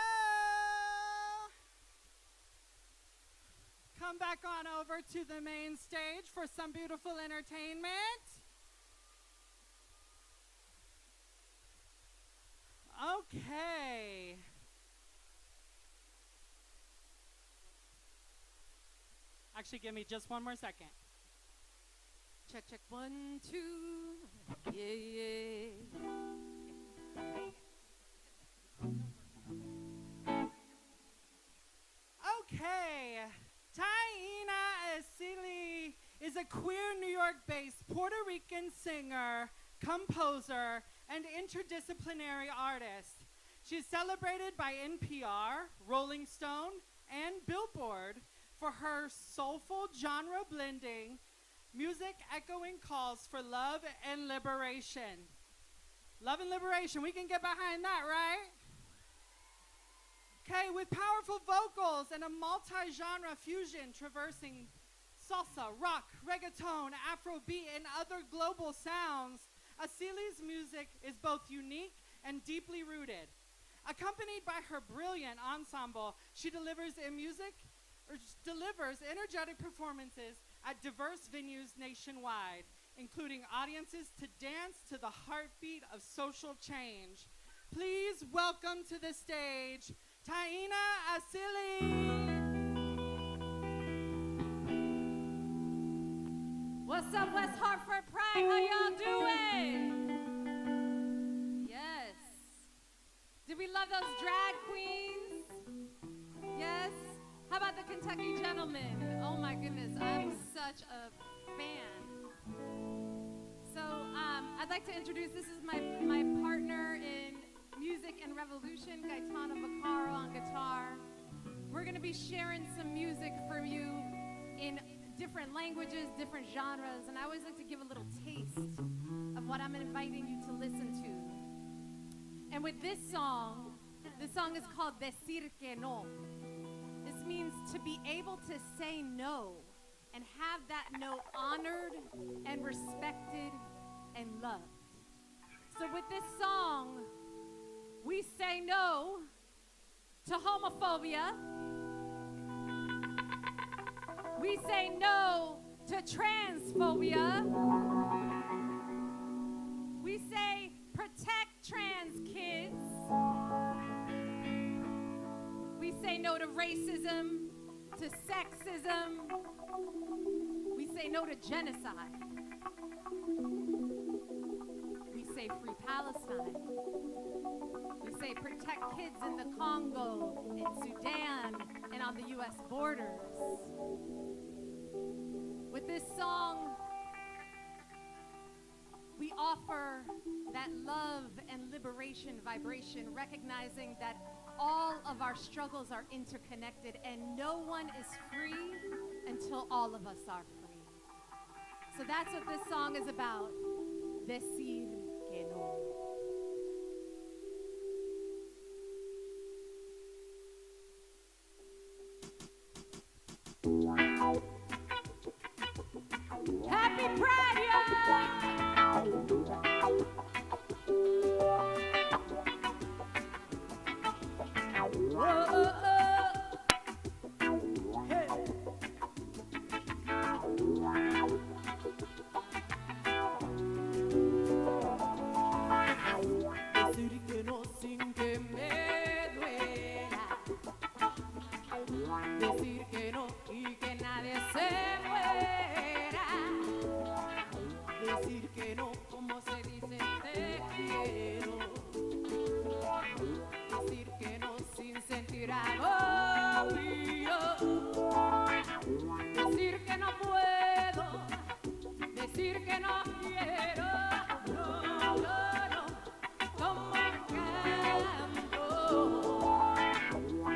Come back on over to the main stage for some beautiful entertainment. Okay. Actually, give me just one more second. Check, check, 1, 2. Yeah, yeah. Okay. Taina Esili is a queer New York-based Puerto Rican singer, composer, and interdisciplinary artist. She's celebrated by NPR, Rolling Stone, and Billboard for her soulful genre blending, music echoing calls for love and liberation. Love and liberation, we can get behind that, right? Okay, with powerful vocals and a multi-genre fusion traversing salsa, rock, reggaeton, Afrobeat, and other global sounds, Asili's music is both unique and deeply rooted. Accompanied by her brilliant ensemble, she delivers energetic performances at diverse venues nationwide, including audiences to dance to the heartbeat of social change. Please welcome to the stage, Taina Asili. What's up, West Hartford Pride? How y'all doing? Yes. Did we love those drag queens? Yes. How about the Kentucky Gentlemen? Oh my goodness, I'm such a fan. So I'd like to introduce, this is my partner in Music and Revolution, Gaetano Vaccaro on guitar. We're gonna be sharing some music for you in different languages, different genres, and I always like to give a little taste of what I'm inviting you to listen to. And with this song is called Decir que no. This means to be able to say no and have that no honored and respected and loved. So with this song, we say no to homophobia. We say no to transphobia. We say protect trans kids. We say no to racism, to sexism. We say no to genocide. We say free Palestine. We say protect kids in the Congo, in Sudan, and on the US borders. With this song, we offer that love and liberation vibration, recognizing that all of our struggles are interconnected and no one is free until all of us are free. So that's what this song is about. Decir que no. Happy Pride, Decir que no sin que me duela. Decir que no y que nadie se muera. Decir que no como se dice te quiero. Decir que no sin sentir agobio. Decir que no puedo. Decir que no quiero. No, no, no. Como canto.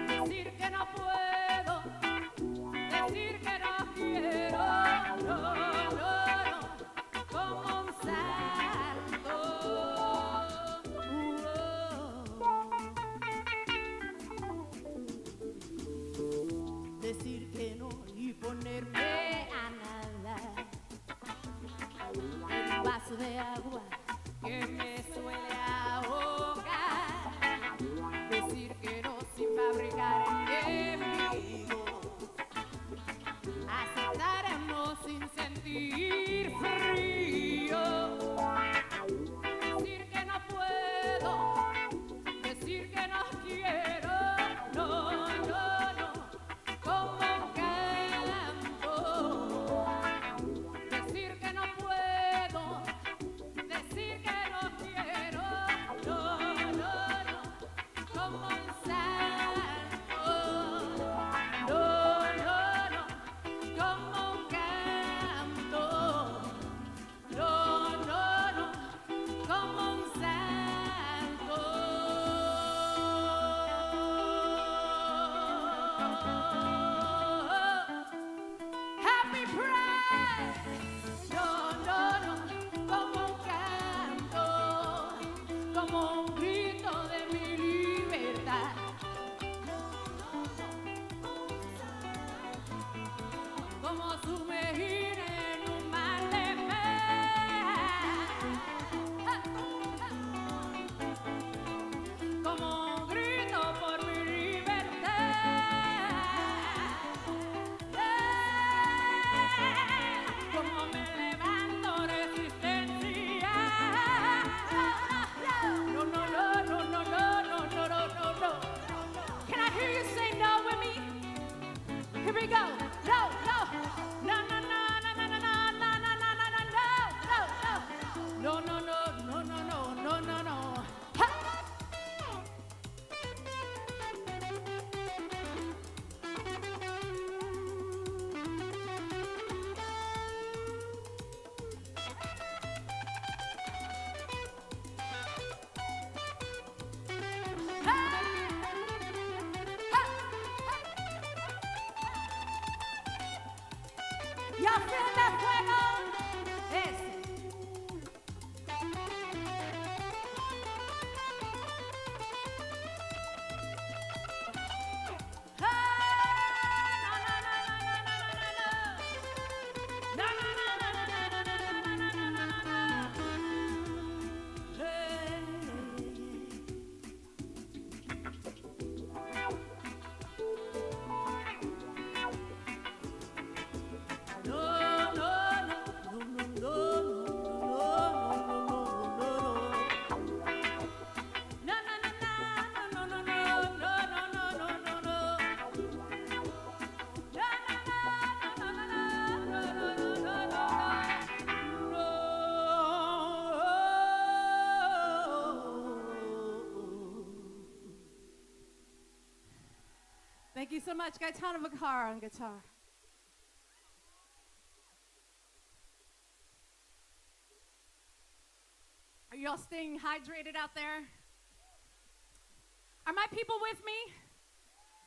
Decir que no puedo. Decir que no quiero. No, no, no. Como un santo. Decir que no y ponerme a nada. prende fuego. Ese. Thank you so much, Gaetano Vacara on guitar. Are you all staying hydrated out there? Are my people with me?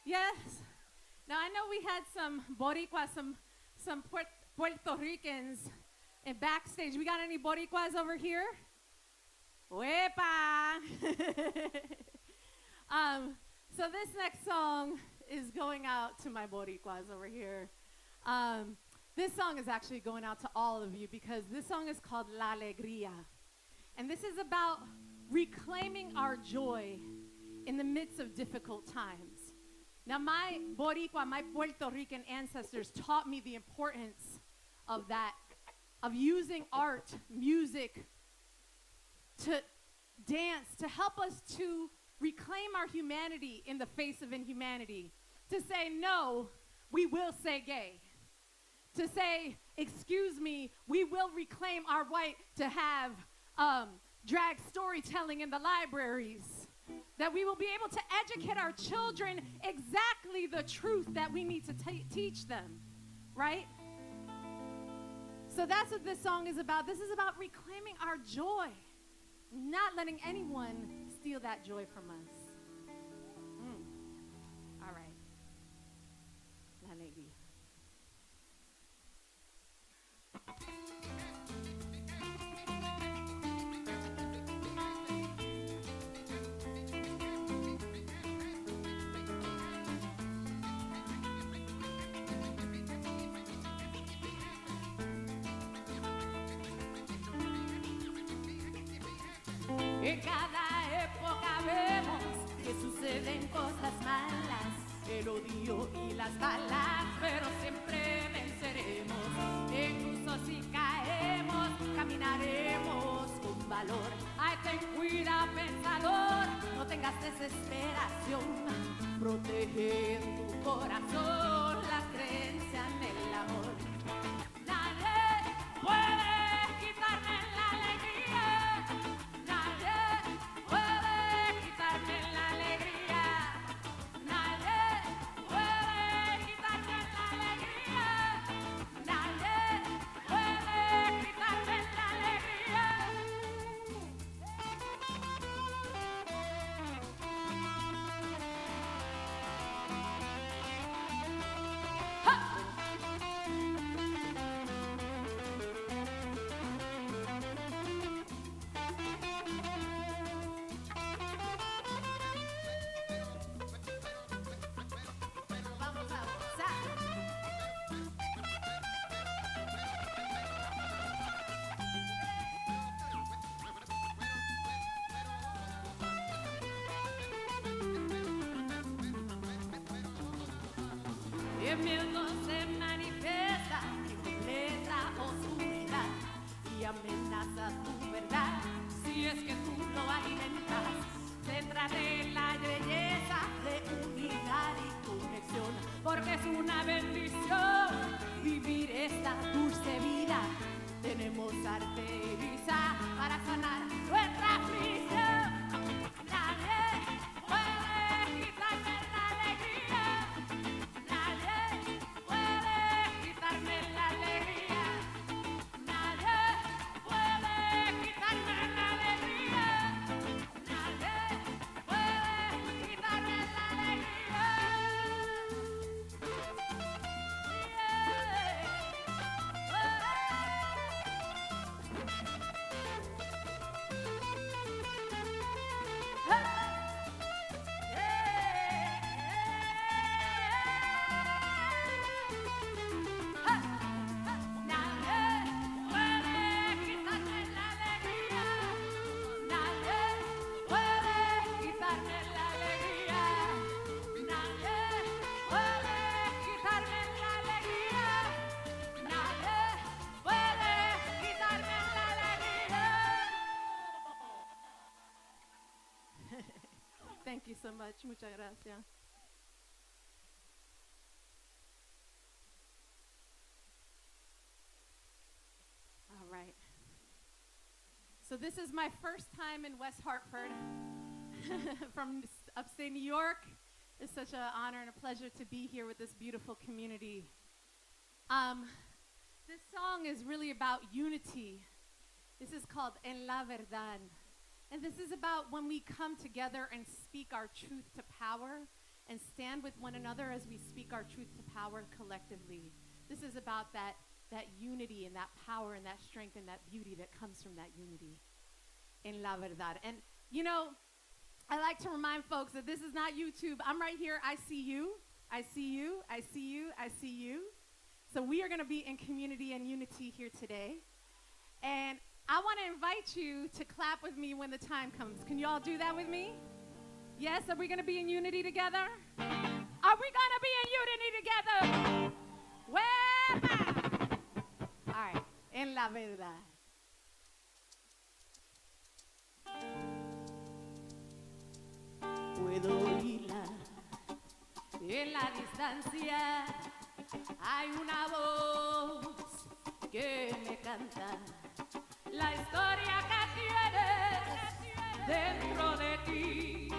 Yes? Now, I know we had some Boricuas, some Puerto Ricans in backstage. We got any Boricuas over here? Wepa! So this next song is going out to my Boricuas over here. This song is actually going out to all of you because this song is called La Alegría. And this is about reclaiming our joy in the midst of difficult times. Now, my Boricua, my Puerto Rican ancestors taught me the importance of that, of using art, music, to dance, to help us to reclaim our humanity in the face of inhumanity. To say, no, we will say gay. To say, excuse me, we will reclaim our right to have drag storytelling in the libraries. That we will be able to educate our children exactly the truth that we need to teach them, right? So that's what this song is about. This is about reclaiming our joy, not letting anyone steal that joy from us. All right. La Alegría. En cada época vemos que suceden cosas malas, el odio y las balas, pero siempre venceremos. Incluso si caemos, caminaremos con valor. Ay, ten cuidado, pensador, no tengas desesperación. Protege en tu corazón la creencia en el amor. Nadie puede quitarme la alegría. Nadie puede quitarme la alegría. Nadie puede quitarme la alegría. Nadie puede quitarme la alegría. Vamos a gozar. El miedo se manifiesta en completa oscuridad y amenaza tu verdad si es que tú lo alimentas. Céntrate en la belleza de unidad y conexión, porque es una bendición vivir esta dulce vida. Tenemos arte y risa para sanar nuestra aflicción. Nadie puede quitarme la alegría. Nadie puede quitarme la alegría. Nadie puede quitarme la alegría. Nadie puede much. Muchas gracias. All right. So this is my first time in West Hartford from upstate New York. It's such an honor and a pleasure to be here with this beautiful community. This song is really about unity. This is called En la Verdad. And this is about when we come together and speak our truth to power and stand with one another as we speak our truth to power collectively. This is about that unity and that power and that strength and that beauty that comes from that unity. En la Verdad. And, you know, I like to remind folks that this is not YouTube. I'm right here. I see you. I see you. I see you. I see you. So we are going to be in community and unity here today. And I want to invite you to clap with me when the time comes. Can you all do that with me? Yes? Are we going to be in unity together? Are we going to be in unity together? ¡Huepa! All right. En la verdad. Puedo oírla en la distancia. Hay una voz que me canta la historia que tienes dentro de ti.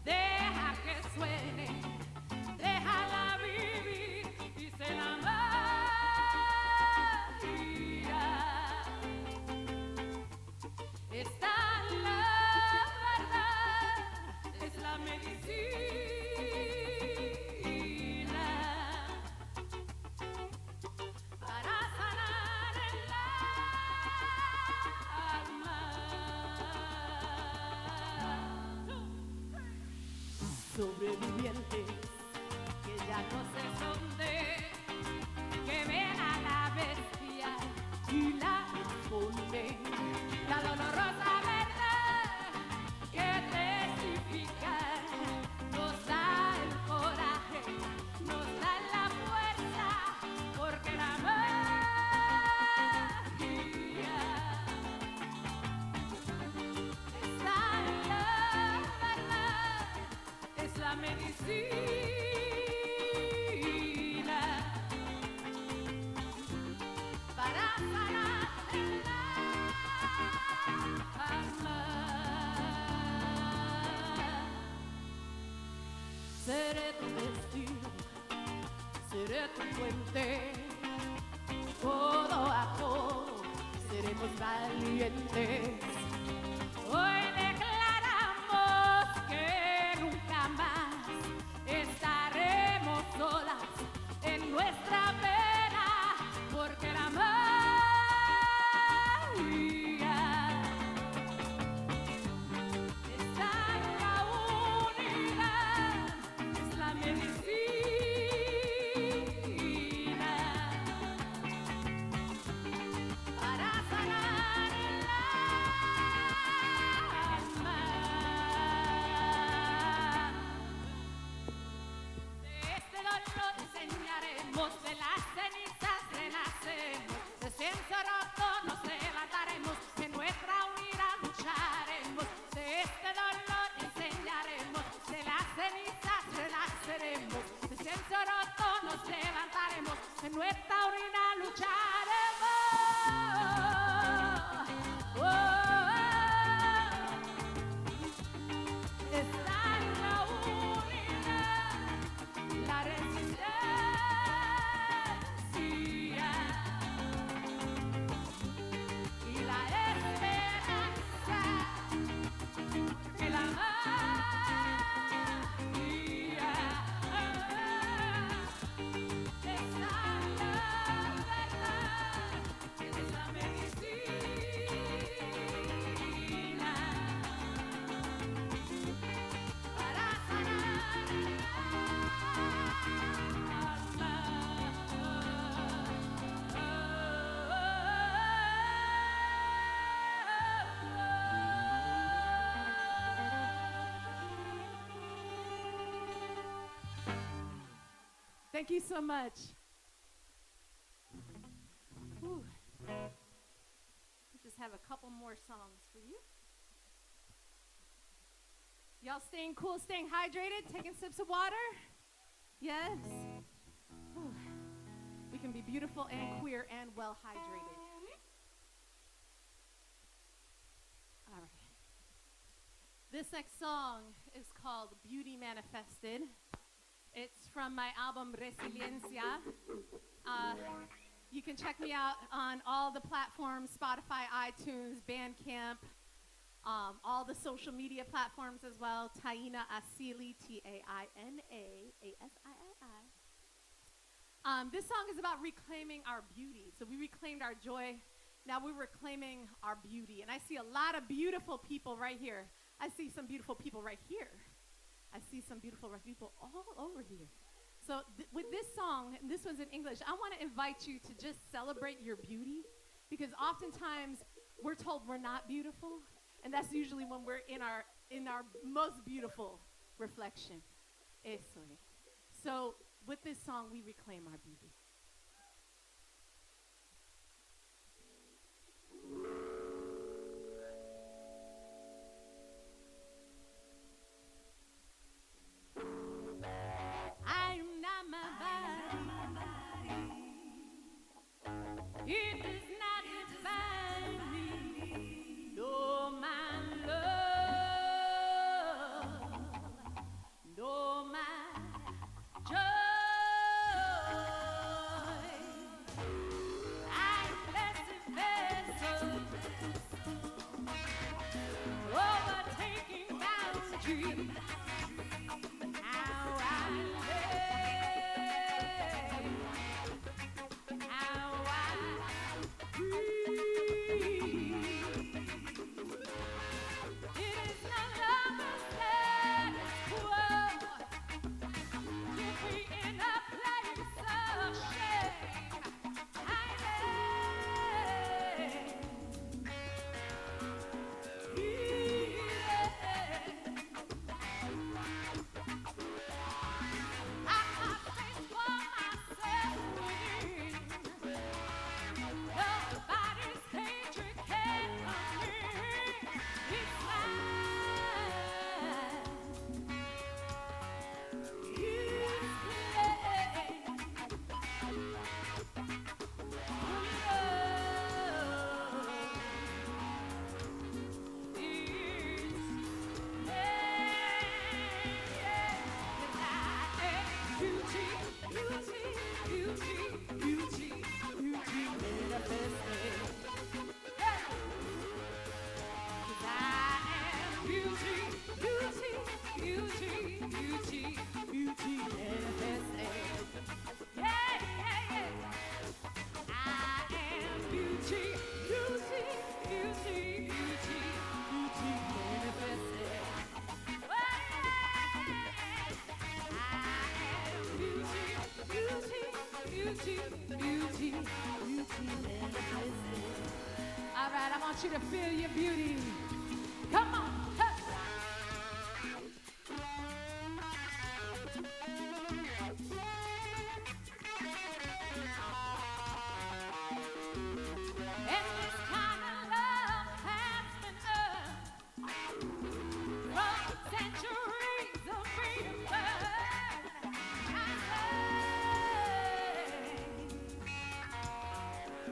Deja que suene, déjala vivir y se la magia. Está la verdad, es la medicina para sanar el alma. Sobrevivientes que ya no se esconden, que ven a la bestia y la esconden. La dolorosa verdad que testifica nos da el coraje, nos da la fuerza, porque la magia está en la verdad, es la medicina para sanar el alma. Seré tu destino, seré tu puente, codo a codo seremos valientes. Hoy declaramos que nunca más estaremos solas en nuestra pena, porque la magia está en la unidad, es la medicina para sanar el alma. De este dolor enseñaremos, de las cenizas renacemos, de ciencia roto nos levantaremos, en nuestra unidad lucharemos. De este dolor enseñaremos, de las cenizas renaceremos, de ciencia roto nos levantaremos, en nuestra unidad lucharemos. Está en la unidad, la resistencia y la esperanza, que la magia está en la verdad, es la medicina para sanar el Thank you so much. Whew. We just have a couple more songs for you. Y'all staying cool, staying hydrated, taking sips of water? Yes? Whew. We can be beautiful and queer and well hydrated. All right. This next song is called Beauty Manifested. It's from my album Resiliencia. You can check me out on all the platforms, Spotify, iTunes, Bandcamp, all the social media platforms as well. Taina Asili, Taina-Asii. This song is about reclaiming our beauty. So we reclaimed our joy. Now we're reclaiming our beauty. And I see a lot of beautiful people right here. I see some beautiful people right here. I see some beautiful people all over here. So with this song, and this one's in English, I want to invite you to just celebrate your beauty, because oftentimes we're told we're not beautiful, and that's usually when we're in our most beautiful reflection. Eso es. So with this song, we reclaim our beauty. I'm not my body. It does not define me. Nor my love, nor my joy. I'm blessed vessel, overtaking boundaries. How I live, how I breathe. It is no longer status quo to be in a place of shame. I nobody's hatred can come in. It's mine. All right, I want you to feel your beauty. Come on. And this kind of love has been earned from centuries of being burned.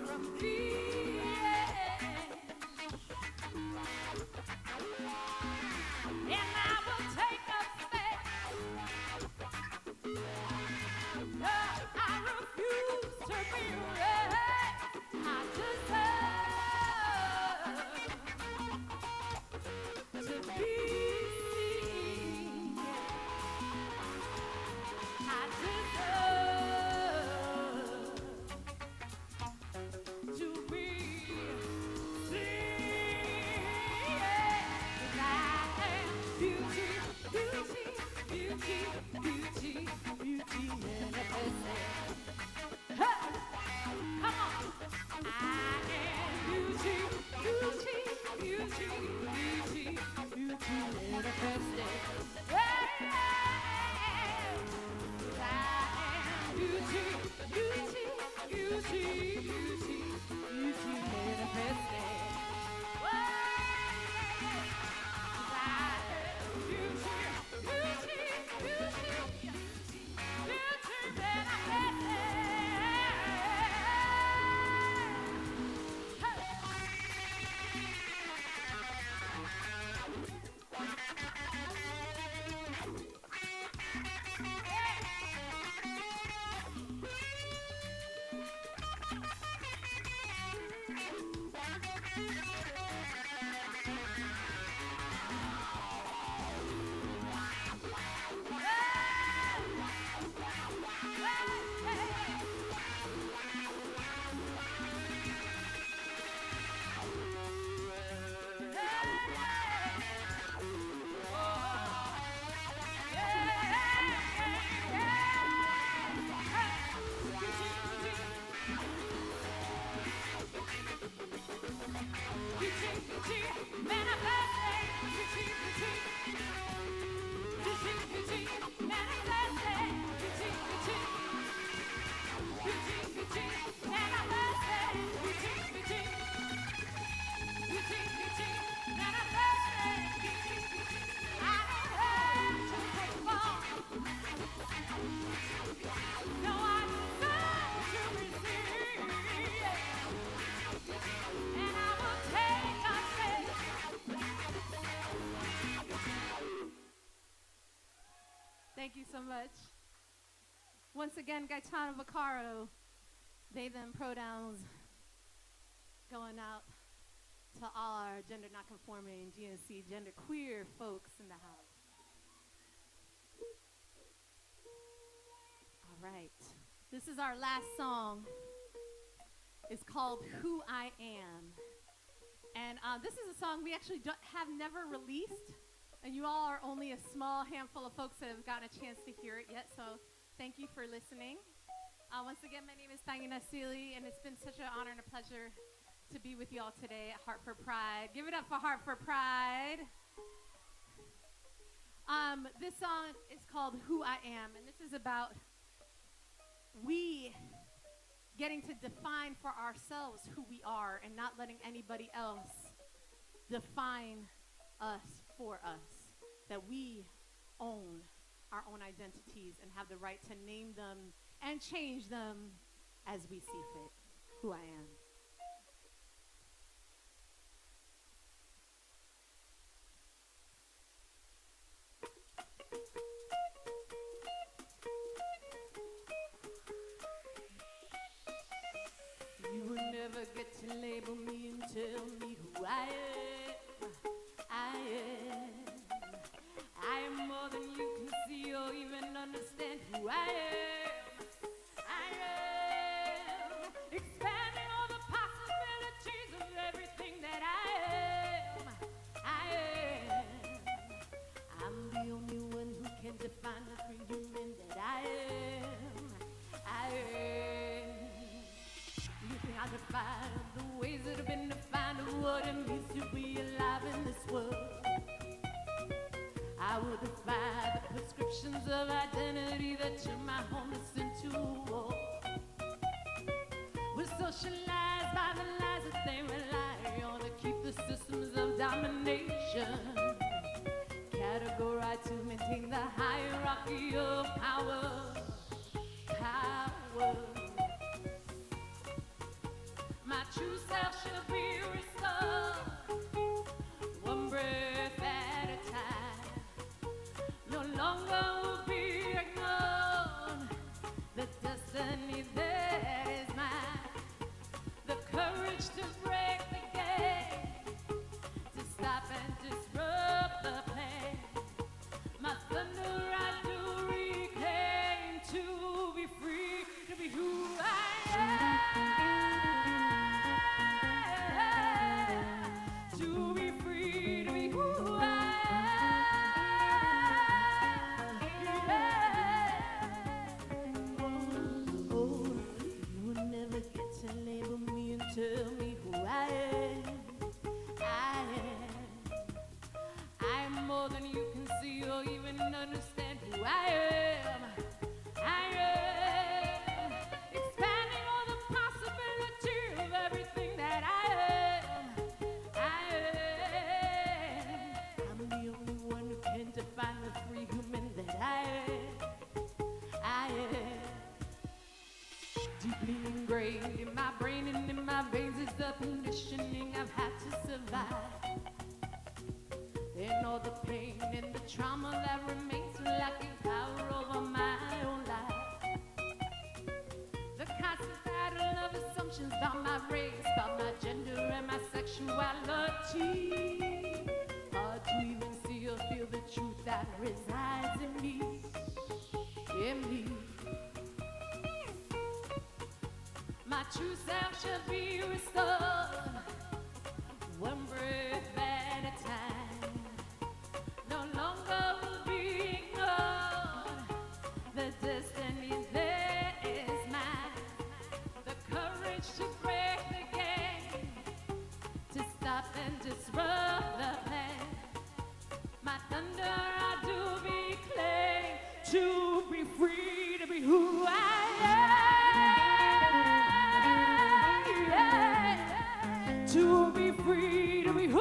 From being, and I will take a step. No, I refuse to be raised. I deserve to be seen. I deserve to be seen. 'Cause I am beauty, beauty, beauty, beauty, beauty manifested. Hey, come on. I am beauty, beauty, beauty, beauty, beauty manifested. Hey, 'cause I am beauty, beauty, beauty, beauty, beauty manifested. Whoa, 'cause I am beauty. Thank you so much. Once again, Gaetano Vaccaro, they, them pronouns going out to all our gender not conforming, GNC, gender queer folks in the house. All right. This is our last song. It's called Who I Am. And this is a song we actually have never released. And you all are only a small handful of folks that have gotten a chance to hear it yet. So thank you for listening. Once again, my name is Thangina Sealy, and it's been such an honor and a pleasure to be with you all today at Hartford Pride. Give it up for Hartford Pride. This song is called Who I Am, and this is about we getting to define for ourselves who we are and not letting anybody else define us for us. That we own our own identities and have the right to name them and change them as we see fit. Who I am. You will never get to label me and tell me who I am. I am. I am more than you can see or even understand who I am. I am. Expanding all the possibilities of everything that I am. I am. I'm the only one who can define the free human that I am. I am. You think I define the ways that have been defined of what it means to be alive in this world? I will defy the prescriptions of identity that turn my homeless into a war. We're socialized by the lies that they rely on to keep the systems of domination. Categorized to maintain the hierarchy of power. Power. My true self shall be restored, one breath at a time. No longer will be ignored the destiny that is mine. The courage to break the game, to stop and disrupt the plan. My thunder I do reclaim, to be free, to be who I am. To be free, to be who I am. Oh, you will never get to label me and tell me who I am. I am. I am more than you can see or even understand who I am. I am. Expanding all the possibility of everything that I am. I am. I'm the only one who can define the free human that I am. I am. Deeply ingrained in my brain and in my veins is the conditioning I've had to survive. And all the pain and the trauma that remains lacking power over my own life. The constant battle of assumptions about my race, about my gender and my sexuality. Hard to even see or feel the truth that resides in me. In me. My true self shall be restored, one breath at a time. No longer will be ignored the destiny that is mine. The courage to break the game, to stop and disrupt the plan. My thunder I do reclaim, to be free, to be who I am. To be free, to be who I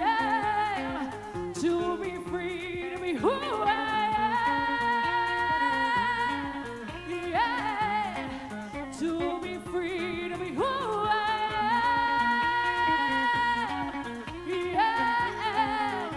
am. To be free, to be who I am. To be free, to be who I am.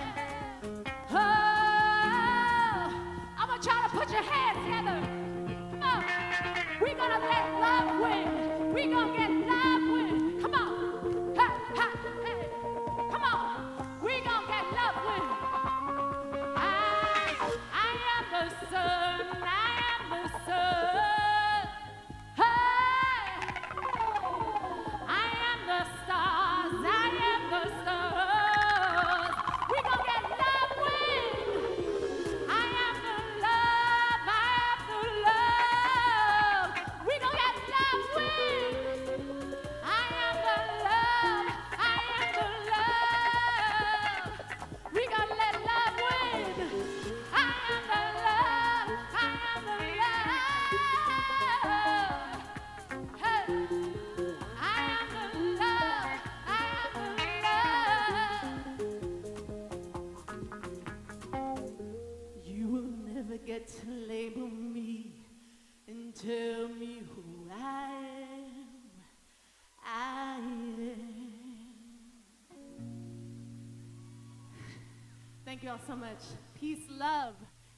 Thank you all so much. Peace, love,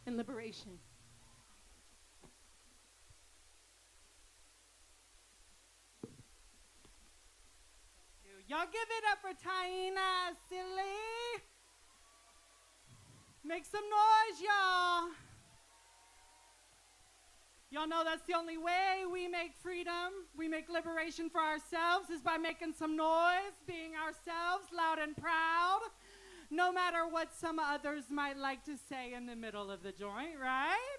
and liberation. Y'all give it up for Taina, silly. Make some noise, y'all. Y'all know that's the only way we make freedom, we make liberation for ourselves is by making some noise, being ourselves, loud and proud, no matter what some others might like to say in the middle of the joint, right?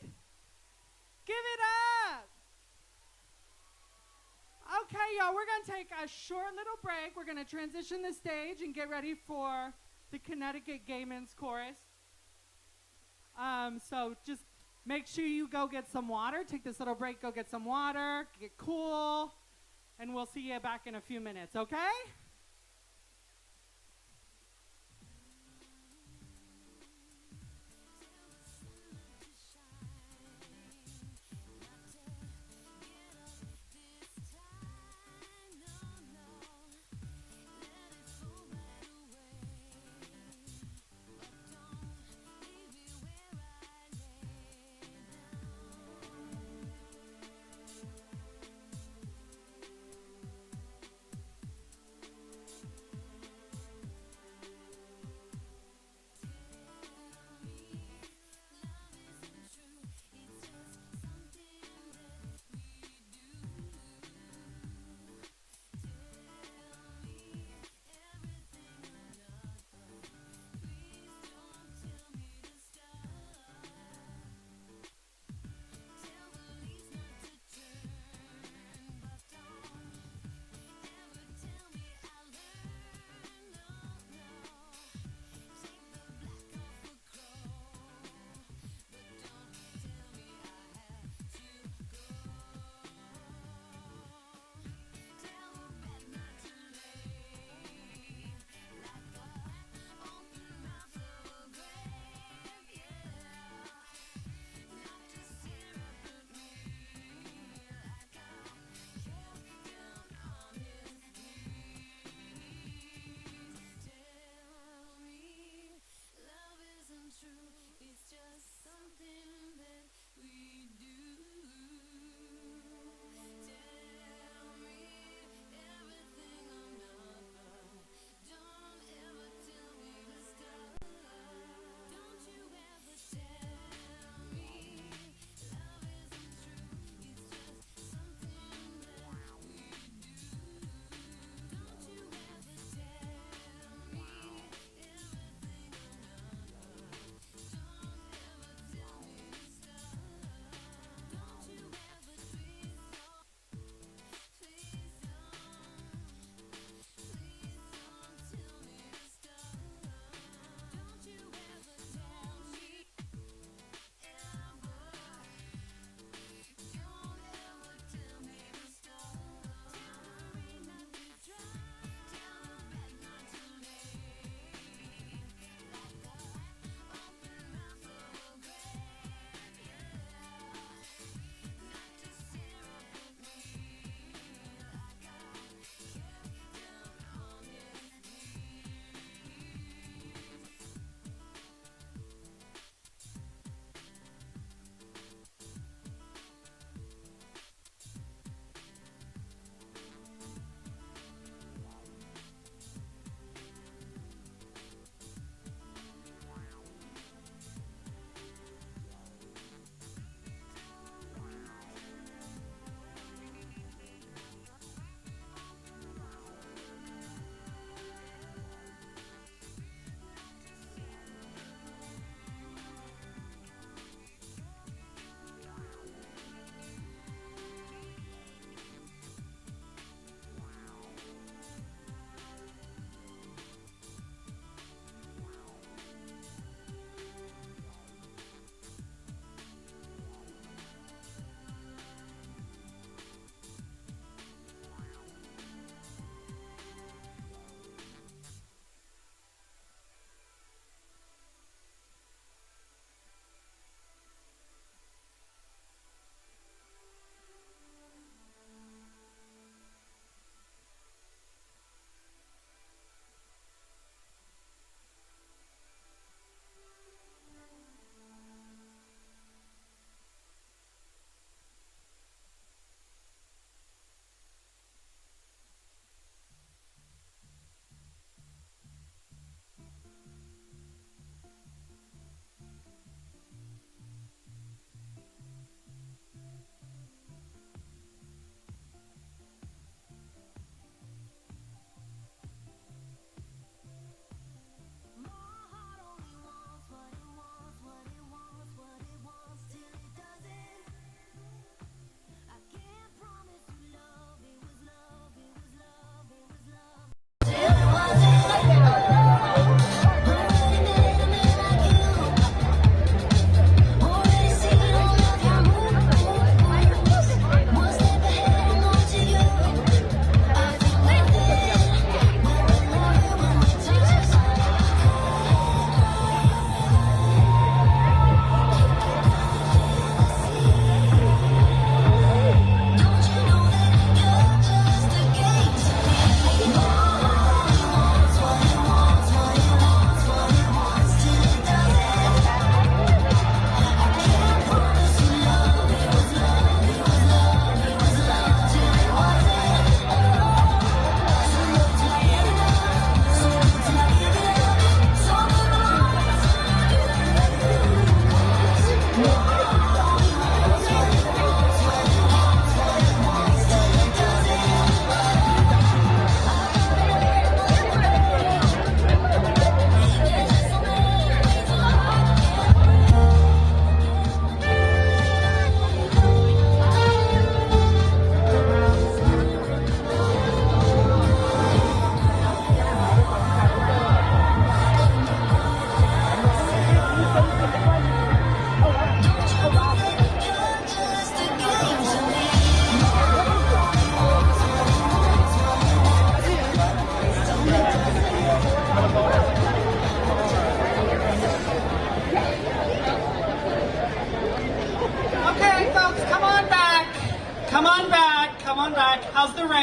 Give it up. Okay, y'all, we're going to take a short little break. We're going to transition the stage and get ready for the Connecticut Gay Men's Chorus. So just make sure you go get some water. Take this little break, go get some water, get cool, and we'll see you back in a few minutes, okay?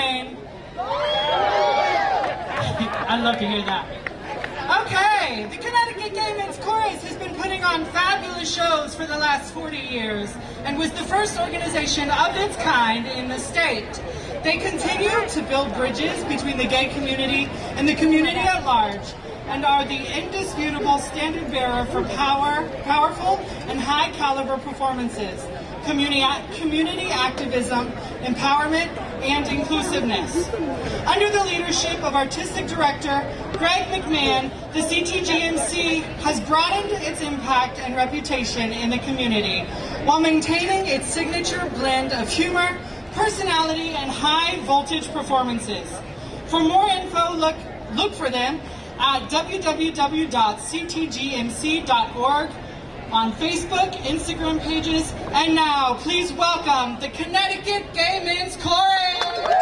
chain? I'd love to hear that. Okay, the Connecticut Gay Men's Chorus has been putting on fabulous shows for the last 40 years and was the first organization of its kind in the state. They continue to build bridges between the gay community and the community at large and are the indisputable standard bearer for powerful and high caliber performances, community activism, empowerment, and inclusiveness. Under the leadership of Artistic Director Greg McMahon, the CTGMC has broadened its impact and reputation in the community while maintaining its signature blend of humor, personality, and high voltage performances. For more info, look for them at www.ctgmc.org, on Facebook, Instagram pages, and now please welcome the Connecticut Gay Men's Chorus!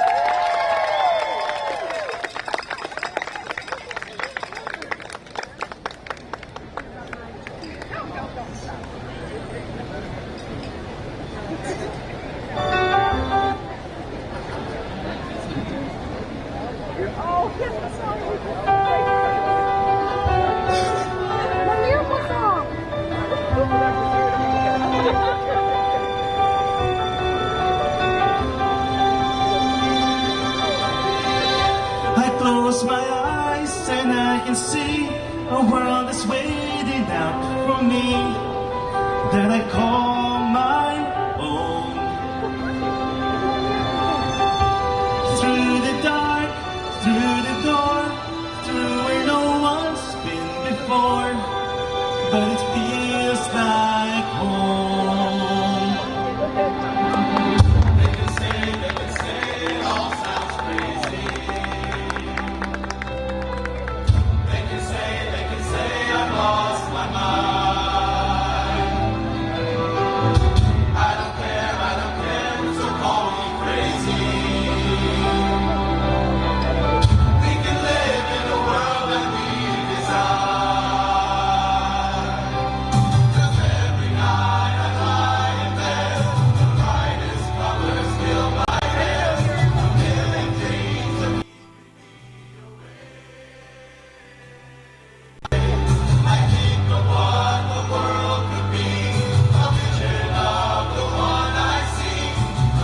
I close my eyes and I can see a world that's waiting out for me that I call my own. Through the dark, through the door, through where no one's been before, but it feels like home. They can say it all sounds crazy. They can say I've lost my mind. I don't care, so call me crazy. We can live in a world that we desire. 'Cause every night I lie in bed, the brightest colors fill my head. A million dreams of I think of what the world could be, a vision of the one I see.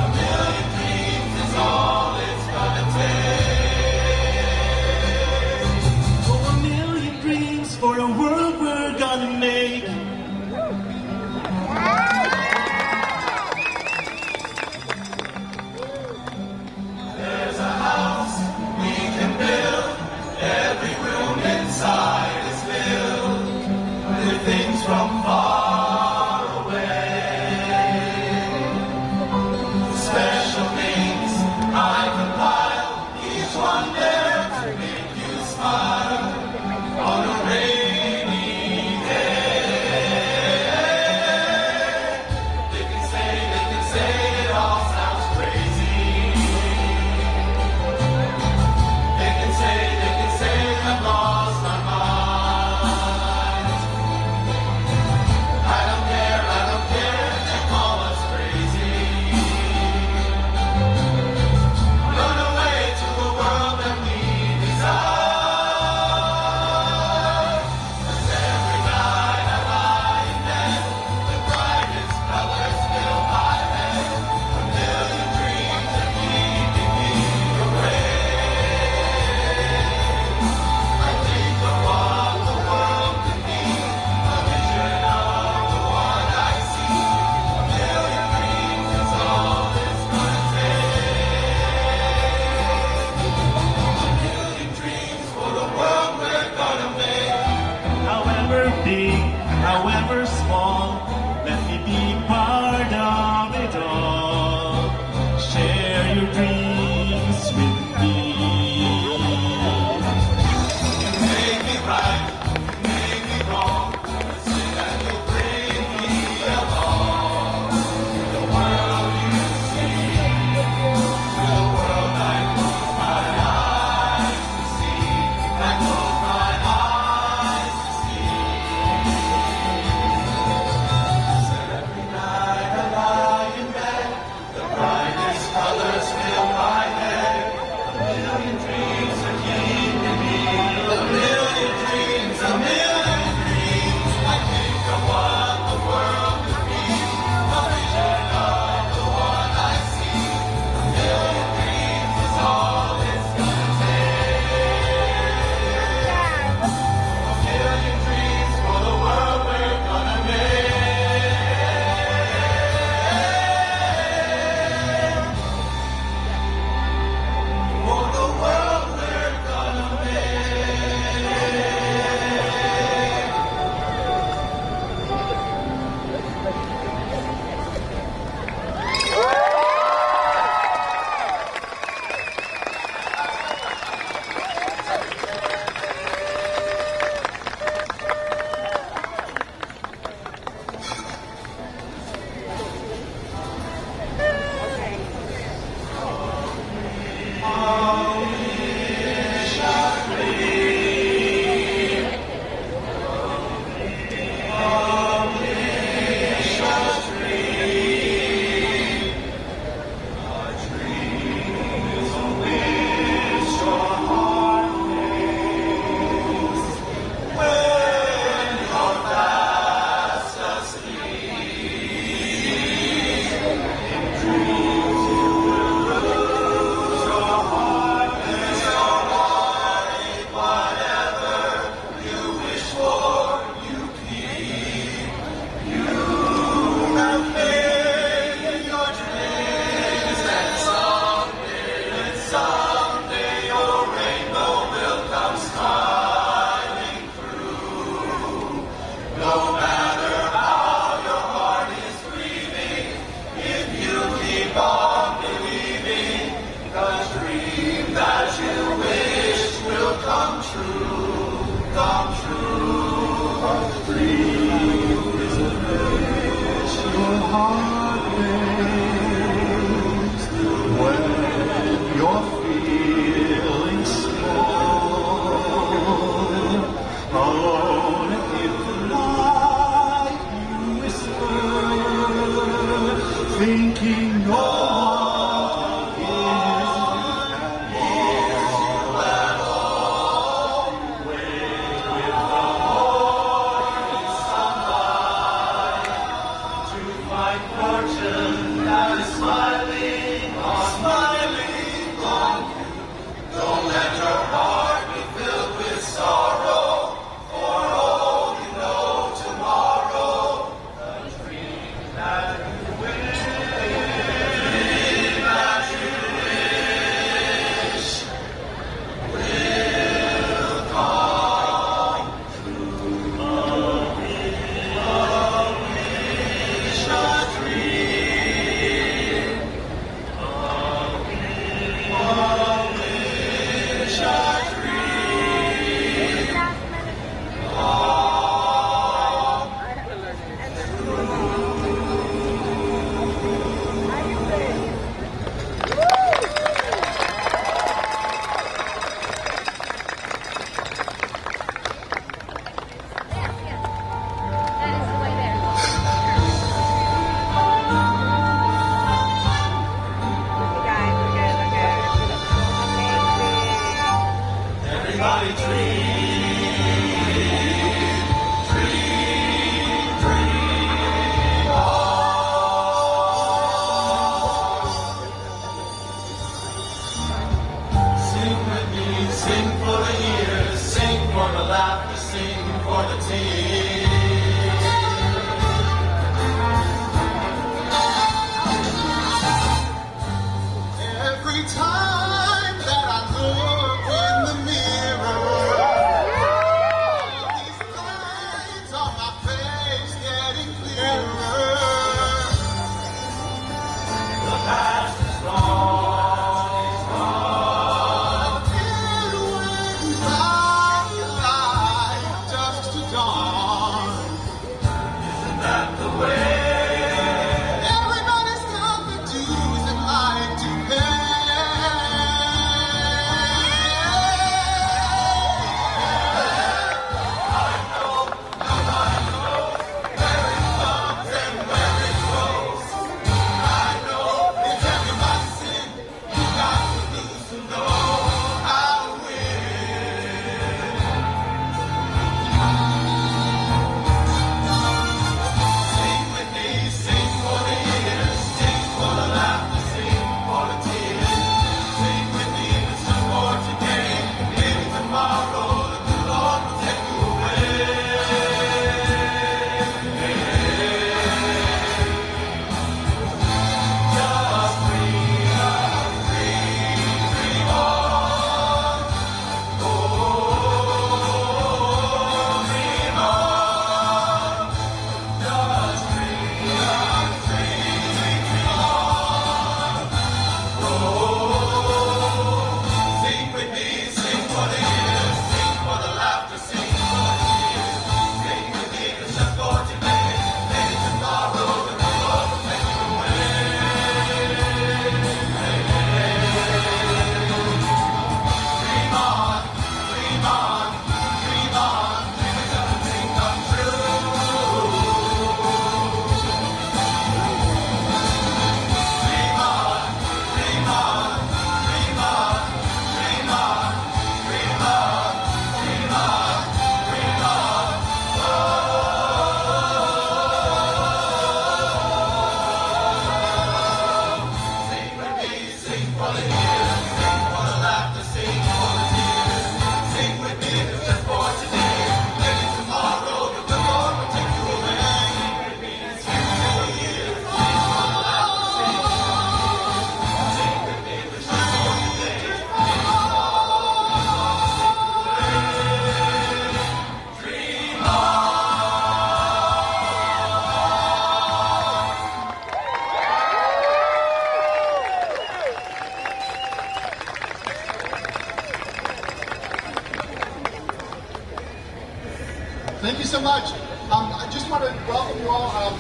A million dreams is all it's gonna take. Oh, a million dreams for a world we're gonna make. There's a house we can build, every room inside is filled with things from far away. Special things I compile, each one there to make you smile on a rainy day. They can say it all sounds crazy. They can say I've lost my mind. I don't care, they call us crazy. Run away to a world that we desire. 'Cause every night I lie in bed, the brightest colors fill my head. A million dreams are keeping me awake. I think of what the world could be, a vision of the one I see. A million dreams is all it's gonna take. A million dreams for the world we're gonna make. However big, however small, let me be part of it all. Share your dreams with me. Make me right, make me wrong. Say that you'll bring me along. The world you see, the world I close my eyes to see. I close my eyes to see. so much. I just want to welcome you all.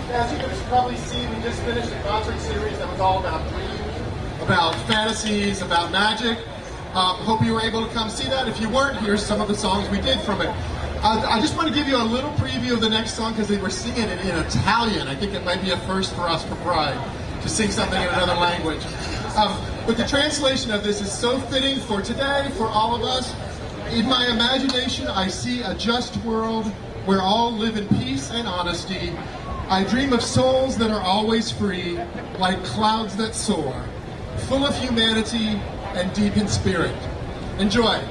As you can probably see, we just finished a concert series that was all about dreams, about fantasies, about magic. Hope you were able to come see that. If you weren't, here's some of the songs we did from it. I just want to give you a little preview of the next song because they were singing it in Italian. I think it might be a first for us for Pride to sing something in another language. But the translation of this is so fitting for today, for all of us. In my imagination, I see a just world where all live in peace and honesty. I dream of souls that are always free, like clouds that soar, full of humanity and deep in spirit. Enjoy.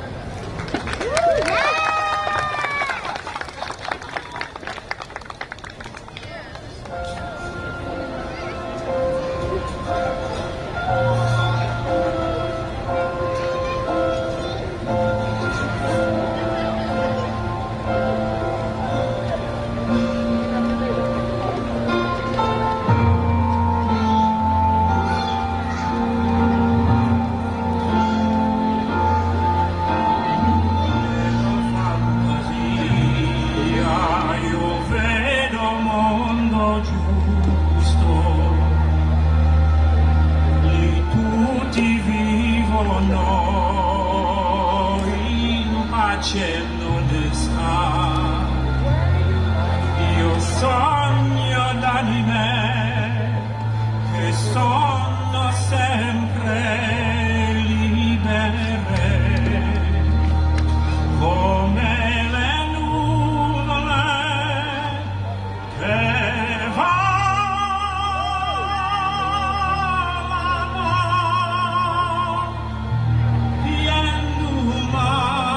Io sogno d'anime che sono sempre libere, come le nuvole che volano in umanità.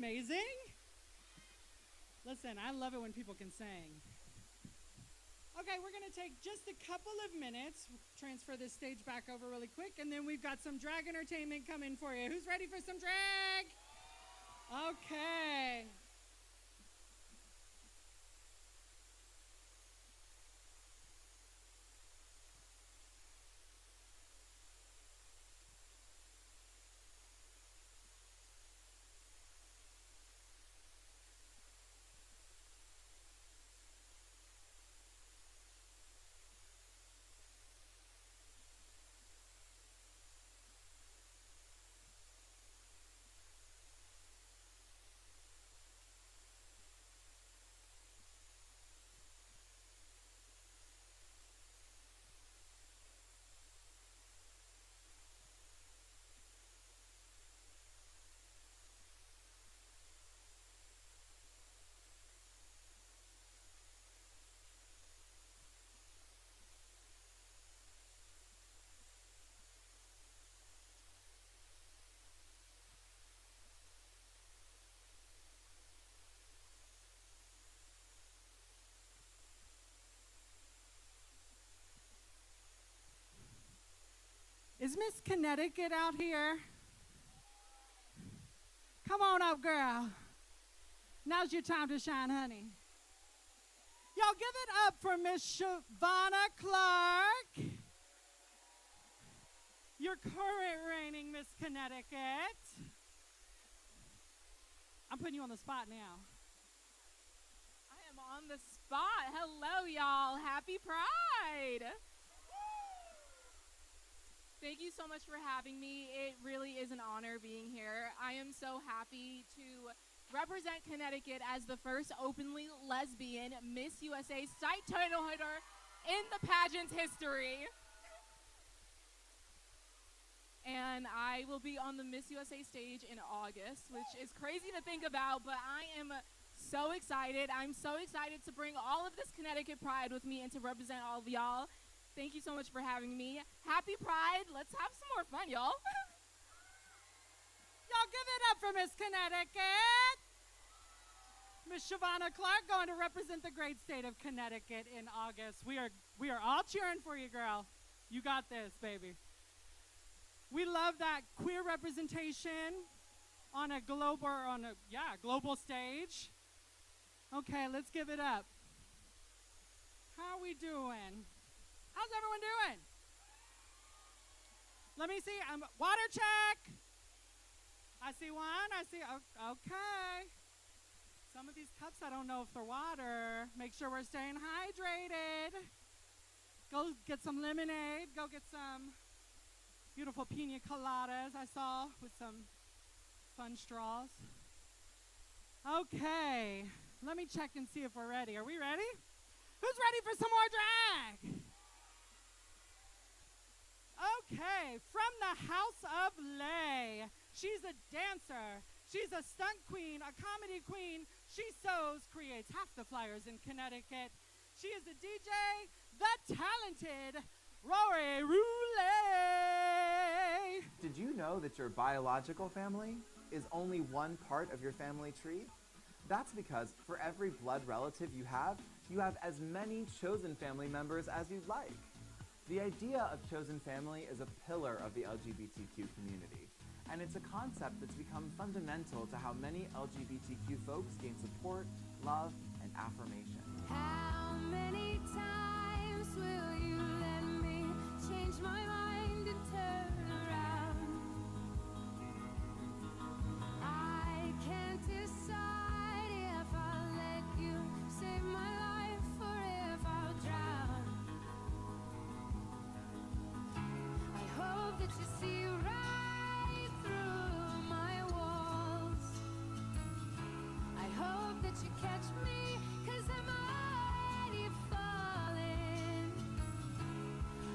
amazing? Listen, I love it when people can sing. Okay, we're going to take just a couple of minutes, transfer this stage back over really quick, and then we've got some drag entertainment coming for you. Who's ready for some drag? Okay. Is Miss Connecticut out here? Come on up, girl. Now's your time to shine, honey. Y'all give it up for Miss Shavonna Clark, your current reigning Miss Connecticut. I'm putting you on the spot now. I am on the spot. Hello, y'all. Happy Pride. Thank you so much for having me. It really is an honor being here. I am so happy to represent Connecticut as the first openly lesbian Miss USA site title holder in the pageant's history. And I will be on the Miss USA stage in August, which is crazy to think about, but I am so excited. I'm so excited to bring all of this Connecticut pride with me and to represent all of y'all. Thank you so much for having me. Happy Pride. Let's have some more fun, y'all. Y'all give it up for Miss Connecticut. Miss Shavonna Clark going to represent the great state of Connecticut in August. We are all cheering for you, girl. You got this, baby. We love that queer representation on a global stage. Okay, let's give it up. How are we doing? How's everyone doing? Let me see. Water check. I see one. I see. Okay. Some of these cups, I don't know if they're water. Make sure we're staying hydrated. Go get some lemonade. Go get some beautiful pina coladas I saw with some fun straws. Okay. Let me check and see if we're ready. Are we ready? Who's ready for some more drag? Okay, from the House of Lay. She's a dancer. She's a stunt queen, a comedy queen. She sews, creates half the flyers in Connecticut. She is a DJ, the talented Rory Roulet. Did you know that your biological family is only one part of your family tree? That's because for every blood relative you have as many chosen family members as you'd like. The idea of chosen family is a pillar of the LGBTQ community, and it's a concept that's become fundamental to how many LGBTQ folks gain support, love, and affirmation. How many times will you let me change my mind and turn around? I can't decide if I'll let you save my life or if I'll drown. I hope that you see right through my walls. I hope that you catch me, 'cause I'm already falling.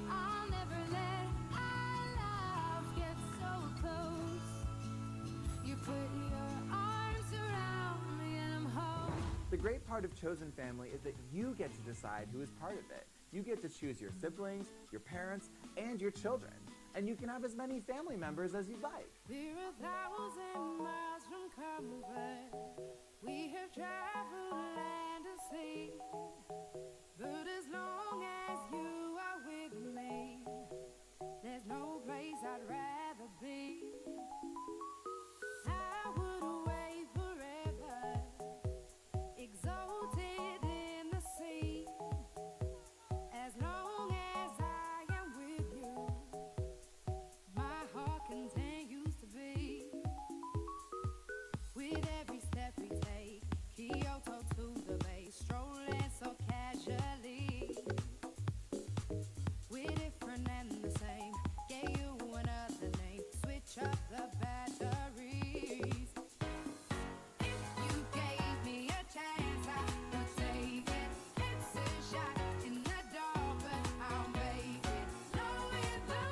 I'll never let our love get so close. You put your arms around me and I'm home. The great part of chosen family is that you get to decide who is part of it. You get to choose your siblings, your parents, and your children. And you can have as many family members as you'd like. We're 1,000 miles from come, but we have traveled land and sea. But as long as you are with me, there's no place I'd rather be. I would away forever, exalted in the sea. As long as I am with you, my heart continues to beat. With every step we take, Kyoto to the bay, strolling so casually. We're different and the same, gave you another name, switch up the batteries. If you gave me a chance, I would take it. It's a shot in the dark, but I'll make it. Knowing that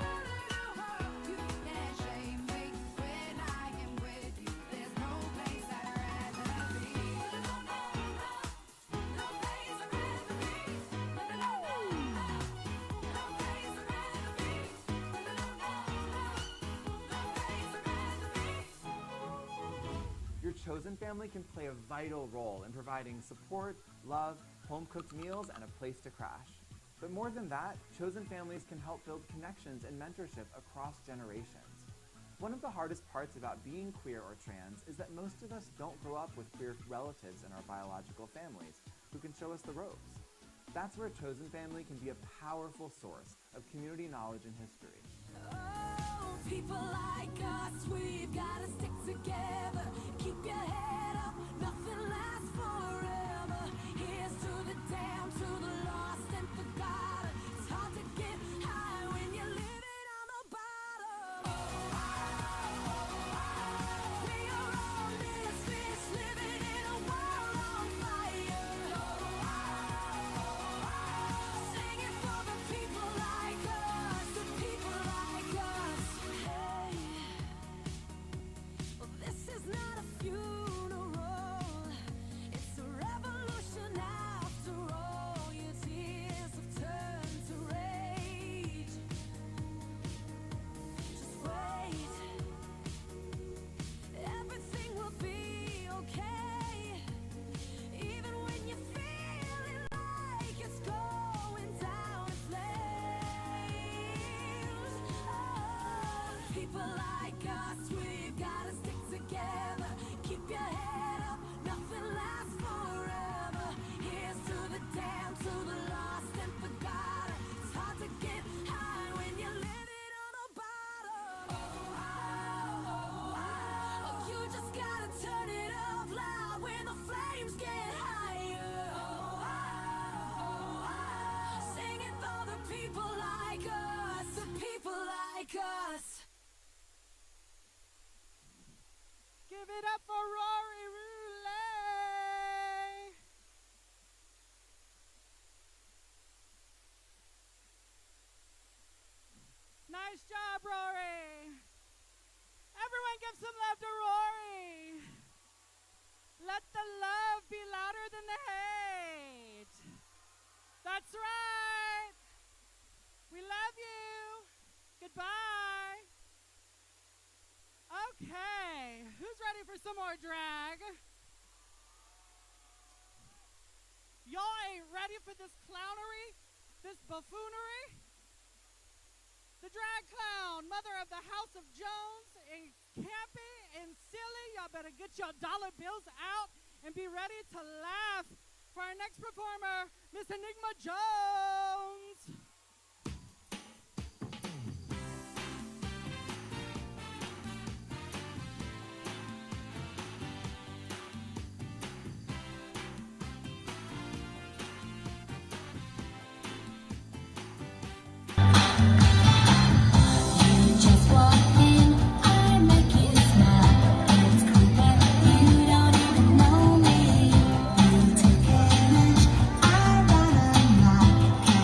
you can't shame me when I am with you. There's no place I'd rather be. No place I'd rather be. No place I'd rather be. No place I'd rather be. Your chosen family can play a vital role in providing support, love, home-cooked meals, and a place to crash. But more than that, chosen families can help build connections and mentorship across generations. One of the hardest parts about being queer or trans is that most of us don't grow up with queer relatives in our biological families who can show us the ropes. That's where chosen family can be a powerful source of community knowledge and history. Oh, people like us, we've gotta stick together. Keep your head up, nothing lasts forever. Here's to the damned, to the lost and forgotten. It's hard to get high when you're living on the bottom. We are all misfits living in a world on fire. Singing for the people like us, the people like us. Hey, well, this is not a funeral, it's a revolution after all. Your tears have turned to rage. Just wait, everything will be okay. Even when you're feeling like it's going down in flames. Oh, people like us, we've gotta stick together. Keep your head up, nothing lasts forever. Here's to the damned, to the lost and forgotten. It's hard to get high when you're living on the bottom. Oh, you just gotta turn it up loud when the flames get higher. Singing for the people like us, the people like us. Give it up for Rory Roulet. Nice job, Rory. Everyone give some love to Rory. Let the love be louder than the hate. That's right. We love you. Goodbye. Okay, who's ready for some more drag? Y'all ain't ready for this clownery, this buffoonery? The drag clown, mother of the House of Jones, is campy and silly. Y'all better get your dollar bills out and be ready to laugh for our next performer, Miss Enigma Jones. Just walk in, I make you smile. It's cool that you don't even know me. You take advantage, I run a mile.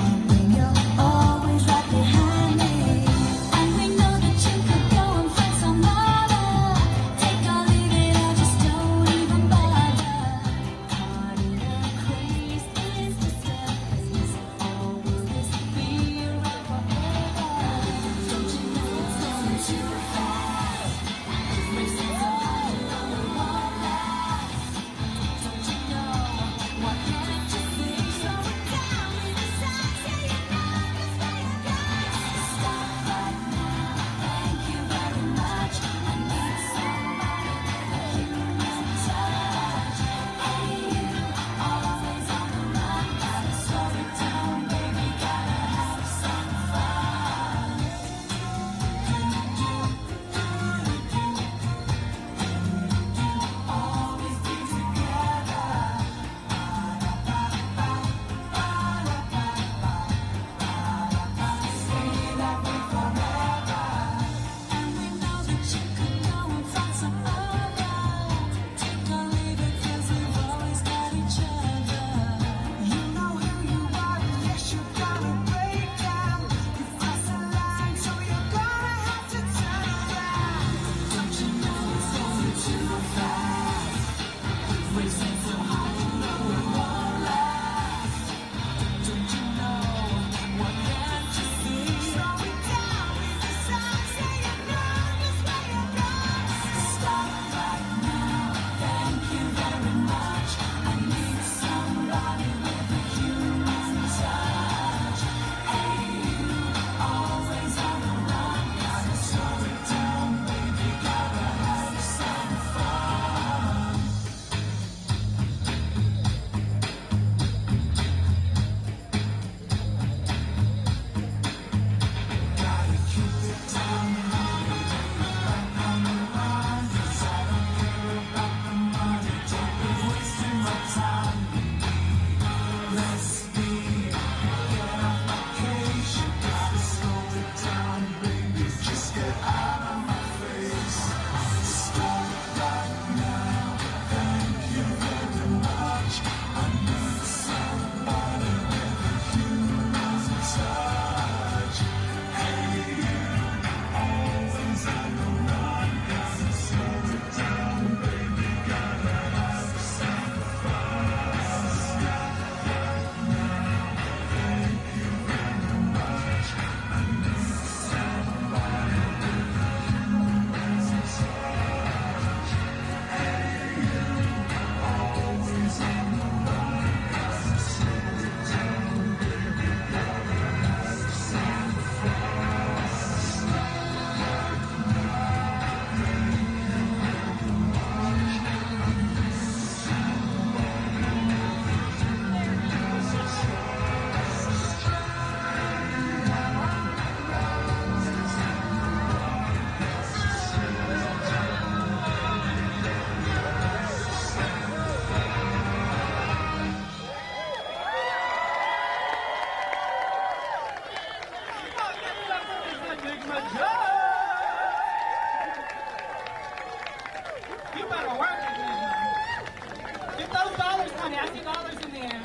You better work it, Nigma. Get those dollars, honey. I see dollars in there.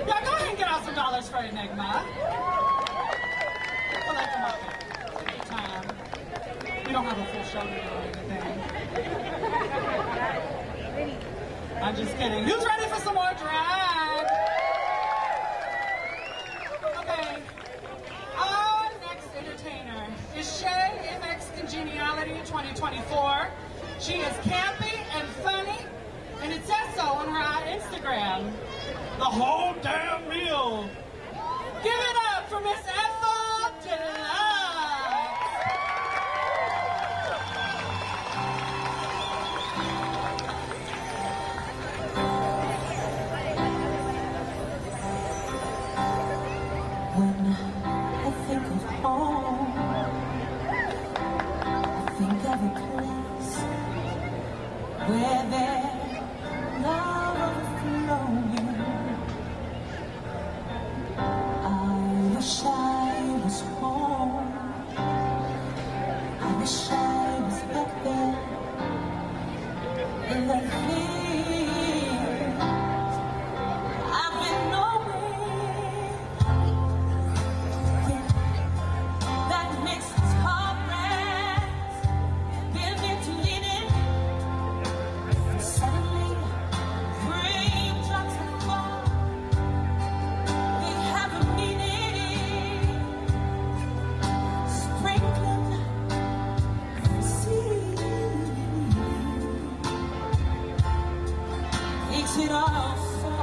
Yeah, go ahead and get out some dollars for it, Nigma. Collect them up. Take your time. We don't have a full show today or anything. I'm just kidding. Who's ready for some more drag? Okay. Our next entertainer is Shay MX Congeniality 2024. She is campy and funny, and it says so on her Instagram. The whole damn meal. Give it up for Miss Ethel Deluxe. When I think of home, I think of a place where there's love overflowing. I wish I was home. I wish I was back there in that field. I've been knowing that makes us heartbreaks, building to leading. Suddenly, raindrops that fall, they have a meaning, sprinkling the sea, makes it all so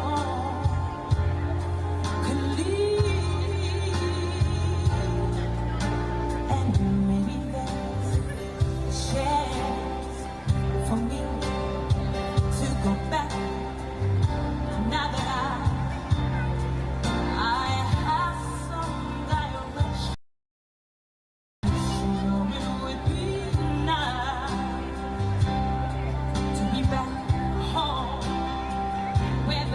clean. And maybe there's a chance for me to go back. Now that I have some direction, sure it would be nice to be back home where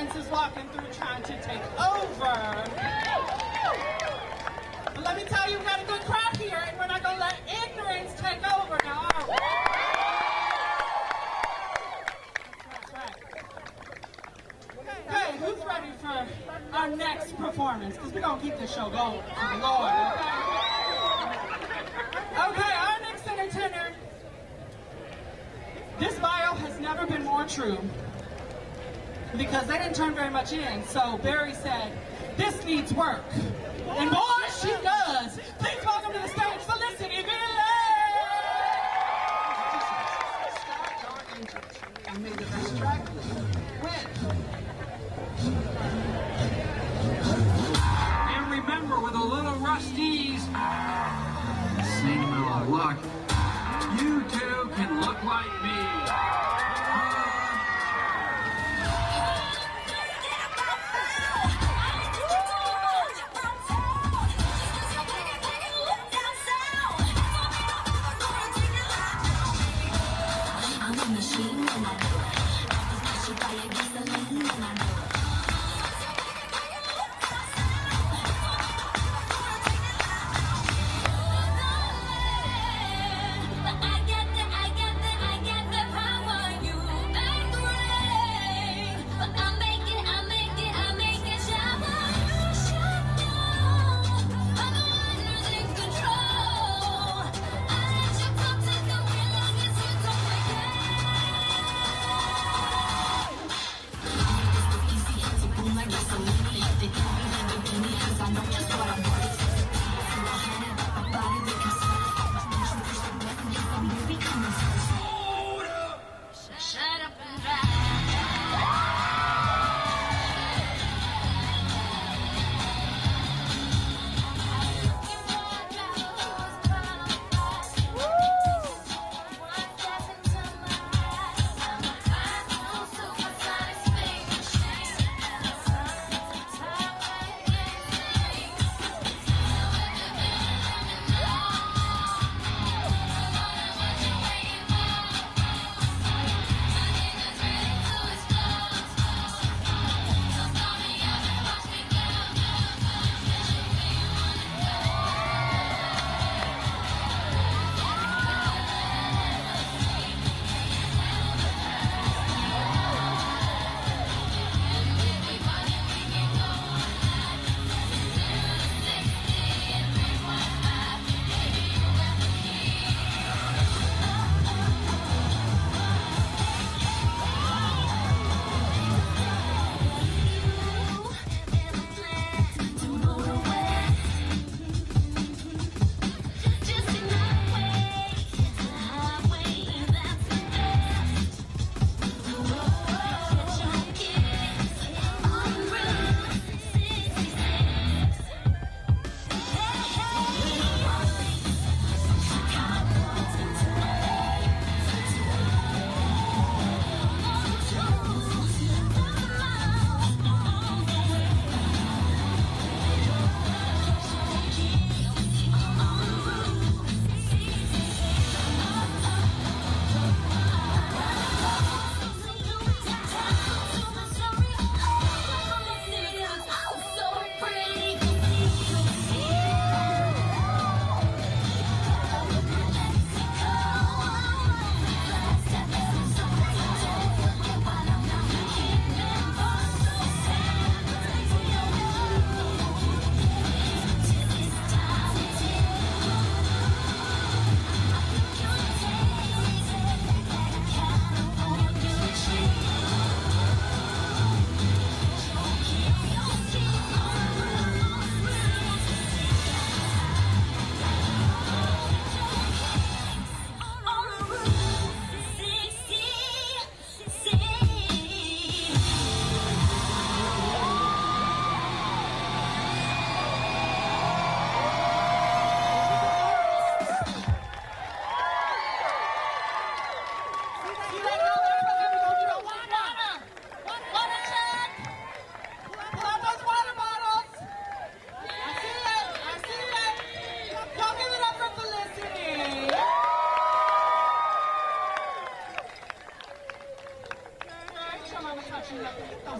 ignorance is walking through trying to take over. But let me tell you, we got a good crowd here, and we're not going to let ignorance take over now, are we? Hey, who's ready for our next performance? Because we're going to keep this show going for the Lord, okay? Okay, our next entertainer. This bio has never been more true because they didn't turn very much in. So Barry said, this needs work. And boy, she does. Please welcome to the stage Felicity I made the best track. And remember, with a little Rusty's same little look, you too can look like me. I get the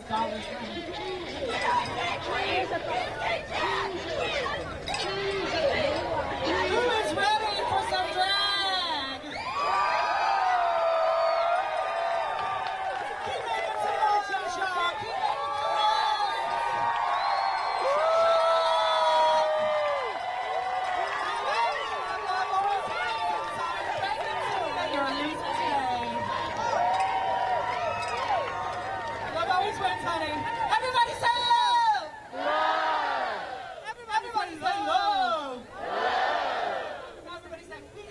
dollars. Who is ready for some drag? Keep making some noise, y'all. Keep making some noise. You're losing today. Love always wins, honey. Everybody say love! Everybody say love! Now everybody say, we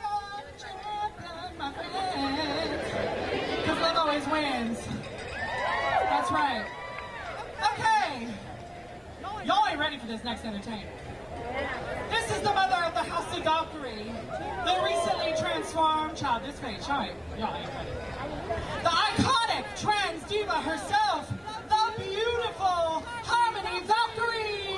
are the champions, my friends. Because love always wins. That's right. Okay. Y'all ain't ready for this next entertainment. This is the mother of the House of Valkyrie, the recently transformed child. This face, y'all ain't ready. The iconic trans diva herself, the beautiful Harmony Valkyrie.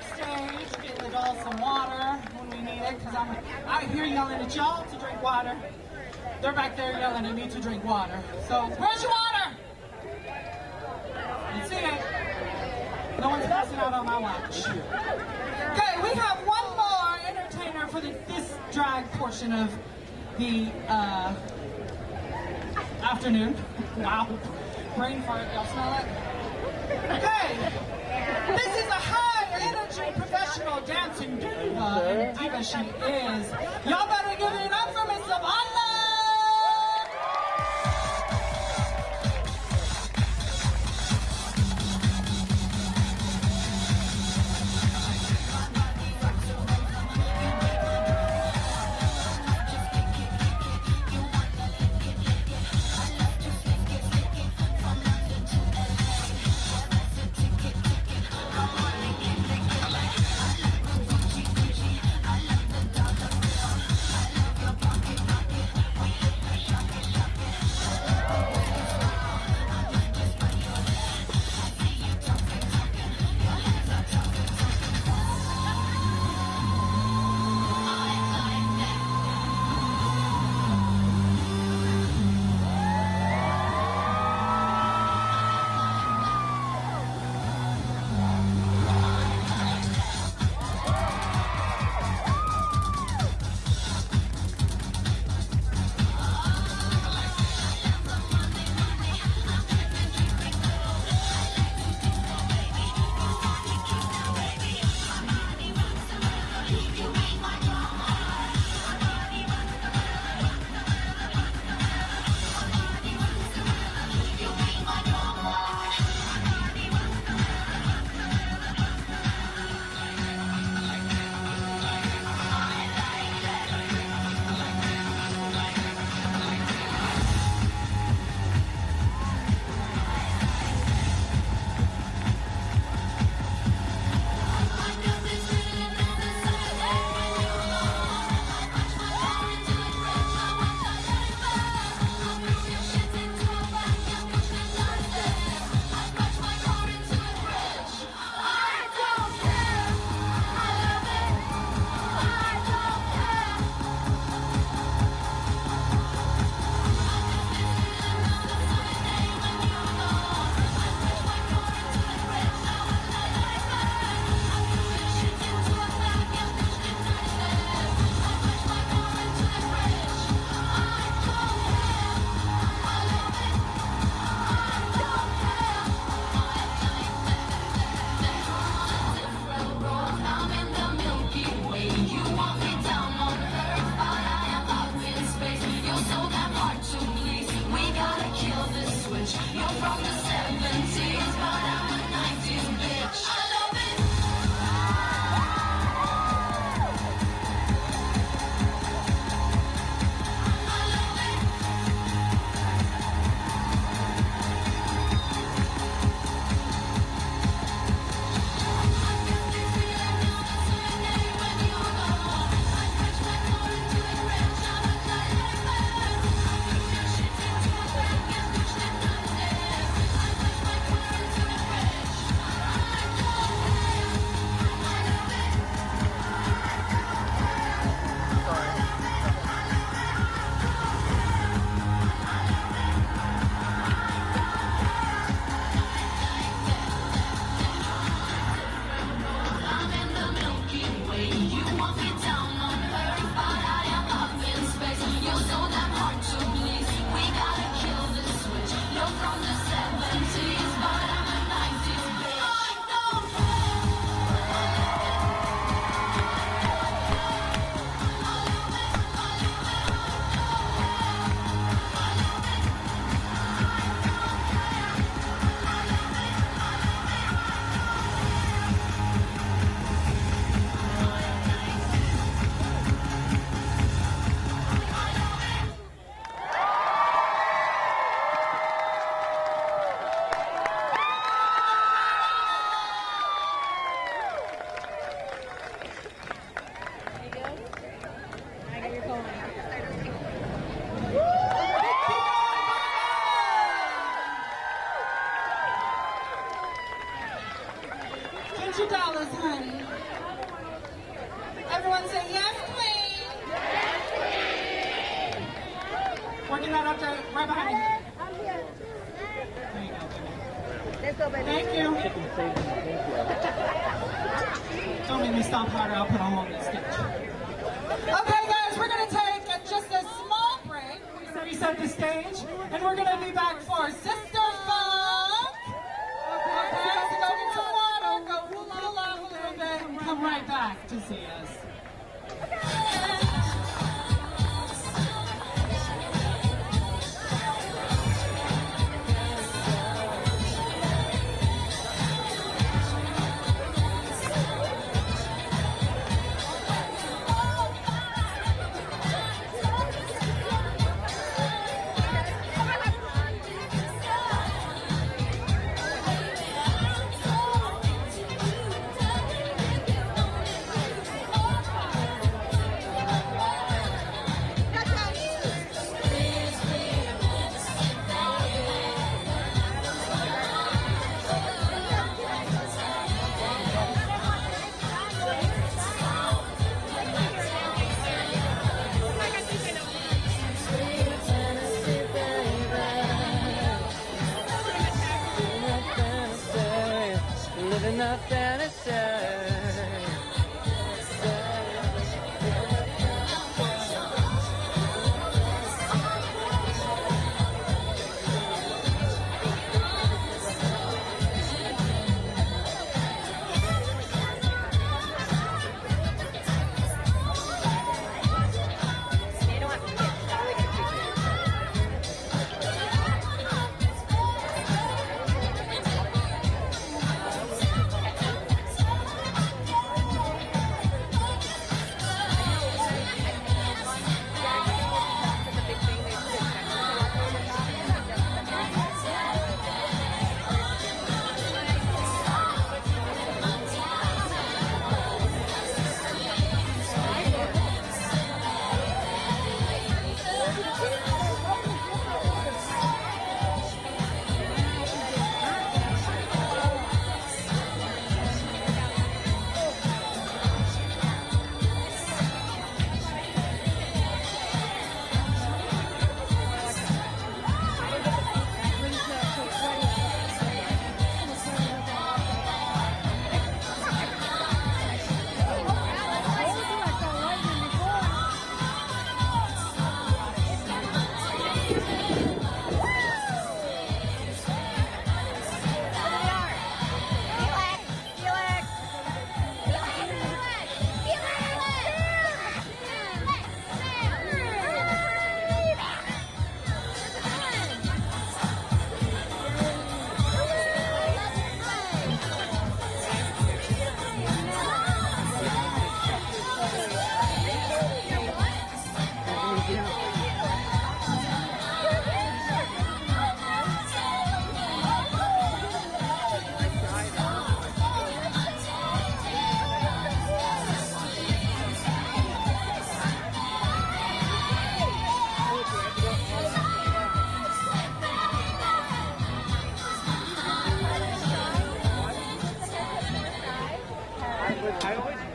backstage, getting the dolls some water when we need it, because I'm out here yelling at y'all to drink water. They're back there yelling at me to drink water. So, where's your water? You see it? No one's passing out on my watch. Okay, we have one more entertainer for this drag portion of the afternoon. Wow. Brain fart, y'all smell it? Okay. This is a high-energy professional dancing diva, and diva she is. Y'all better give it up for Miss Savannah! that up there, right behind you. Thank you. Don't make me stomp harder, I'll put them on the stage. Okay guys, we're going to take just a small break. We're going to reset the stage, and we're going to be back for Sister Funk. Okay, so go get some water, go cool off a little bit, and come right back to see us. Living a fantasy.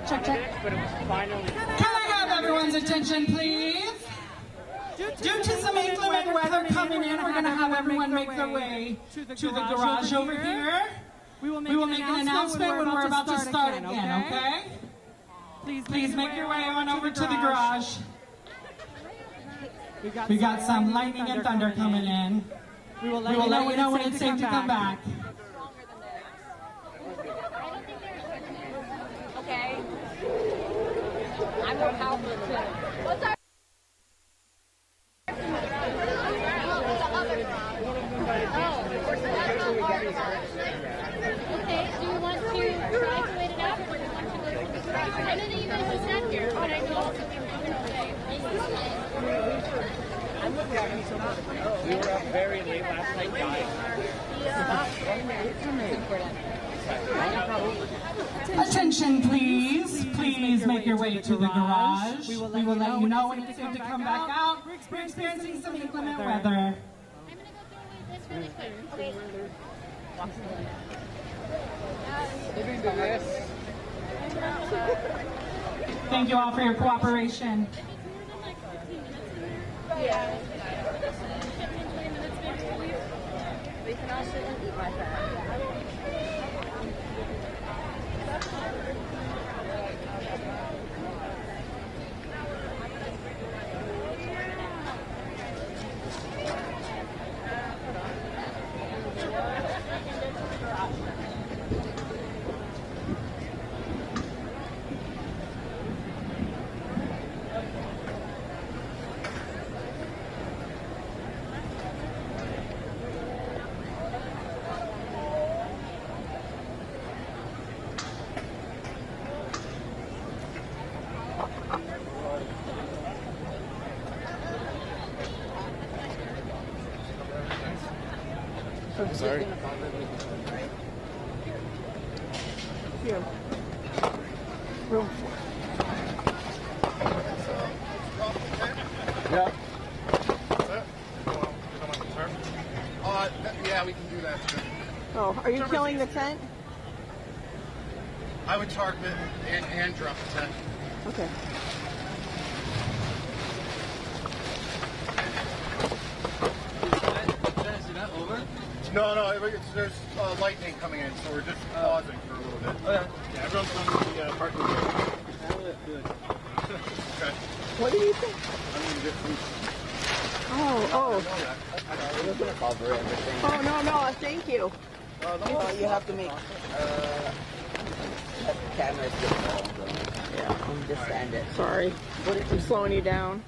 Check, check. Can I have everyone's attention, please? Due to some inclement weather coming in, we're going to have everyone make their way to the garage over here. We will make an announcement when we're about to start again, okay? Please make your way on over to the garage. We got some lightning and thunder coming in. We will let you know when it's safe to come back. Okay. I'm from Hartford. What's our... Okay, do you want to try to wait it out, or do you want to go to the garage? I know that you guys just got here, but I know we were up very late last night dying. Attention, please. Please make your way to the garage. We will let you know when it's good to come back out. We're experiencing some inclement weather. really quick. Okay. Thank you all for your cooperation. Yeah. and I'll sit and eat my fat. I'm sorry. Here. Room 4. Yeah. Yeah, we can do that too. Oh, are you killing the tent? I would tarp it and drop the tent. Okay. Is that over? No, there's lightning coming in, so we're just pausing for a little bit. Okay. Yeah, everyone's on the parking lot. Okay. What do you think? I'm going to get food. Oh. We're going to cover everything. Oh, no, thank you. You have to make cameras get involved. Yeah, just stand it. Sorry. I'm slowing you down.